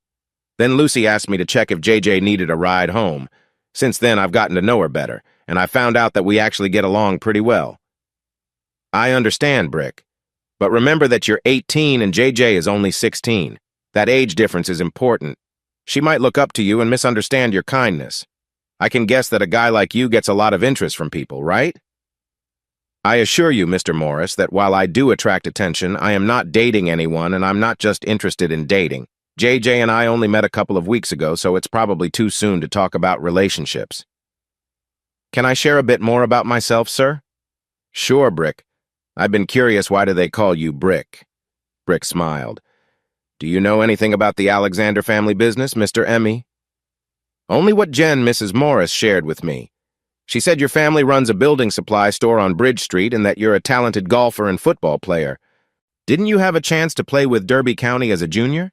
Then Lucy asked me to check if JJ needed a ride home. Since then, I've gotten to know her better, and I found out that we actually get along pretty well. I understand, Brick, but remember that you're 18 and JJ is only 16. That age difference is important. She might look up to you and misunderstand your kindness. I can guess that a guy like you gets a lot of interest from people, right? I assure you, Mr. Morris, that while I do attract attention, I am not dating anyone and I'm not just interested in dating. JJ and I only met a couple of weeks ago, so it's probably too soon to talk about relationships. Can I share a bit more about myself, sir? Sure, Brick. I've been curious, why do they call you Brick? Brick smiled. Do you know anything about the Alexander family business, Mr. Emmy? Only what Jen, Mrs. Morris, shared with me. She said your family runs a building supply store on Bridge Street and that you're a talented golfer and football player. Didn't you have a chance to play with Derby County as a junior?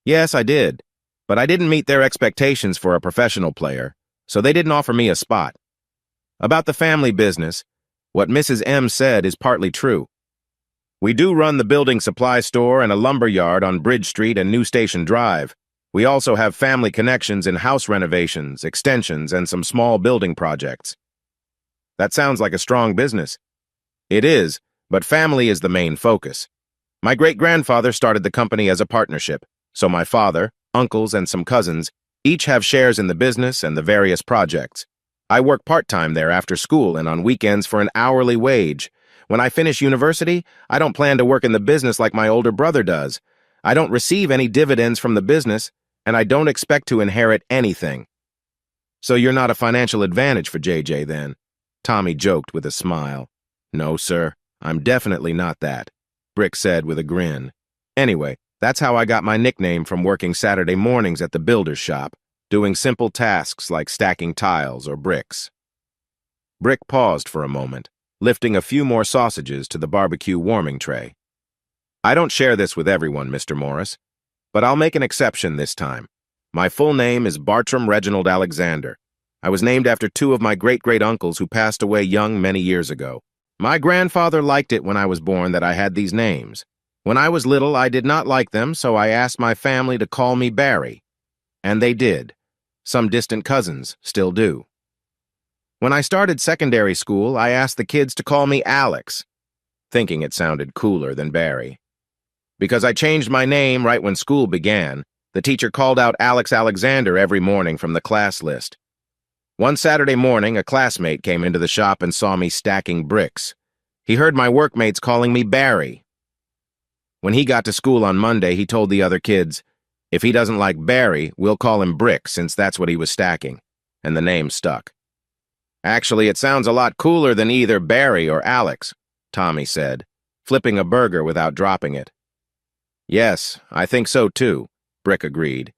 Yes, I did, but I didn't meet their expectations for a professional player, so they didn't offer me a spot. About the family business, what Mrs. M said is partly true. We do run the building supply store and a lumber yard on Bridge Street and New Station Drive. We also have family connections in house renovations, extensions, and some small building projects. That sounds like a strong business. It is, but family is the main focus. My great-grandfather started the company as a partnership, so my father, uncles, and some cousins each have shares in the business and the various projects. I work part-time there after school and on weekends for an hourly wage. When I finish university, I don't plan to work in the business like my older brother does. I don't receive any dividends from the business, and I don't expect to inherit anything. So you're not a financial advantage for JJ then? Tommy joked with a smile. No, sir, I'm definitely not that, Brick said with a grin. Anyway, that's how I got my nickname from working Saturday mornings at the builder's shop, doing simple tasks like stacking tiles or bricks. Brick paused for a moment, lifting a few more sausages to the barbecue warming tray. I don't share this with everyone, Mr. Morris, but I'll make an exception this time. My full name is Bartram Reginald Alexander. I was named after two of my great-great-uncles who passed away young many years ago. My grandfather liked it when I was born that I had these names. When I was little, I did not like them, so I asked my family to call me Barry. And they did. Some distant cousins still do. When I started secondary school, I asked the kids to call me Alex, thinking it sounded cooler than Barry. Because I changed my name right when school began, the teacher called out Alex Alexander every morning from the class list. One Saturday morning, a classmate came into the shop and saw me stacking bricks. He heard my workmates calling me Barry. When he got to school on Monday, he told the other kids, if he doesn't like Barry, we'll call him Brick since that's what he was stacking, and the name stuck. Actually, it sounds a lot cooler than either Barry or Alex, Tommy said, flipping a burger without dropping it. Yes, I think so too, Brick agreed.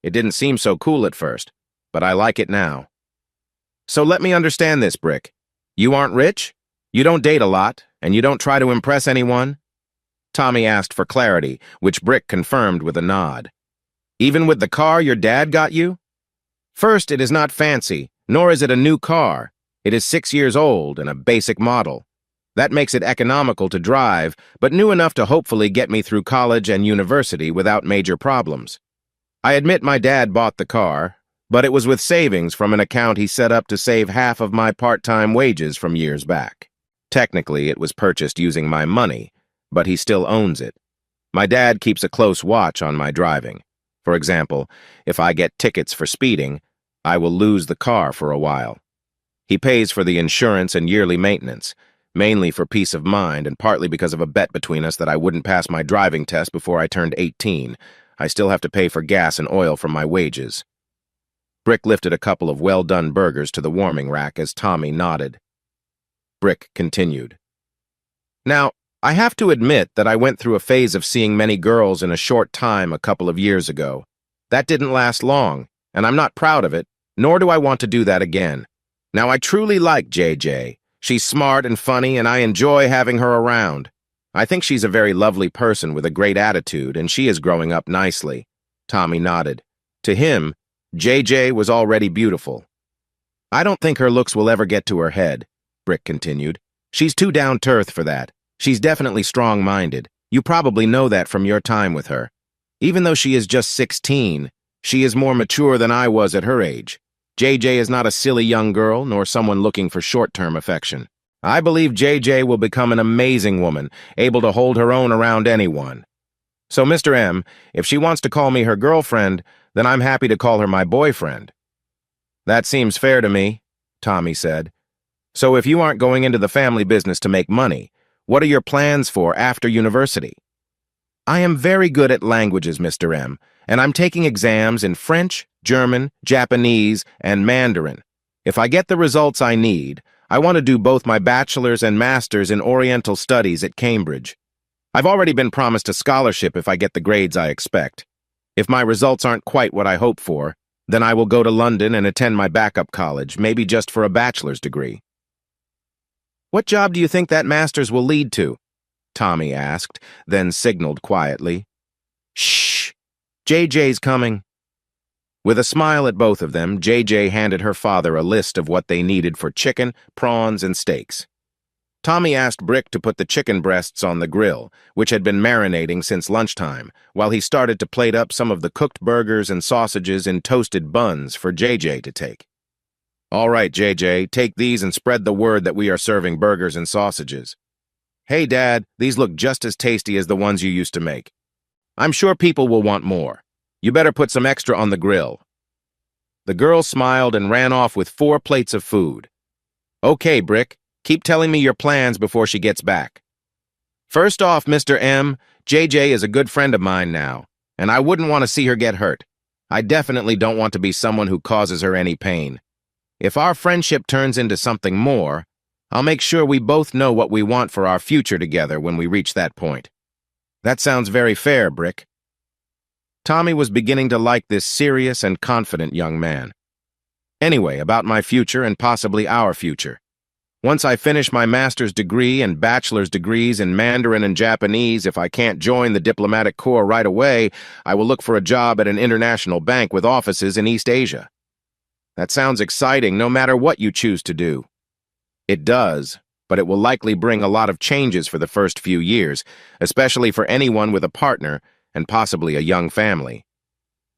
It didn't seem so cool at first, but I like it now. So let me understand this, Brick. You aren't rich? You don't date a lot, and you don't try to impress anyone? Tommy asked for clarity, which Brick confirmed with a nod. Even with the car your dad got you? First, it is not fancy, nor is it a new car. It is 6 years old and a basic model. That makes it economical to drive, but new enough to hopefully get me through college and university without major problems. I admit my dad bought the car, but it was with savings from an account he set up to save half of my part-time wages from years back. Technically, it was purchased using my money, but he still owns it. My dad keeps a close watch on my driving. For example, if I get tickets for speeding, I will lose the car for a while. He pays for the insurance and yearly maintenance, mainly for peace of mind and partly because of a bet between us that I wouldn't pass my driving test before I turned 18. I still have to pay for gas and oil from my wages. Brick lifted a couple of well-done burgers to the warming rack as Tommy nodded. Brick continued. Now, I have to admit that I went through a phase of seeing many girls in a short time a couple of years ago. That didn't last long, and I'm not proud of it, nor do I want to do that again. Now, I truly like JJ. She's smart and funny, and I enjoy having her around. I think she's a very lovely person with a great attitude, and she is growing up nicely. Tommy nodded. To him, JJ was already beautiful. I don't think her looks will ever get to her head, Brick continued. She's too down-to-earth for that. She's definitely strong-minded. You probably know that from your time with her. Even though she is just 16, she is more mature than I was at her age. JJ is not a silly young girl, nor someone looking for short-term affection. I believe JJ will become an amazing woman, able to hold her own around anyone. So, Mr. M, if she wants to call me her girlfriend, then I'm happy to call her my boyfriend. That seems fair to me, Tommy said. So if you aren't going into the family business to make money, what are your plans for after university? I am very good at languages, Mr. M, and I'm taking exams in French, German, Japanese, and Mandarin. If I get the results I need, I want to do both my bachelor's and master's in Oriental Studies at Cambridge. I've already been promised a scholarship if I get the grades I expect. If my results aren't quite what I hope for, then I will go to London and attend my backup college, maybe just for a bachelor's degree. What job do you think that master's will lead to? Tommy asked, then signaled quietly. Shh! JJ's coming. With a smile at both of them, JJ handed her father a list of what they needed for chicken, prawns, and steaks. Tommy asked Brick to put the chicken breasts on the grill, which had been marinating since lunchtime, while he started to plate up some of the cooked burgers and sausages in toasted buns for JJ to take. All right, JJ, take these and spread the word that we are serving burgers and sausages. Hey, Dad, these look just as tasty as the ones you used to make. I'm sure people will want more. You better put some extra on the grill. The girl smiled and ran off with 4 plates of food. Okay, Brick, keep telling me your plans before she gets back. First off, Mr. M, JJ is a good friend of mine now, and I wouldn't want to see her get hurt. I definitely don't want to be someone who causes her any pain. If our friendship turns into something more, I'll make sure we both know what we want for our future together when we reach that point. That sounds very fair, Brick. Tommy was beginning to like this serious and confident young man. Anyway, about my future and possibly our future. Once I finish my master's degree and bachelor's degrees in Mandarin and Japanese, if I can't join the diplomatic corps right away, I will look for a job at an international bank with offices in East Asia. That sounds exciting no matter what you choose to do. It does, but it will likely bring a lot of changes for the first few years, especially for anyone with a partner and possibly a young family.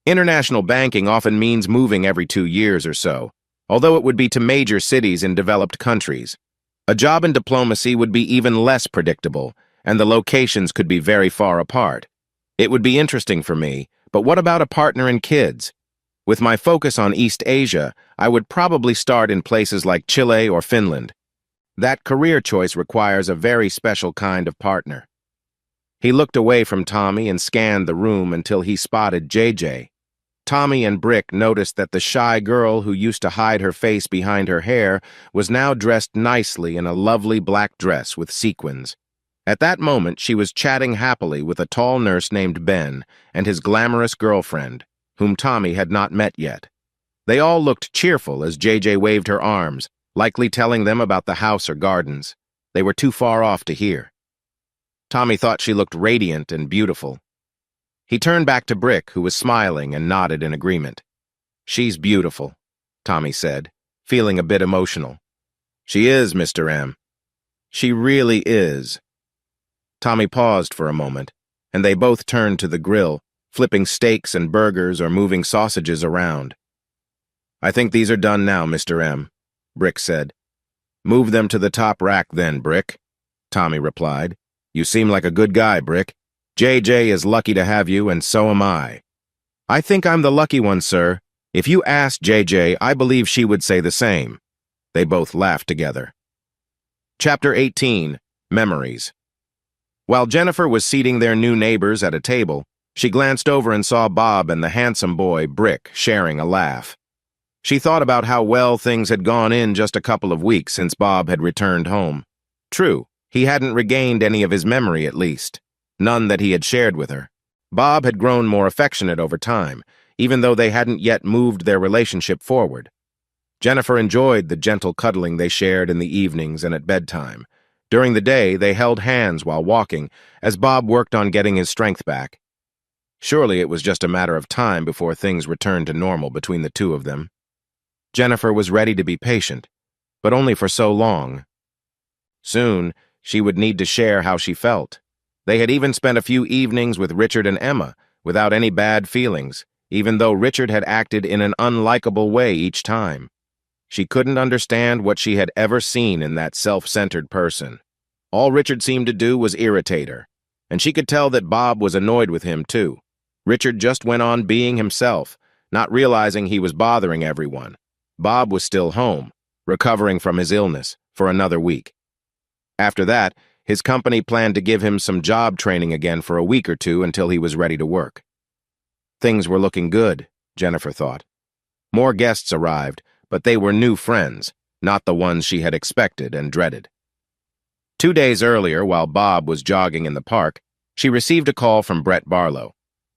International banking often means moving every 2 years or so, although it would be to major cities in developed countries. A job in diplomacy would be even less predictable, and the locations could be very far apart. It would be interesting for me, but what about a partner and kids? With my focus on East Asia, I would probably start in places like Chile or Finland. That career choice requires a very special kind of partner. He looked away from Tommy and scanned the room until he spotted JJ. Tommy and Brick noticed that the shy girl who used to hide her face behind her hair was now dressed nicely in a lovely black dress with sequins. At that moment, she was chatting happily with a tall nurse named Ben and his glamorous girlfriend, whom Tommy had not met yet. They all looked cheerful as JJ waved her arms, likely telling them about the house or gardens. They were too far off to hear. Tommy thought she looked radiant and beautiful. He turned back to Brick, who was smiling and nodded in agreement. She's beautiful, Tommy said, feeling a bit emotional. She is, Mr. M. She really is. Tommy paused for a moment, and they both turned to the grill, flipping steaks and burgers or moving sausages around. I think these are done now, Mr. M, Brick said. Move them to the top rack then, Brick, Tommy replied. You seem like a good guy, Brick. JJ is lucky to have you, and so am I. I think I'm the lucky one, sir. If you asked JJ, I believe she would say the same. They both laughed together. Chapter 18, Memories. While Jennifer was seating their new neighbors at a table, she glanced over and saw Bob and the handsome boy, Brick, sharing a laugh. She thought about how well things had gone in just a couple of weeks since Bob had returned home. True, he hadn't regained any of his memory at least, none that he had shared with her. Bob had grown more affectionate over time, even though they hadn't yet moved their relationship forward. Jennifer enjoyed the gentle cuddling they shared in the evenings and at bedtime. During the day, they held hands while walking, as Bob worked on getting his strength back. Surely it was just a matter of time before things returned to normal between the two of them. Jennifer was ready to be patient, but only for so long. Soon, she would need to share how she felt. They had even spent a few evenings with Richard and Emma without any bad feelings, even though Richard had acted in an unlikable way each time. She couldn't understand what she had ever seen in that self-centered person. All Richard seemed to do was irritate her, and she could tell that Bob was annoyed with him too. Richard just went on being himself, not realizing he was bothering everyone. Bob was still home, recovering from his illness, for another week. After that, his company planned to give him some job training again for a week or two until he was ready to work. Things were looking good, Jennifer thought. More guests arrived, but they were new friends, not the ones she had expected and dreaded. 2 days earlier, while Bob was jogging in the park, she received a call from Brett Barlow.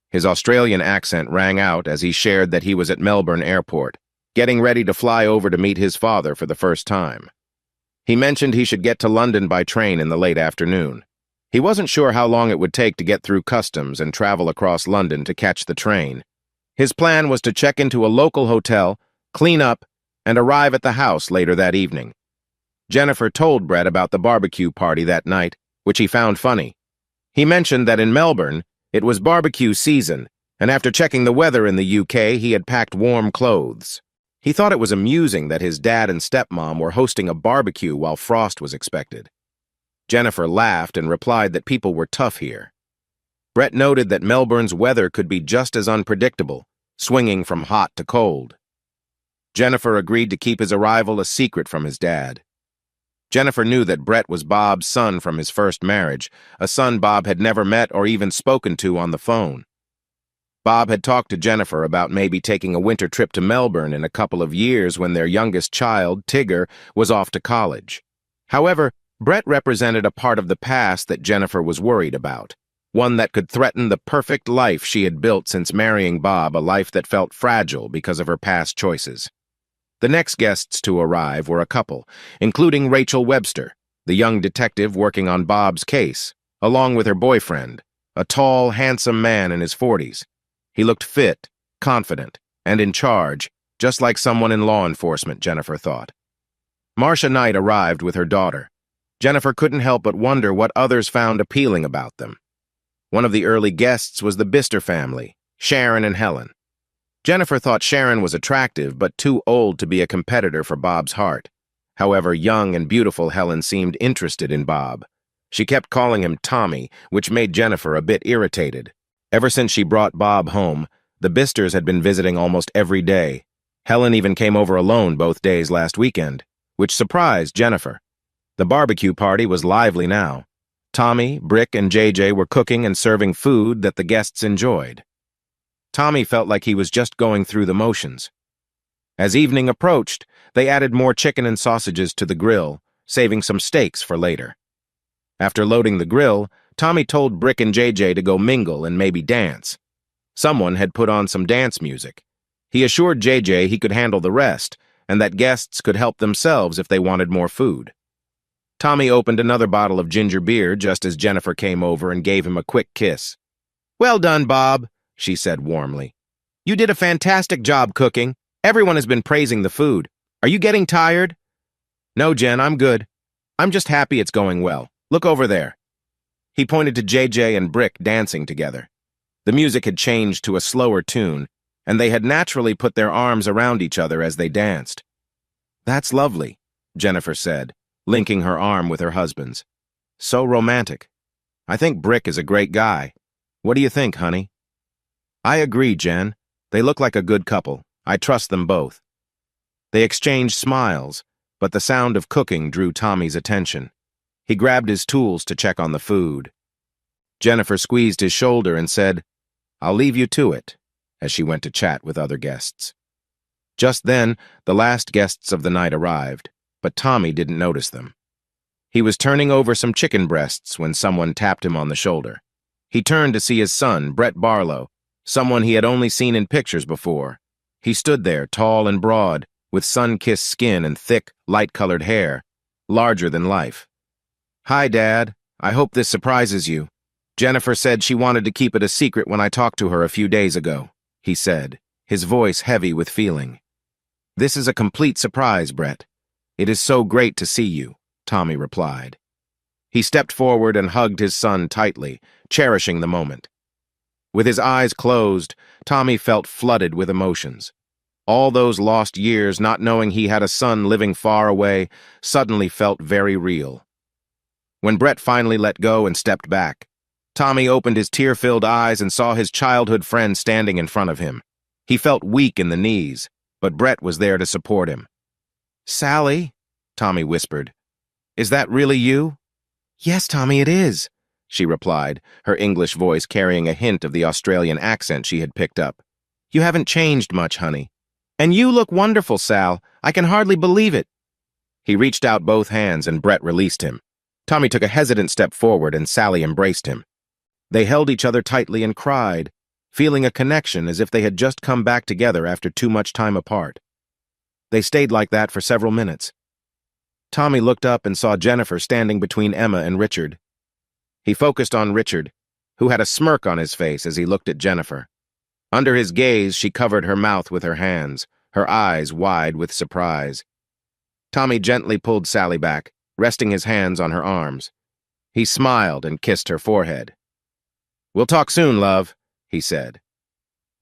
His Australian accent rang out as he shared that he was at Melbourne Airport, getting ready to fly over to meet his father for the first time. He mentioned he should get to London by train in the late afternoon. He wasn't sure how long it would take to get through customs and travel across London to catch the train. His plan was to check into a local hotel, clean up, and arrive at the house later that evening. Jennifer told Brett about the barbecue party that night, which he found funny. He mentioned that in Melbourne, it was barbecue season, and after checking the weather in the UK, he had packed warm clothes. He thought it was amusing that his dad and stepmom were hosting a barbecue while frost was expected. Jennifer laughed and replied that people were tough here. Brett noted that Melbourne's weather could be just as unpredictable, swinging from hot to cold. Jennifer agreed to keep his arrival a secret from his dad. Jennifer knew that Brett was Bob's son from his first marriage, a son Bob had never met or even spoken to on the phone. Bob had talked to Jennifer about maybe taking a winter trip to Melbourne in a couple of years when their youngest child, Tigger, was off to college. However, Brett represented a part of the past that Jennifer was worried about, one that could threaten the perfect life she had built since marrying Bob, a life that felt fragile because of her past choices. The next guests to arrive were a couple, including Rachel Webster, the young detective working on Bob's case, along with her boyfriend, a tall, handsome man in his 40s. He looked fit, confident, and in charge, just like someone in law enforcement, Jennifer thought. Marcia Knight arrived with her daughter. Jennifer couldn't help but wonder what others found appealing about them. One of the early guests was the Bister family, Sharon and Helen. Jennifer thought Sharon was attractive but too old to be a competitor for Bob's heart. However, young and beautiful Helen seemed interested in Bob. She kept calling him Tommy, which made Jennifer a bit irritated. Ever since she brought Bob home, the Bisters had been visiting almost every day. Helen even came over alone both days last weekend, which surprised Jennifer. The barbecue party was lively now. Tommy, Brick, and JJ were cooking and serving food that the guests enjoyed. Tommy felt like he was just going through the motions. As evening approached, they added more chicken and sausages to the grill, saving some steaks for later. After loading the grill, Tommy told Brick and JJ to go mingle and maybe dance. Someone had put on some dance music. He assured JJ he could handle the rest, and that guests could help themselves if they wanted more food. Tommy opened another bottle of ginger beer just as Jennifer came over and gave him a quick kiss. "Well done, Bob," she said warmly. "You did a fantastic job cooking. Everyone has been praising the food. Are you getting tired?" "No, Jen, I'm good. I'm just happy it's going well. Look over there." He pointed to JJ and Brick dancing together. The music had changed to a slower tune, and they had naturally put their arms around each other as they danced. "That's lovely," Jennifer said, linking her arm with her husband's. "So romantic. I think Brick is a great guy. What do you think, honey?" "I agree, Jen. They look like a good couple. I trust them both." They exchanged smiles, but the sound of cooking drew Tommy's attention. He grabbed his tools to check on the food. Jennifer squeezed his shoulder and said, "I'll leave you to it," as she went to chat with other guests. Just then, the last guests of the night arrived, but Tommy didn't notice them. He was turning over some chicken breasts when someone tapped him on the shoulder. He turned to see his son, Brett Barlow, someone he had only seen in pictures before. He stood there, tall and broad, with sun-kissed skin and thick, light-colored hair, larger than life. "Hi, Dad. I hope this surprises you." Jennifer said she wanted to keep it a secret when I talked to her a few days ago, he said, his voice heavy with feeling. This is a complete surprise, Brett. It is so great to see you, Tommy replied. He stepped forward and hugged his son tightly, cherishing the moment. With his eyes closed, Tommy felt flooded with emotions. All those lost years not knowing he had a son living far away suddenly felt very real. When Brett finally let go and stepped back, Tommy opened his tear-filled eyes and saw his childhood friend standing in front of him. He felt weak in the knees, but Brett was there to support him. Sally, Tommy whispered. Is that really you? Yes, Tommy, it is, she replied, her English voice carrying a hint of the Australian accent she had picked up. You haven't changed much, honey. And you look wonderful, Sal. I can hardly believe it. He reached out both hands and Brett released him. Tommy took a hesitant step forward and Sally embraced him. They held each other tightly and cried, feeling a connection as if they had just come back together after too much time apart. They stayed like that for several minutes. Tommy looked up and saw Jennifer standing between Emma and Richard. He focused on Richard, who had a smirk on his face as he looked at Jennifer. Under his gaze, she covered her mouth with her hands, her eyes wide with surprise. Tommy gently pulled Sally back, resting his hands on her arms. He smiled and kissed her forehead. We'll talk soon, love, he said.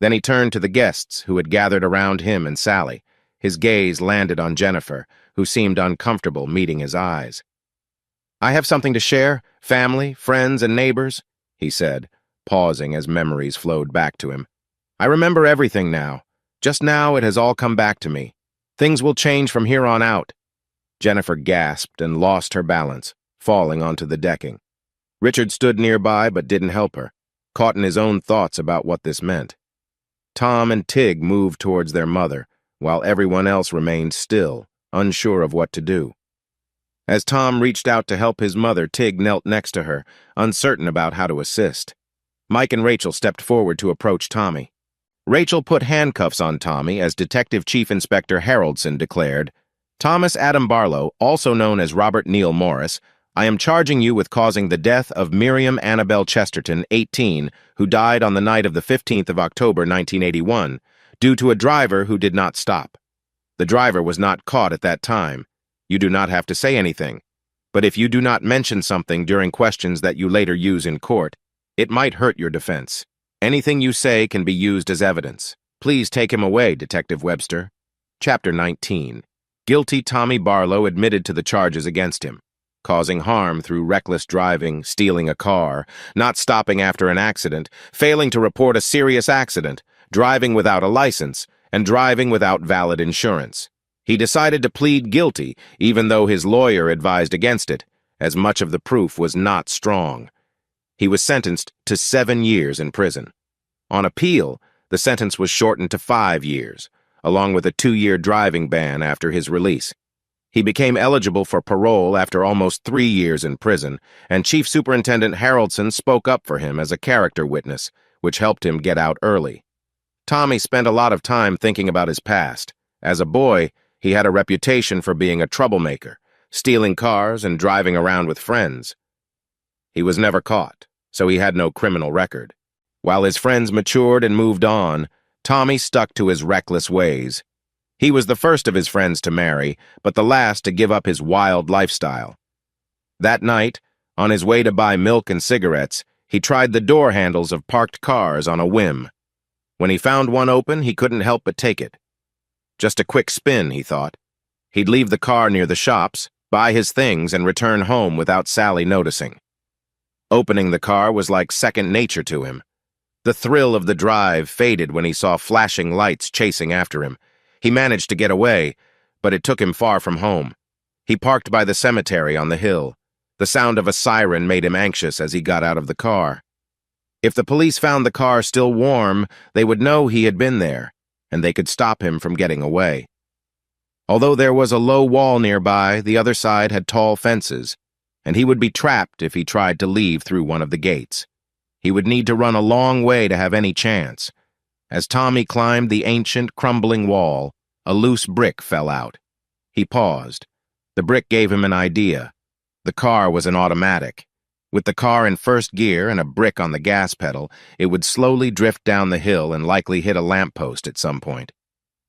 Then he turned to the guests who had gathered around him and Sally. His gaze landed on Jennifer, who seemed uncomfortable meeting his eyes. I have something to share, family, friends, and neighbors, he said, pausing as memories flowed back to him. I remember everything now. Just now it has all come back to me. Things will change from here on out. Jennifer gasped and lost her balance, falling onto the decking. Richard stood nearby but didn't help her, caught in his own thoughts about what this meant. Tom and Tig moved towards their mother, while everyone else remained still, unsure of what to do. As Tom reached out to help his mother, Tig knelt next to her, uncertain about how to assist. Mike and Rachel stepped forward to approach Tommy. Rachel put handcuffs on Tommy as Detective Chief Inspector Haroldson declared, Thomas Adam Barlow, also known as Robert Neil Morris, I am charging you with causing the death of Miriam Annabelle Chesterton, 18, who died on the night of the 15th of October, 1981, due to a driver who did not stop. The driver was not caught at that time. You do not have to say anything. But if you do not mention something during questions that you later use in court, it might hurt your defense. Anything you say can be used as evidence. Please take him away, Detective Webster. Chapter 19. Guilty Tommy Barlow admitted to the charges against him. Causing harm through reckless driving, stealing a car, not stopping after an accident, failing to report a serious accident, driving without a license, and driving without valid insurance. He decided to plead guilty, even though his lawyer advised against it, as much of the proof was not strong. He was sentenced to 7 years in prison. On appeal, the sentence was shortened to 5 years, along with a 2-year driving ban after his release. He became eligible for parole after almost 3 years in prison, and Chief Superintendent Haroldson spoke up for him as a character witness, which helped him get out early. Tommy spent a lot of time thinking about his past. As a boy, he had a reputation for being a troublemaker, stealing cars and driving around with friends. He was never caught, so he had no criminal record. While his friends matured and moved on, Tommy stuck to his reckless ways. He was the first of his friends to marry, but the last to give up his wild lifestyle. That night, on his way to buy milk and cigarettes, he tried the door handles of parked cars on a whim. When he found one open, he couldn't help but take it. Just a quick spin, he thought. He'd leave the car near the shops, buy his things, and return home without Sally noticing. Opening the car was like second nature to him. The thrill of the drive faded when he saw flashing lights chasing after him. He managed to get away, but it took him far from home. He parked by the cemetery on the hill. The sound of a siren made him anxious as he got out of the car. If the police found the car still warm, they would know he had been there, and they could stop him from getting away. Although there was a low wall nearby, the other side had tall fences, and he would be trapped if he tried to leave through one of the gates. He would need to run a long way to have any chance. As Tommy climbed the ancient, crumbling wall, a loose brick fell out. He paused. The brick gave him an idea. The car was an automatic. With the car in first gear and a brick on the gas pedal, it would slowly drift down the hill and likely hit a lamppost at some point.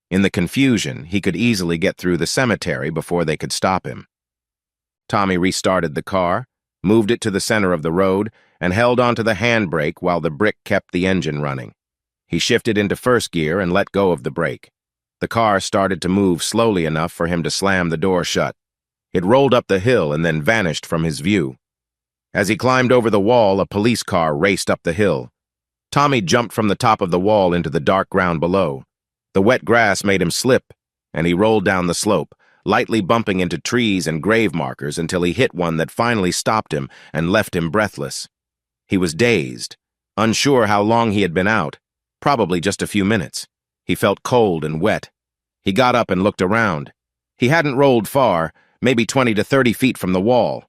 In the confusion, he could easily get through the cemetery before they could stop him. Tommy restarted the car, moved it to the center of the road, and held onto the handbrake while the brick kept the engine running. He shifted into first gear and let go of the brake. The car started to move slowly enough for him to slam the door shut. It rolled up the hill and then vanished from his view. As he climbed over the wall, a police car raced up the hill. Tommy jumped from the top of the wall into the dark ground below. The wet grass made him slip, and he rolled down the slope, lightly bumping into trees and grave markers until he hit one that finally stopped him and left him breathless. He was dazed, unsure how long he had been out, probably just a few minutes. He felt cold and wet. He got up and looked around. He hadn't rolled far, maybe 20 to 30 feet from the wall.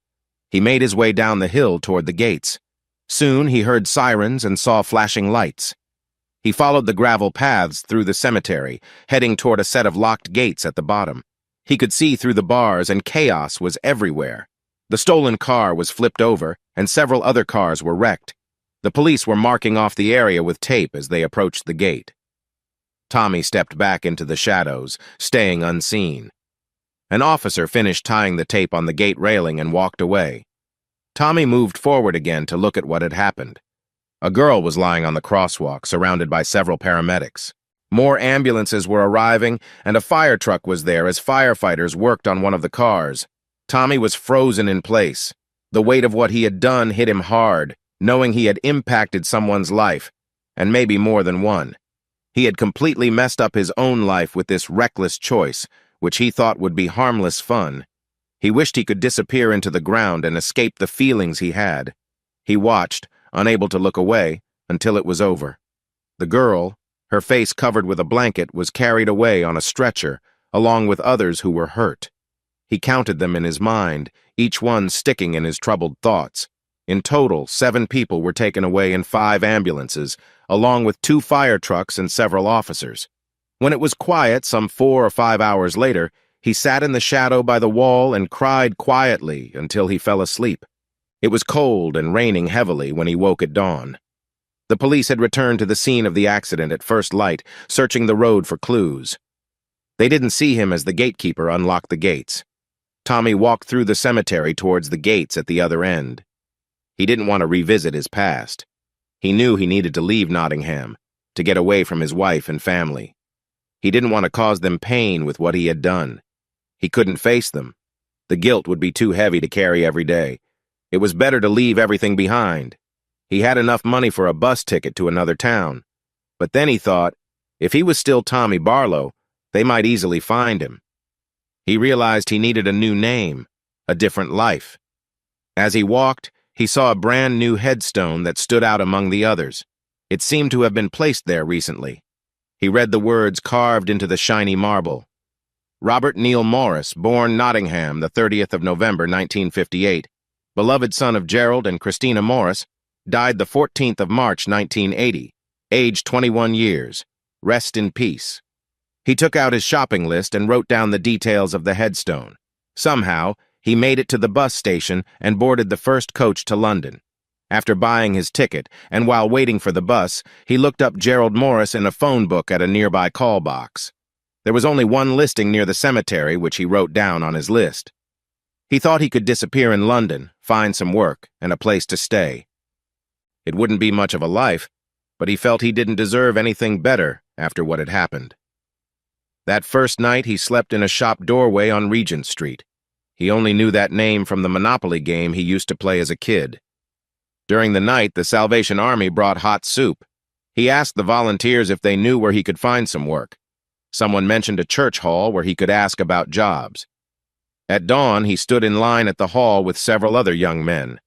He made his way down the hill toward the gates. Soon he heard sirens and saw flashing lights. He followed the gravel paths through the cemetery, heading toward a set of locked gates at the bottom. He could see through the bars, and chaos was everywhere. The stolen car was flipped over, and several other cars were wrecked. The police were marking off the area with tape as they approached the gate. Tommy stepped back into the shadows, staying unseen. An officer finished tying the tape on the gate railing and walked away. Tommy moved forward again to look at what had happened. A girl was lying on the crosswalk, surrounded by several paramedics. More ambulances were arriving, and a fire truck was there as firefighters worked on one of the cars. Tommy was frozen in place. The weight of what he had done hit him hard, knowing he had impacted someone's life, and maybe more than one. He had completely messed up his own life with this reckless choice, which he thought would be harmless fun. He wished he could disappear into the ground and escape the feelings he had. He watched, unable to look away, until it was over. The girl, her face covered with a blanket, was carried away on a stretcher, along with others who were hurt. He counted them in his mind, each one sticking in his troubled thoughts. In total, 7 people were taken away in 5 ambulances, along with 2 fire trucks and several officers. When it was quiet, some 4 or 5 hours later, he sat in the shadow by the wall and cried quietly until he fell asleep. It was cold and raining heavily when he woke at dawn. The police had returned to the scene of the accident at first light, searching the road for clues. They didn't see him as the gatekeeper unlocked the gates. Tommy walked through the cemetery towards the gates at the other end. He didn't want to revisit his past. He knew he needed to leave Nottingham, to get away from his wife and family. He didn't want to cause them pain with what he had done. He couldn't face them. The guilt would be too heavy to carry every day. It was better to leave everything behind. He had enough money for a bus ticket to another town. But then he thought, if he was still Tommy Barlow, they might easily find him. He realized he needed a new name, a different life. As he walked, he saw a brand new headstone that stood out among the others. It seemed to have been placed there recently. He read the words carved into the shiny marble. Robert Neil Morris, born Nottingham, the 30th of November, 1958, beloved son of Gerald and Christina Morris, died the 14th of March, 1980, aged 21 years. Rest in peace. He took out his shopping list and wrote down the details of the headstone. Somehow, he made it to the bus station and boarded the first coach to London. After buying his ticket, and while waiting for the bus, he looked up Gerald Morris in a phone book at a nearby call box. There was only one listing near the cemetery, which he wrote down on his list. He thought he could disappear in London, find some work, and a place to stay. It wouldn't be much of a life, but he felt he didn't deserve anything better after what had happened. That first night, he slept in a shop doorway on Regent Street. He only knew that name from the Monopoly game he used to play as a kid. During the night, the Salvation Army brought hot soup. He asked the volunteers if they knew where he could find some work. Someone mentioned a church hall where he could ask about jobs. At dawn, he stood in line at the hall with several other young men.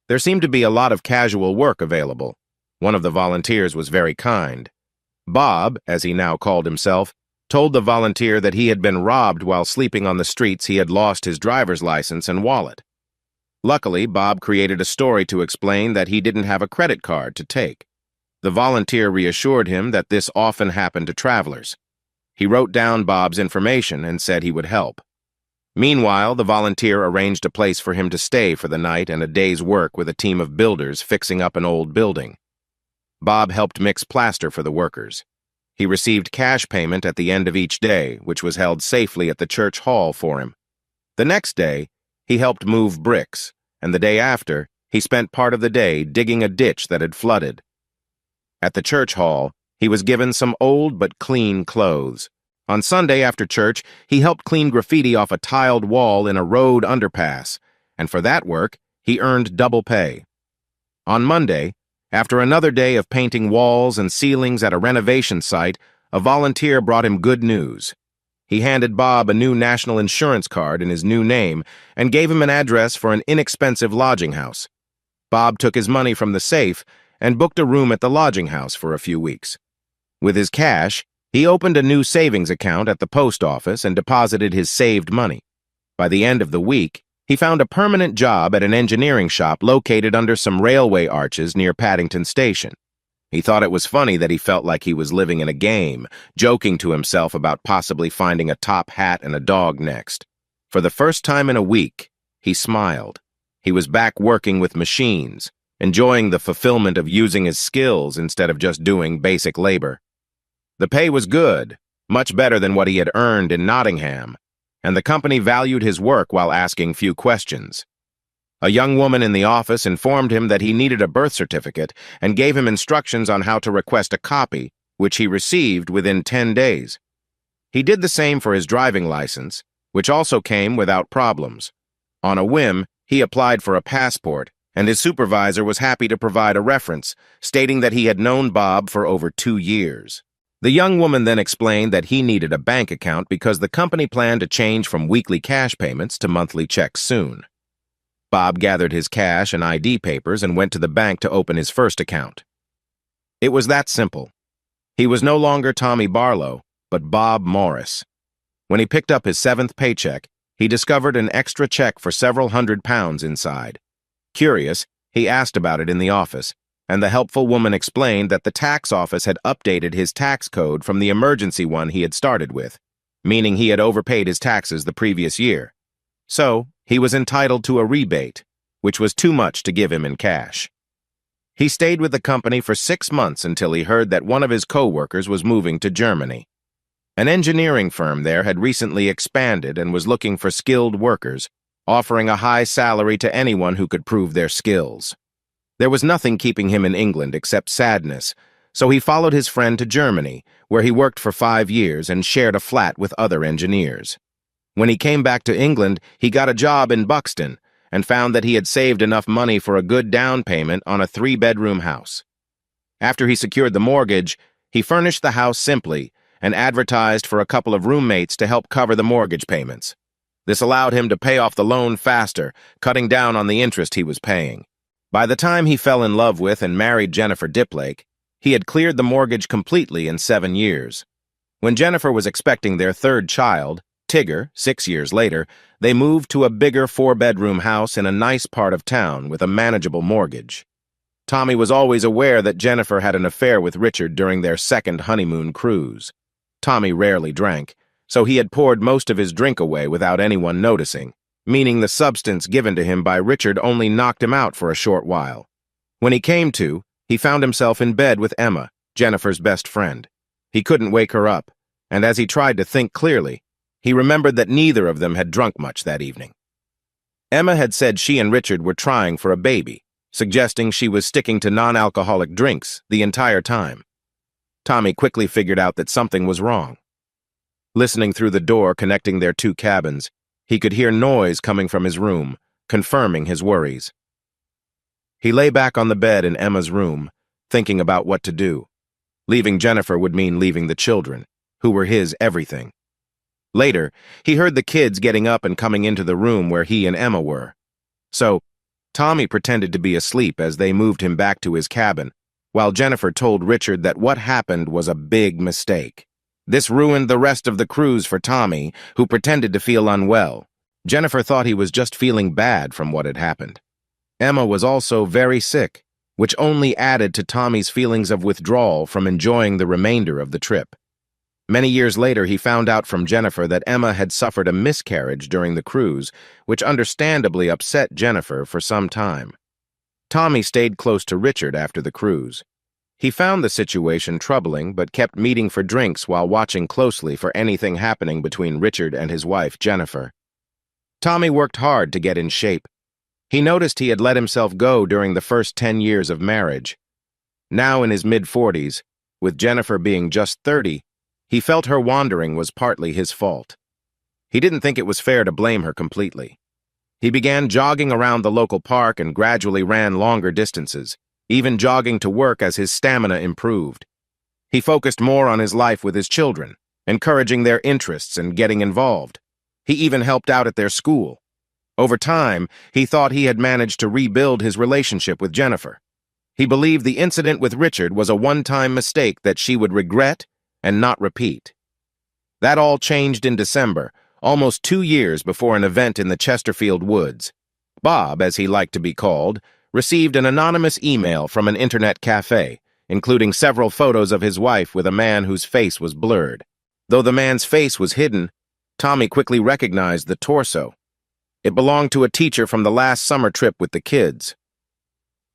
There seemed to be a lot of casual work available. One of the volunteers was very kind. Bob, as he now called himself, told the volunteer that he had been robbed while sleeping on the streets. He had lost his driver's license and wallet. Luckily, Bob created a story to explain that he didn't have a credit card to take. The volunteer reassured him that this often happened to travelers. He wrote down Bob's information and said he would help. Meanwhile, the volunteer arranged a place for him to stay for the night and a day's work with a team of builders fixing up an old building. Bob helped mix plaster for the workers. He received cash payment at the end of each day, which was held safely at the church hall for him. The next day, he helped move bricks, and the day after, he spent part of the day digging a ditch that had flooded. At the church hall, he was given some old but clean clothes. On Sunday after church, he helped clean graffiti off a tiled wall in a road underpass, and for that work, he earned double pay. On Monday, after another day of painting walls and ceilings at a renovation site, a volunteer brought him good news. He handed Bob a new national insurance card in his new name and gave him an address for an inexpensive lodging house. Bob took his money from the safe and booked a room at the lodging house for a few weeks. With his cash, he opened a new savings account at the post office and deposited his saved money. By the end of the week, he found a permanent job at an engineering shop located under some railway arches near Paddington Station. He thought it was funny that he felt like he was living in a game, joking to himself about possibly finding a top hat and a dog next. For the first time in a week, he smiled. He was back working with machines, enjoying the fulfillment of using his skills instead of just doing basic labor. The pay was good, much better than what he had earned in Nottingham, and the company valued his work while asking few questions. A young woman in the office informed him that he needed a birth certificate and gave him instructions on how to request a copy, which he received within 10 days. He did the same for his driving license, which also came without problems. On a whim, he applied for a passport, and his supervisor was happy to provide a reference, stating that he had known Bob for over 2 years. The young woman then explained that he needed a bank account because the company planned to change from weekly cash payments to monthly checks soon. Bob gathered his cash and ID papers and went to the bank to open his first account. It was that simple. He was no longer Tommy Barlow, but Bob Morris. When he picked up his 7th paycheck, he discovered an extra check for several £100s inside. Curious, he asked about it in the office, and the helpful woman explained that the tax office had updated his tax code from the emergency one he had started with, meaning he had overpaid his taxes the previous year. So, he was entitled to a rebate, which was too much to give him in cash. He stayed with the company for 6 months until he heard that one of his co-workers was moving to Germany. An engineering firm there had recently expanded and was looking for skilled workers, offering a high salary to anyone who could prove their skills. There was nothing keeping him in England except sadness, so he followed his friend to Germany, where he worked for 5 years and shared a flat with other engineers. When he came back to England, he got a job in Buxton and found that he had saved enough money for a good down payment on a 3-bedroom house. After he secured the mortgage, he furnished the house simply and advertised for a couple of roommates to help cover the mortgage payments. This allowed him to pay off the loan faster, cutting down on the interest he was paying. By the time he fell in love with and married Jennifer Diplake, he had cleared the mortgage completely in 7 years. When Jennifer was expecting their 3rd child, Tigger, 6 years later, they moved to a bigger 4-bedroom house in a nice part of town with a manageable mortgage. Tommy was always aware that Jennifer had an affair with Richard during their 2nd honeymoon cruise. Tommy rarely drank, so he had poured most of his drink away without anyone noticing, meaning the substance given to him by Richard only knocked him out for a short while. When he came to, he found himself in bed with Emma, Jennifer's best friend. He couldn't wake her up, and as he tried to think clearly, he remembered that neither of them had drunk much that evening. Emma had said she and Richard were trying for a baby, suggesting she was sticking to non-alcoholic drinks the entire time. Tommy quickly figured out that something was wrong. Listening through the door connecting their 2 cabins, he could hear noise coming from his room, confirming his worries. He lay back on the bed in Emma's room, thinking about what to do. Leaving Jennifer would mean leaving the children, who were his everything. Later, he heard the kids getting up and coming into the room where he and Emma were. So, Tommy pretended to be asleep as they moved him back to his cabin, while Jennifer told Richard that what happened was a big mistake. This ruined the rest of the cruise for Tommy, who pretended to feel unwell. Jennifer thought he was just feeling bad from what had happened. Emma was also very sick, which only added to Tommy's feelings of withdrawal from enjoying the remainder of the trip. Many years later, he found out from Jennifer that Emma had suffered a miscarriage during the cruise, which understandably upset Jennifer for some time. Tommy stayed close to Richard after the cruise. He found the situation troubling, but kept meeting for drinks while watching closely for anything happening between Richard and his wife, Jennifer. Tommy worked hard to get in shape. He noticed he had let himself go during the first 10 years of marriage. Now in his mid-40s, with Jennifer being just 30, he felt her wandering was partly his fault. He didn't think it was fair to blame her completely. He began jogging around the local park and gradually ran longer distances, even jogging to work as his stamina improved. He focused more on his life with his children, encouraging their interests and getting involved. He even helped out at their school. Over time, he thought he had managed to rebuild his relationship with Jennifer. He believed the incident with Richard was a one-time mistake that she would regret and not repeat. That all changed in December, almost 2 years before an event in the Chesterfield woods. Bob, as he liked to be called, received an anonymous email from an internet cafe, including several photos of his wife with a man whose face was blurred. Though the man's face was hidden, Tommy quickly recognized the torso. It belonged to a teacher from the last summer trip with the kids.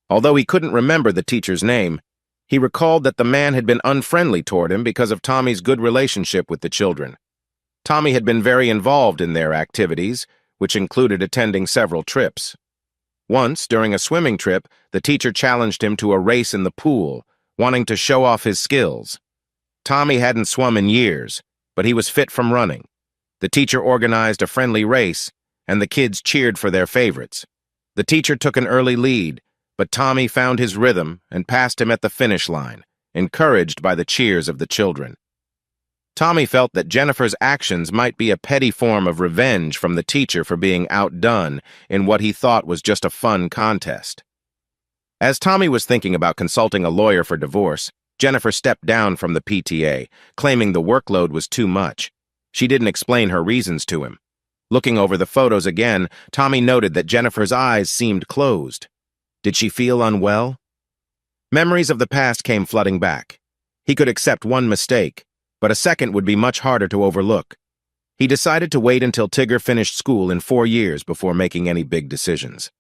Although he couldn't remember the teacher's name, he recalled that the man had been unfriendly toward him because of Tommy's good relationship with the children. Tommy had been very involved in their activities, which included attending several trips. Once, during a swimming trip, the teacher challenged him to a race in the pool, wanting to show off his skills. Tommy hadn't swum in years, but he was fit from running. The teacher organized a friendly race, and the kids cheered for their favorites. The teacher took an early lead, but Tommy found his rhythm and passed him at the finish line, encouraged by the cheers of the children. Tommy felt that Jennifer's actions might be a petty form of revenge from the teacher for being outdone in what he thought was just a fun contest. As Tommy was thinking about consulting a lawyer for divorce, Jennifer stepped down from the PTA, claiming the workload was too much. She didn't explain her reasons to him. Looking over the photos again, Tommy noted that Jennifer's eyes seemed closed. Did she feel unwell? Memories of the past came flooding back. He could accept one mistake, but a second would be much harder to overlook. He decided to wait until Tigger finished school in 4 years before making any big decisions.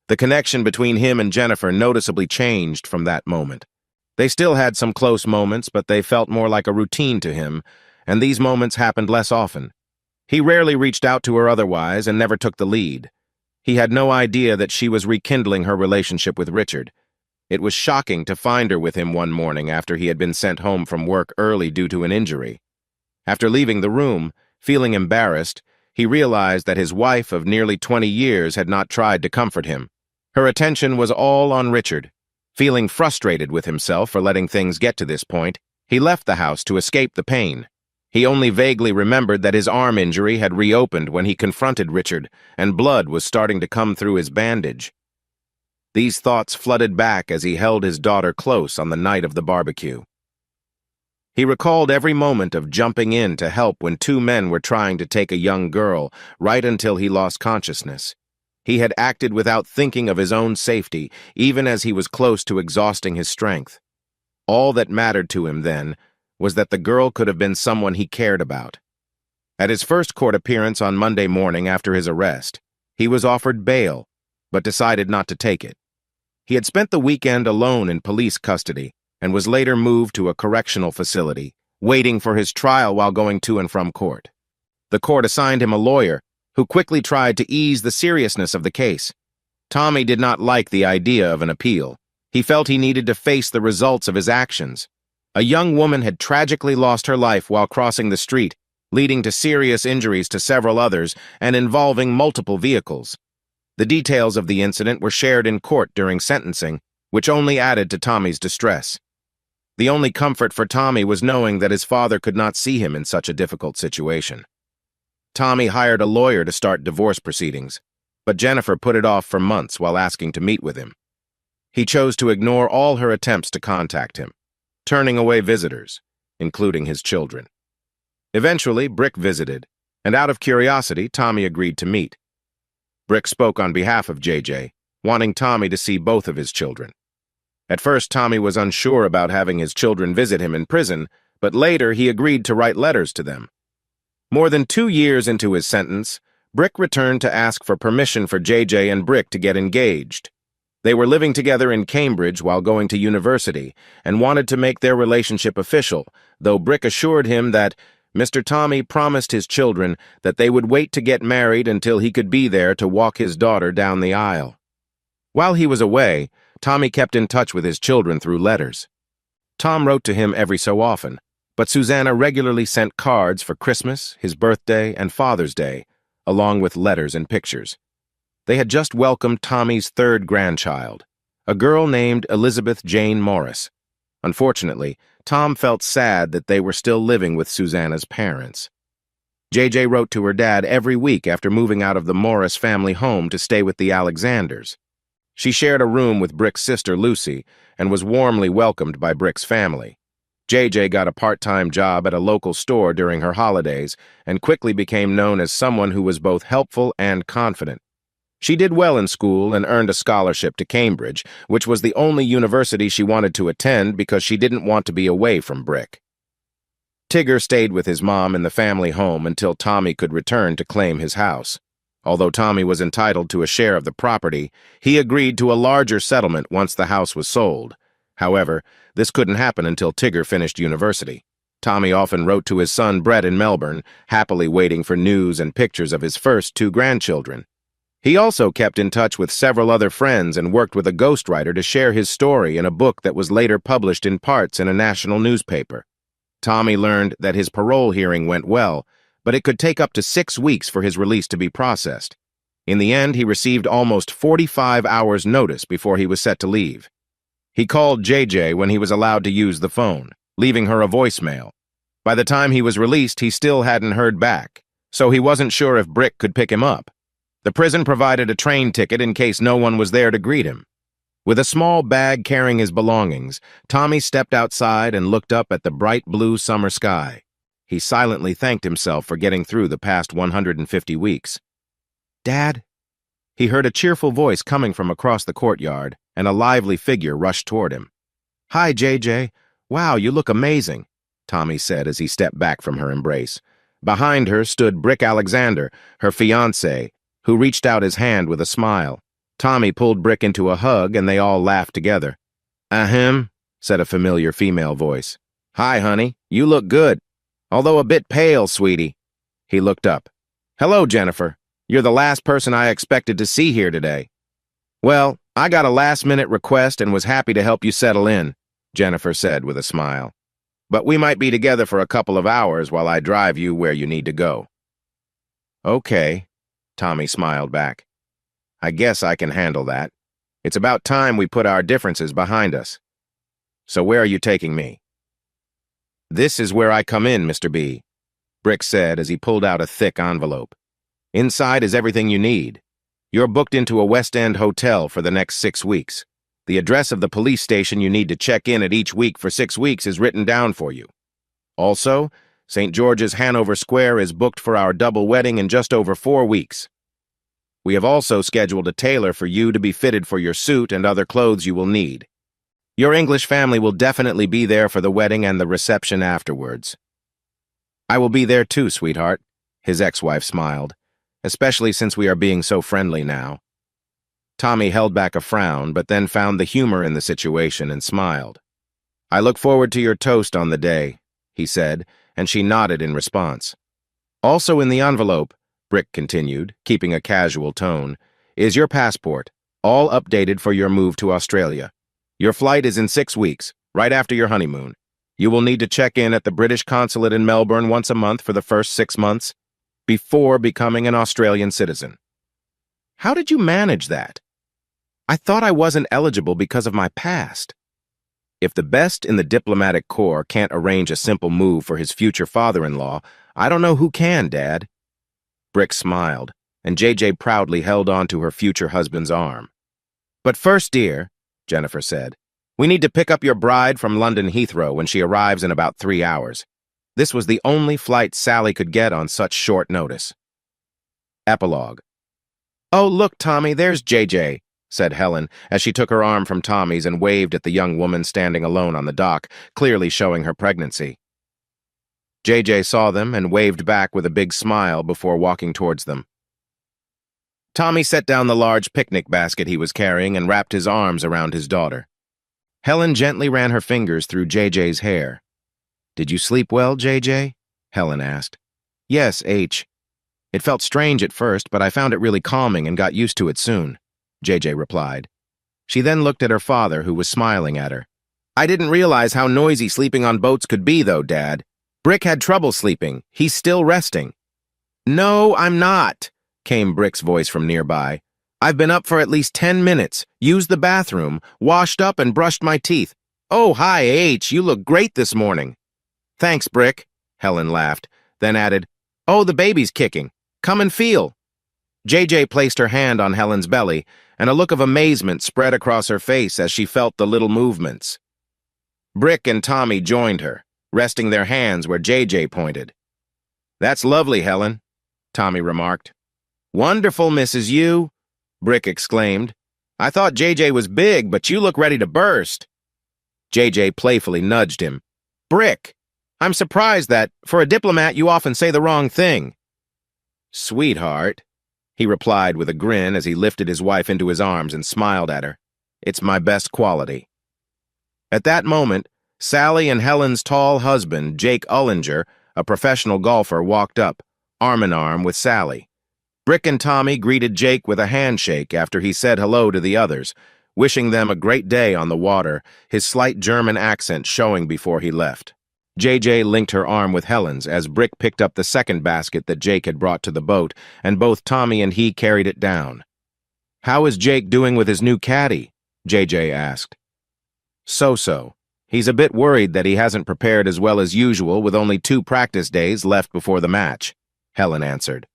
The connection between him and Jennifer noticeably changed from that moment. They still had some close moments, but they felt more like a routine to him, and these moments happened less often. He rarely reached out to her otherwise and never took the lead. He had no idea that she was rekindling her relationship with Richard. It was shocking to find her with him one morning after he had been sent home from work early due to an injury. After leaving the room, feeling embarrassed, he realized that his wife of nearly 20 years had not tried to comfort him. Her attention was all on Richard. Feeling frustrated with himself for letting things get to this point, he left the house to escape the pain. He only vaguely remembered that his arm injury had reopened when he confronted Richard, and blood was starting to come through his bandage. These thoughts flooded back as he held his daughter close on the night of the barbecue. He recalled every moment of jumping in to help when 2 men were trying to take a young girl, right until he lost consciousness. He had acted without thinking of his own safety, even as he was close to exhausting his strength. All that mattered to him then was that the girl could have been someone he cared about. At his first court appearance on Monday morning after his arrest, he was offered bail, but decided not to take it. He had spent the weekend alone in police custody and was later moved to a correctional facility, waiting for his trial while going to and from court. The court assigned him a lawyer, who quickly tried to ease the seriousness of the case. Tommy did not like the idea of an appeal. He felt he needed to face the results of his actions. A young woman had tragically lost her life while crossing the street, leading to serious injuries to several others and involving multiple vehicles. The details of the incident were shared in court during sentencing, which only added to Tommy's distress. The only comfort for Tommy was knowing that his father could not see him in such a difficult situation. Tommy hired a lawyer to start divorce proceedings, but Jennifer put it off for months while asking to meet with him. He chose to ignore all her attempts to contact him, turning away visitors, including his children. Eventually, Brick visited, and out of curiosity, Tommy agreed to meet. Brick spoke on behalf of JJ, wanting Tommy to see both of his children. At first, Tommy was unsure about having his children visit him in prison, but later he agreed to write letters to them. More than 2 years into his sentence, Brick returned to ask for permission for JJ and Brick to get engaged. They were living together in Cambridge while going to university and wanted to make their relationship official, though Brick assured him that Mr. Tommy promised his children that they would wait to get married until he could be there to walk his daughter down the aisle. While he was away, Tommy kept in touch with his children through letters. Tom wrote to him every so often, but Susanna regularly sent cards for Christmas, his birthday, and Father's Day, along with letters and pictures. They had just welcomed Tommy's third grandchild, a girl named Elizabeth Jane Morris. Unfortunately, Tom felt sad that they were still living with Susanna's parents. JJ wrote to her dad every week after moving out of the Morris family home to stay with the Alexanders. She shared a room with Brick's sister Lucy and was warmly welcomed by Brick's family. JJ got a part-time job at a local store during her holidays and quickly became known as someone who was both helpful and confident. She did well in school and earned a scholarship to Cambridge, which was the only university she wanted to attend because she didn't want to be away from Brick. Tigger stayed with his mom in the family home until Tommy could return to claim his house. Although Tommy was entitled to a share of the property, he agreed to a larger settlement once the house was sold. However, this couldn't happen until Tigger finished university. Tommy often wrote to his son Brett in Melbourne, happily waiting for news and pictures of his first 2 grandchildren. He also kept in touch with several other friends and worked with a ghostwriter to share his story in a book that was later published in parts in a national newspaper. Tommy learned that his parole hearing went well, but it could take up to 6 weeks for his release to be processed. In the end, he received almost 45 hours' notice before he was set to leave. He called JJ when he was allowed to use the phone, leaving her a voicemail. By the time he was released, he still hadn't heard back, so he wasn't sure if Brick could pick him up. The prison provided a train ticket in case no one was there to greet him. With a small bag carrying his belongings, Tommy stepped outside and looked up at the bright blue summer sky. He silently thanked himself for getting through the past 150 weeks. "Dad?" He heard a cheerful voice coming from across the courtyard, and a lively figure rushed toward him. "Hi, JJ. Wow, you look amazing," Tommy said as he stepped back from her embrace. Behind her stood Brick Alexander, her fiancé, who reached out his hand with a smile. Tommy pulled Brick into a hug, and they all laughed together. "Ahem," said a familiar female voice. "Hi, honey. You look good. Although a bit pale, sweetie." He looked up. "Hello, Jennifer. You're the last person I expected to see here today." "Well, I got a last-minute request and was happy to help you settle in," Jennifer said with a smile. "But we might be together for a couple of hours while I drive you where you need to go." "Okay," Tommy smiled back. "I guess I can handle that. It's about time we put our differences behind us. So where are you taking me?" "This is where I come in, Mr. B," Brick said as he pulled out a thick envelope. "Inside is everything you need. You're booked into a West End hotel for the next 6 weeks. The address of the police station you need to check in at each week for 6 weeks is written down for you. Also, St. George's Hanover Square is booked for our double wedding in just over 4 weeks. We have also scheduled a tailor for you to be fitted for your suit and other clothes you will need. Your English family will definitely be there for the wedding and the reception afterwards." "I will be there too, sweetheart," his ex-wife smiled, "especially since we are being so friendly now." Tommy held back a frown, but then found the humor in the situation and smiled. "I look forward to your toast on the day," he said, and she nodded in response. "Also in the envelope," Brick continued, keeping a casual tone, "is your passport, all updated for your move to Australia. Your flight is in 6 weeks, right after your honeymoon. You will need to check in at the British consulate in Melbourne once a month for the first 6 months, before becoming an Australian citizen." "How did you manage that? I thought I wasn't eligible because of my past." "If the best in the diplomatic corps can't arrange a simple move for his future father-in-law, I don't know who can, Dad." Brick smiled, and JJ proudly held on to her future husband's arm. "But first, dear," Jennifer said, "we need to pick up your bride from London Heathrow when she arrives in about 3 hours. This was the only flight Sally could get on such short notice." Epilogue. "Oh, look, Tommy, there's JJ," said Helen, as she took her arm from Tommy's and waved at the young woman standing alone on the dock, clearly showing her pregnancy. JJ saw them and waved back with a big smile before walking towards them. Tommy set down the large picnic basket he was carrying and wrapped his arms around his daughter. Helen gently ran her fingers through JJ's hair. "Did you sleep well, JJ?" Helen asked. "Yes, H. It felt strange at first, but I found it really calming and got used to it soon," JJ replied. She then looked at her father, who was smiling at her. "I didn't realize how noisy sleeping on boats could be, though, Dad. Brick had trouble sleeping. He's still resting." "No, I'm not," came Brick's voice from nearby. "I've been up for at least 10 minutes, used the bathroom, washed up, and brushed my teeth. Oh, hi, H. You look great this morning." "Thanks, Brick," Helen laughed, then added, "Oh, the baby's kicking. Come and feel." JJ placed her hand on Helen's belly, and a look of amazement spread across her face as she felt the little movements. Brick and Tommy joined her, resting their hands where JJ pointed. "That's lovely, Helen," Tommy remarked. "Wonderful, Mrs. Yu," Brick exclaimed. "I thought JJ was big, but you look ready to burst." JJ playfully nudged him. "Brick, I'm surprised that, for a diplomat, you often say the wrong thing." "Sweetheart," he replied with a grin as he lifted his wife into his arms and smiled at her. "It's my best quality." At that moment, Sally and Helen's tall husband, Jake Ullinger, a professional golfer, walked up, arm in arm with Sally. Brick and Tommy greeted Jake with a handshake after he said hello to the others, wishing them a great day on the water, his slight German accent showing before he left. JJ linked her arm with Helen's as Brick picked up the second basket that Jake had brought to the boat, and both Tommy and he carried it down. "How is Jake doing with his new caddy?" JJ asked. "So-so. He's a bit worried that he hasn't prepared as well as usual with only 2 practice days left before the match," Helen answered.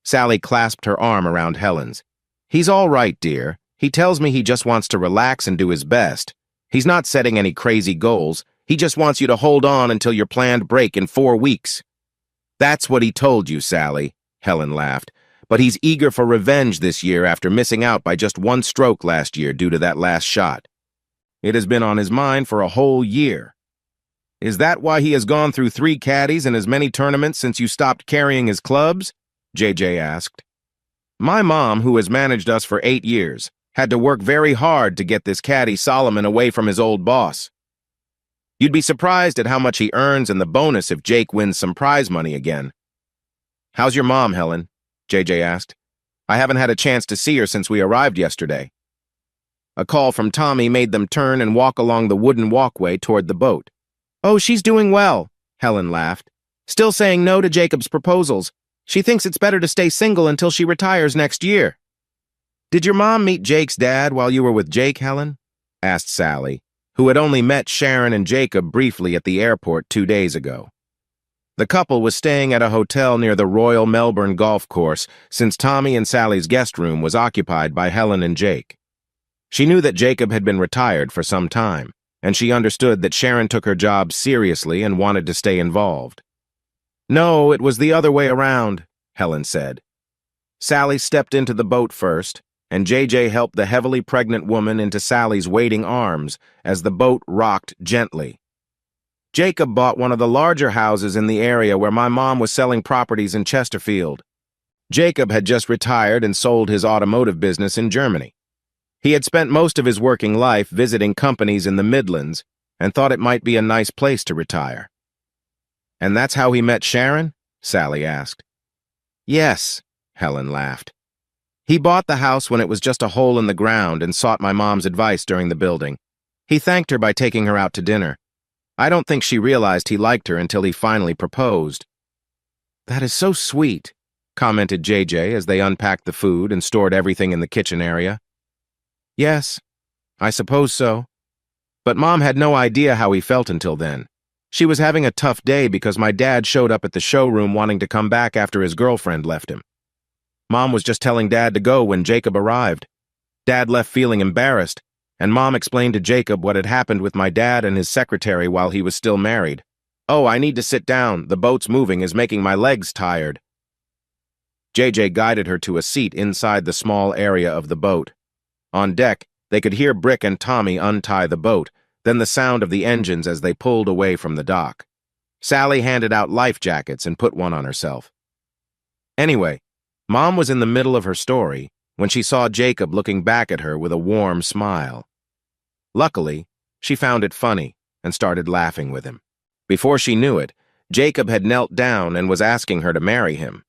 Sally clasped her arm around Helen's. "He's all right, dear. He tells me he just wants to relax and do his best. He's not setting any crazy goals. He just wants you to hold on until your planned break in 4 weeks. "That's what he told you, Sally," Helen laughed. "But he's eager for revenge this year after missing out by just 1 stroke last year due to that last shot. It has been on his mind for a whole year." "Is that why he has gone through 3 caddies and as many tournaments since you stopped carrying his clubs?" JJ asked. "My mom, who has managed us for 8 years, had to work very hard to get this caddy Solomon away from his old boss. You'd be surprised at how much he earns and the bonus if Jake wins some prize money again." "How's your mom, Helen?" JJ asked. "I haven't had a chance to see her since we arrived yesterday." A call from Tommy made them turn and walk along the wooden walkway toward the boat. "Oh, she's doing well," Helen laughed. "Still saying no to Jacob's proposals. She thinks it's better to stay single until she retires next year." "Did your mom meet Jake's dad while you were with Jake, Helen?" asked Sally, who had only met Sharon and Jacob briefly at the airport 2 days ago. The couple was staying at a hotel near the Royal Melbourne Golf Course since Tommy and Sally's guest room was occupied by Helen and Jake. She knew that Jacob had been retired for some time, and she understood that Sharon took her job seriously and wanted to stay involved. "No, it was the other way around," Helen said. Sally stepped into the boat first, and JJ helped the heavily pregnant woman into Sally's waiting arms as the boat rocked gently. "Jacob bought one of the larger houses in the area where my mom was selling properties in Chesterfield. Jacob had just retired and sold his automotive business in Germany. He had spent most of his working life visiting companies in the Midlands and thought it might be a nice place to retire." "And that's how he met Sharon?" Sally asked. "Yes," Helen laughed. "He bought the house when it was just a hole in the ground and sought my mom's advice during the building. He thanked her by taking her out to dinner. I don't think she realized he liked her until he finally proposed." "That is so sweet," commented JJ as they unpacked the food and stored everything in the kitchen area. "Yes, I suppose so. But Mom had no idea how he felt until then. She was having a tough day because my dad showed up at the showroom wanting to come back after his girlfriend left him. Mom was just telling Dad to go when Jacob arrived. Dad left feeling embarrassed, and Mom explained to Jacob what had happened with my dad and his secretary while he was still married. Oh, I need to sit down. The boat's moving is making my legs tired." JJ guided her to a seat inside the small area of the boat. On deck, they could hear Brick and Tommy untie the boat, then the sound of the engines as they pulled away from the dock. Sally handed out life jackets and put one on herself. Anyway, Mom was in the middle of her story when she saw Jacob looking back at her with a warm smile. Luckily, she found it funny and started laughing with him. Before she knew it, Jacob had knelt down and was asking her to marry him.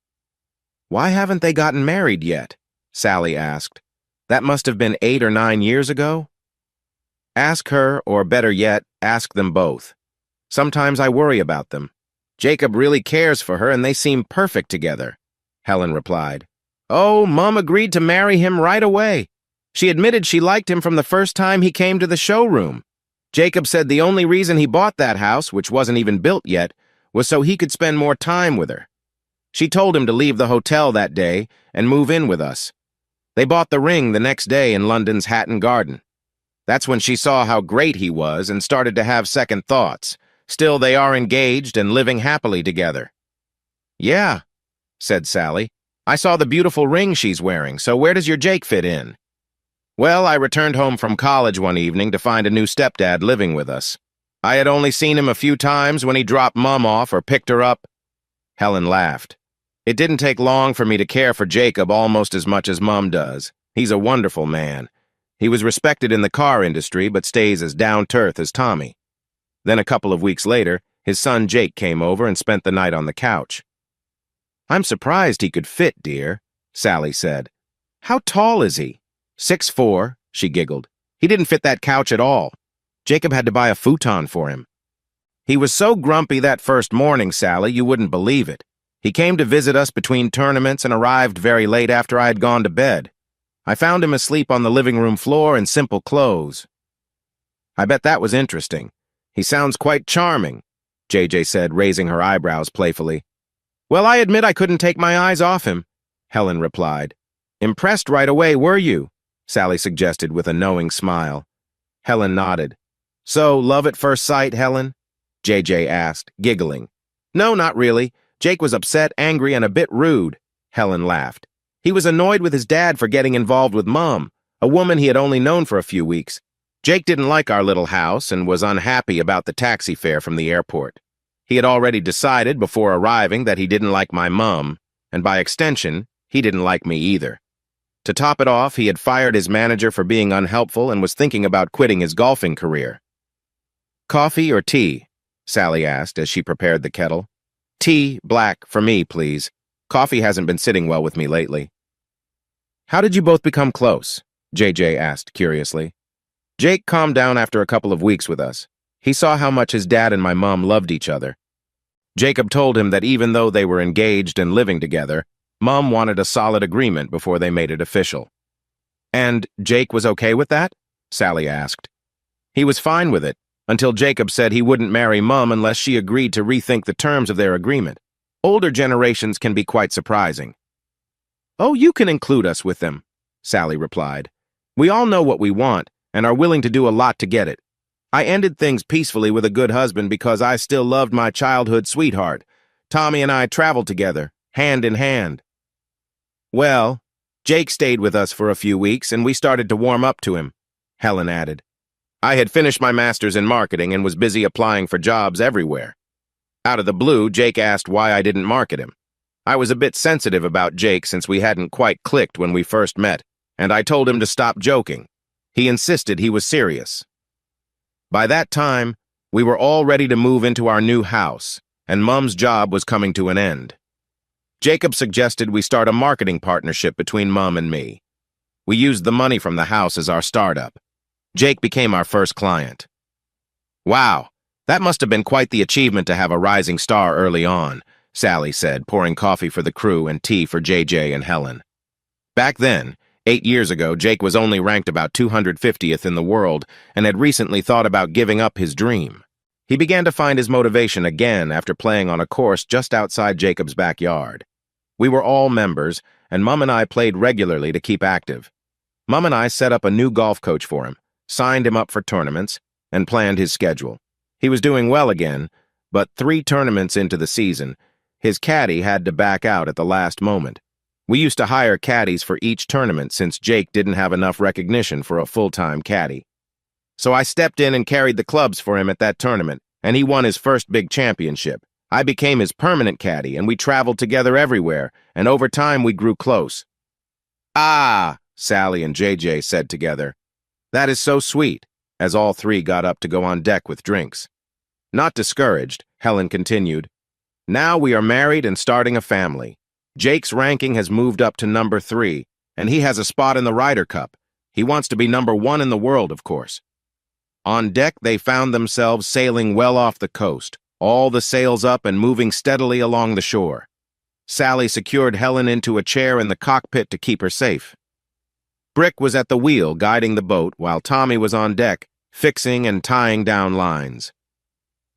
"Why haven't they gotten married yet?" Sally asked. "That must have been 8 or 9 years ago." "Ask her, or better yet, ask them both. Sometimes I worry about them. Jacob really cares for her and they seem perfect together," Helen replied. "Oh, Mom agreed to marry him right away. She admitted she liked him from the first time he came to the showroom. Jacob said the only reason he bought that house, which wasn't even built yet, was so he could spend more time with her. She told him to leave the hotel that day and move in with us. They bought the ring the next day in London's Hatton Garden. That's when she saw how great he was and started to have second thoughts. Still, they are engaged and living happily together." "Yeah," said Sally. "I saw the beautiful ring she's wearing, so where does your Jake fit in?" "Well, I returned home from college one evening to find a new stepdad living with us. I had only seen him a few times when he dropped Mom off or picked her up." Helen laughed. "It didn't take long for me to care for Jacob almost as much as Mom does. He's a wonderful man. He was respected in the car industry, but stays as down-to-earth as Tommy." Then a couple of weeks later, his son Jake came over and spent the night on the couch. "I'm surprised he could fit, dear," Sally said. "How tall is he?" 6'4", she giggled. "He didn't fit that couch at all. Jacob had to buy a futon for him. He was so grumpy that first morning, Sally, you wouldn't believe it. He came to visit us between tournaments and arrived very late after I had gone to bed. I found him asleep on the living room floor in simple clothes." "I bet that was interesting. He sounds quite charming," JJ said, raising her eyebrows playfully. "Well, I admit I couldn't take my eyes off him," Helen replied. "Impressed right away, were you?" Sally suggested with a knowing smile. Helen nodded. "So, love at first sight, Helen?" JJ asked, giggling. "No, not really. Jake was upset, angry, and a bit rude," Helen laughed. "He was annoyed with his dad for getting involved with Mom, a woman he had only known for a few weeks. Jake didn't like our little house and was unhappy about the taxi fare from the airport. He had already decided before arriving that he didn't like my mom, and by extension, he didn't like me either. To top it off, he had fired his manager for being unhelpful and was thinking about quitting his golfing career." "Coffee or tea?" Sally asked as she prepared the kettle. "Tea, black, for me, please. Coffee hasn't been sitting well with me lately." "How did you both become close?" JJ asked curiously. "Jake calmed down after a couple of weeks with us. He saw how much his dad and my mom loved each other. Jacob told him that even though they were engaged and living together, Mom wanted a solid agreement before they made it official." "And Jake was okay with that?" Sally asked. "He was fine with it, until Jacob said he wouldn't marry Mom unless she agreed to rethink the terms of their agreement. Older generations can be quite surprising." "Oh, you can include us with them," Sally replied. "We all know what we want and are willing to do a lot to get it. I ended things peacefully with a good husband because I still loved my childhood sweetheart. Tommy and I traveled together, hand in hand." "Well, Jake stayed with us for a few weeks and we started to warm up to him," Helen added. "I had finished my master's in marketing and was busy applying for jobs everywhere. Out of the blue, Jake asked why I didn't market him. I was a bit sensitive about Jake since we hadn't quite clicked when we first met, and I told him to stop joking. He insisted he was serious. By that time, we were all ready to move into our new house, and Mom's job was coming to an end. Jacob suggested we start a marketing partnership between Mom and me. We used the money from the house as our startup. Jake became our first client." "Wow, that must have been quite the achievement to have a rising star early on," Sally said, pouring coffee for the crew and tea for JJ and Helen. "Back then, 8 years ago, Jake was only ranked about 250th in the world and had recently thought about giving up his dream. He began to find his motivation again after playing on a course just outside Jacob's backyard. We were all members, and Mom and I played regularly to keep active. Mom and I set up a new golf coach for him, signed him up for tournaments, and planned his schedule. He was doing well again, but 3 tournaments into the season, his caddy had to back out at the last moment. We used to hire caddies for each tournament since Jake didn't have enough recognition for a full-time caddy. So I stepped in and carried the clubs for him at that tournament, and he won his first big championship. I became his permanent caddy, and we traveled together everywhere, and over time we grew close. Ah, Sally and JJ said together. That is so sweet, as all three got up to go on deck with drinks. Not discouraged, Helen continued. Now we are married and starting a family. Jake's ranking has moved up to number 3, and he has a spot in the Ryder Cup. He wants to be number 1 in the world, of course. On deck, they found themselves sailing well off the coast, all the sails up and moving steadily along the shore. Sally secured Helen into a chair in the cockpit to keep her safe. Brick was at the wheel guiding the boat while Tommy was on deck, fixing and tying down lines.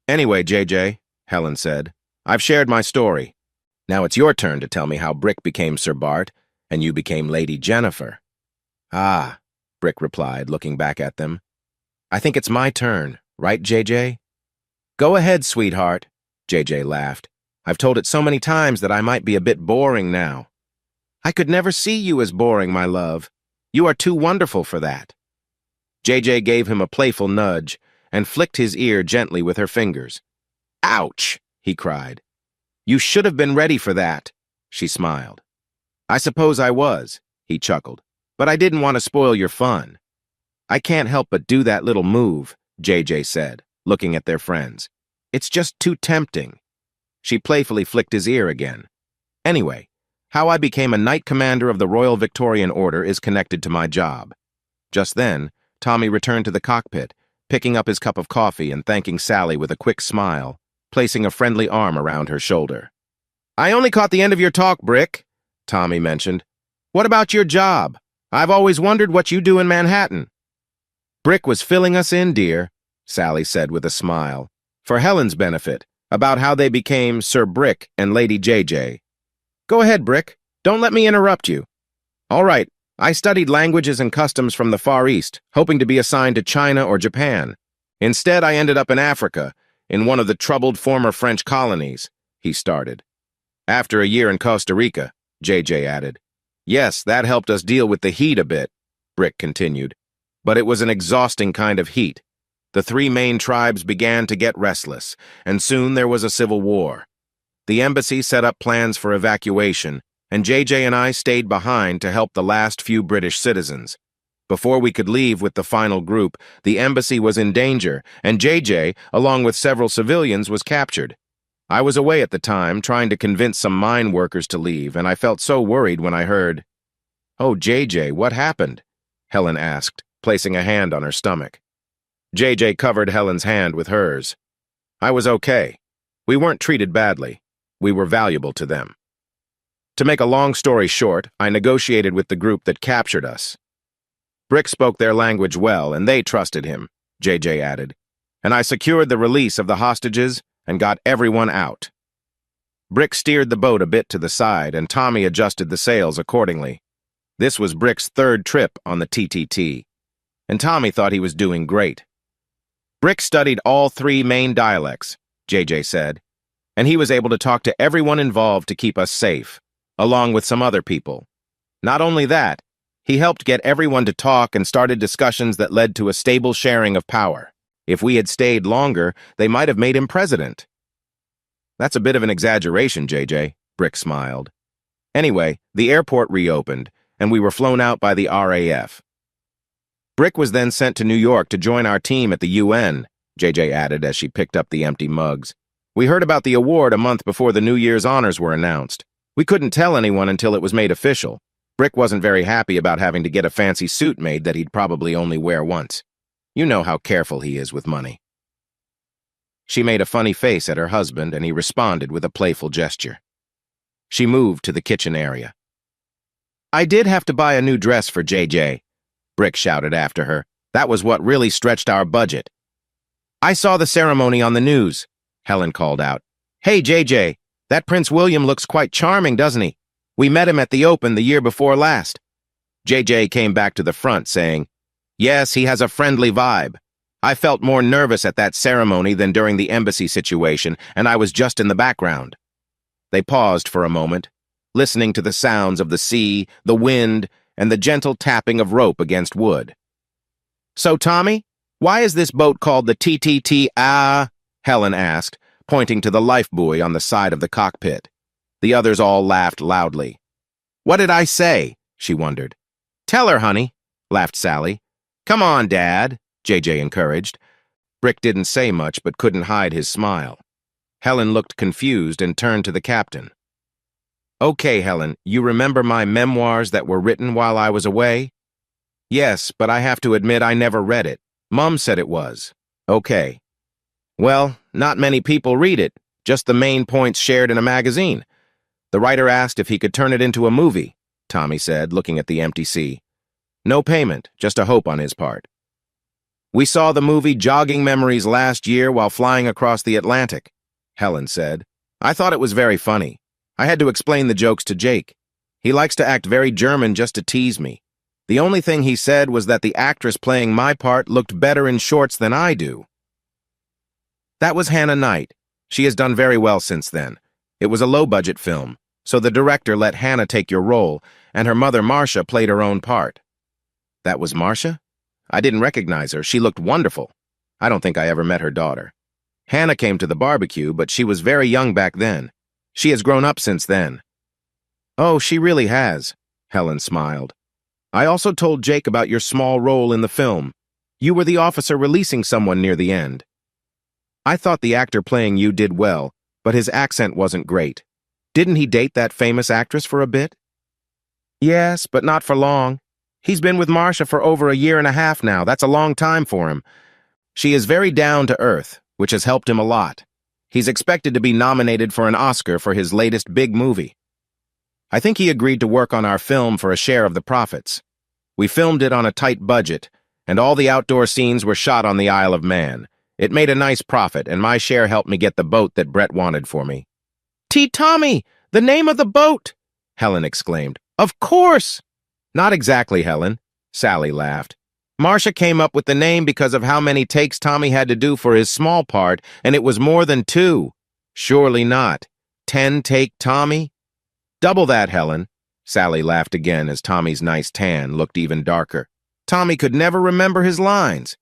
Anyway, JJ, Helen said, I've shared my story. Now it's your turn to tell me how Brick became Sir Bart and you became Lady Jennifer. Ah, Brick replied, looking back at them. I think it's my turn, right, JJ? Go ahead, sweetheart, JJ laughed. I've told it so many times that I might be a bit boring now. I could never see you as boring, my love. You are too wonderful for that. JJ gave him a playful nudge and flicked his ear gently with her fingers. Ouch, he cried. You should have been ready for that, she smiled. I suppose I was, he chuckled, but I didn't want to spoil your fun. I can't help but do that little move, JJ said, looking at their friends. It's just too tempting. She playfully flicked his ear again. Anyway, how I became a Knight Commander of the Royal Victorian Order is connected to my job. Just then, Tommy returned to the cockpit, picking up his cup of coffee and thanking Sally with a quick smile, placing a friendly arm around her shoulder. I only caught the end of your talk, Brick, Tommy mentioned. What about your job? I've always wondered what you do in Manhattan. Brick was filling us in, dear, Sally said with a smile, for Helen's benefit, about how they became Sir Brick and Lady JJ. Go ahead, Brick. Don't let me interrupt you. All right, I studied languages and customs from the Far East, hoping to be assigned to China or Japan. Instead, I ended up in Africa, in one of the troubled former French colonies, he started. After a year in Costa Rica, JJ added. Yes, that helped us deal with the heat a bit, Brick continued. But it was an exhausting kind of heat. The 3 main tribes began to get restless, and soon there was a civil war. The embassy set up plans for evacuation, and JJ and I stayed behind to help the last few British citizens. Before we could leave with the final group, the embassy was in danger, and JJ, along with several civilians, was captured. I was away at the time, trying to convince some mine workers to leave, and I felt so worried when I heard, Oh, JJ, what happened? Helen asked, placing a hand on her stomach. JJ covered Helen's hand with hers. I was okay. We weren't treated badly. We were valuable to them. To make a long story short, I negotiated with the group that captured us. Brick spoke their language well, and they trusted him, JJ added, and I secured the release of the hostages and got everyone out. Brick steered the boat a bit to the side, and Tommy adjusted the sails accordingly. This was Brick's 3rd trip on the TTT, and Tommy thought he was doing great. Brick studied all 3 main dialects, JJ said, and he was able to talk to everyone involved to keep us safe, along with some other people. Not only that, he helped get everyone to talk and started discussions that led to a stable sharing of power. If we had stayed longer, they might have made him president. That's a bit of an exaggeration, JJ, Brick smiled. Anyway, the airport reopened, and we were flown out by the RAF. Brick was then sent to New York to join our team at the UN, JJ added as she picked up the empty mugs. We heard about the award a month before the New Year's honors were announced. We couldn't tell anyone until it was made official. Brick wasn't very happy about having to get a fancy suit made that he'd probably only wear once. You know how careful he is with money. She made a funny face at her husband, and he responded with a playful gesture. She moved to the kitchen area. I did have to buy a new dress for JJ, Brick shouted after her. That was what really stretched our budget. I saw the ceremony on the news, Helen called out. Hey, JJ, that Prince William looks quite charming, doesn't he? We met him at the Open the year before last. JJ came back to the front, saying, Yes, he has a friendly vibe. I felt more nervous at that ceremony than during the embassy situation, and I was just in the background. They paused for a moment, listening to the sounds of the sea, the wind, and the gentle tapping of rope against wood. So, Tommy, why is this boat called the TTT? Helen asked, pointing to the lifebuoy on the side of the cockpit. The others all laughed loudly. "What did I say?" she wondered. "Tell her, honey," laughed Sally. "Come on, Dad," JJ encouraged. Brick didn't say much but couldn't hide his smile. Helen looked confused and turned to the captain. "Okay, Helen, you remember my memoirs that were written while I was away?" "Yes, but I have to admit I never read it. Mom said it was." "Okay." "Well, not many people read it, just the main points shared in a magazine. The writer asked if he could turn it into a movie," Tommy said, looking at the empty sea. "No payment, just a hope on his part." "We saw the movie Jogging Memories last year while flying across the Atlantic," Helen said. "I thought it was very funny. I had to explain the jokes to Jake. He likes to act very German just to tease me. The only thing he said was that the actress playing my part looked better in shorts than I do." That was Hannah Knight. She has done very well since then. It was a low-budget film, so the director let Hannah take your role, and her mother Marcia played her own part. "That was Marcia? I didn't recognize her. She looked wonderful. I don't think I ever met her daughter. Hannah came to the barbecue, but she was very young back then. She has grown up since then." "Oh, she really has," Helen smiled. "I also told Jake about your small role in the film. You were the officer releasing someone near the end. I thought the actor playing you did well, but his accent wasn't great. Didn't he date that famous actress for a bit?" "Yes, but not for long. He's been with Marcia for over a year and a half now. That's a long time for him. She is very down to earth, which has helped him a lot. He's expected to be nominated for an Oscar for his latest big movie. I think he agreed to work on our film for a share of the profits. We filmed it on a tight budget, and all the outdoor scenes were shot on the Isle of Man. It made a nice profit, and my share helped me get the boat that Brett wanted for me." "Tommy, the name of the boat!" Helen exclaimed. "Of course!" "Not exactly, Helen," Sally laughed. "Marcia came up with the name because of how many takes Tommy had to do for his small part, and it was more than 2. Surely not. 10-take Tommy? Double that, Helen." Sally laughed again as Tommy's nice tan looked even darker. "Tommy could never remember his lines.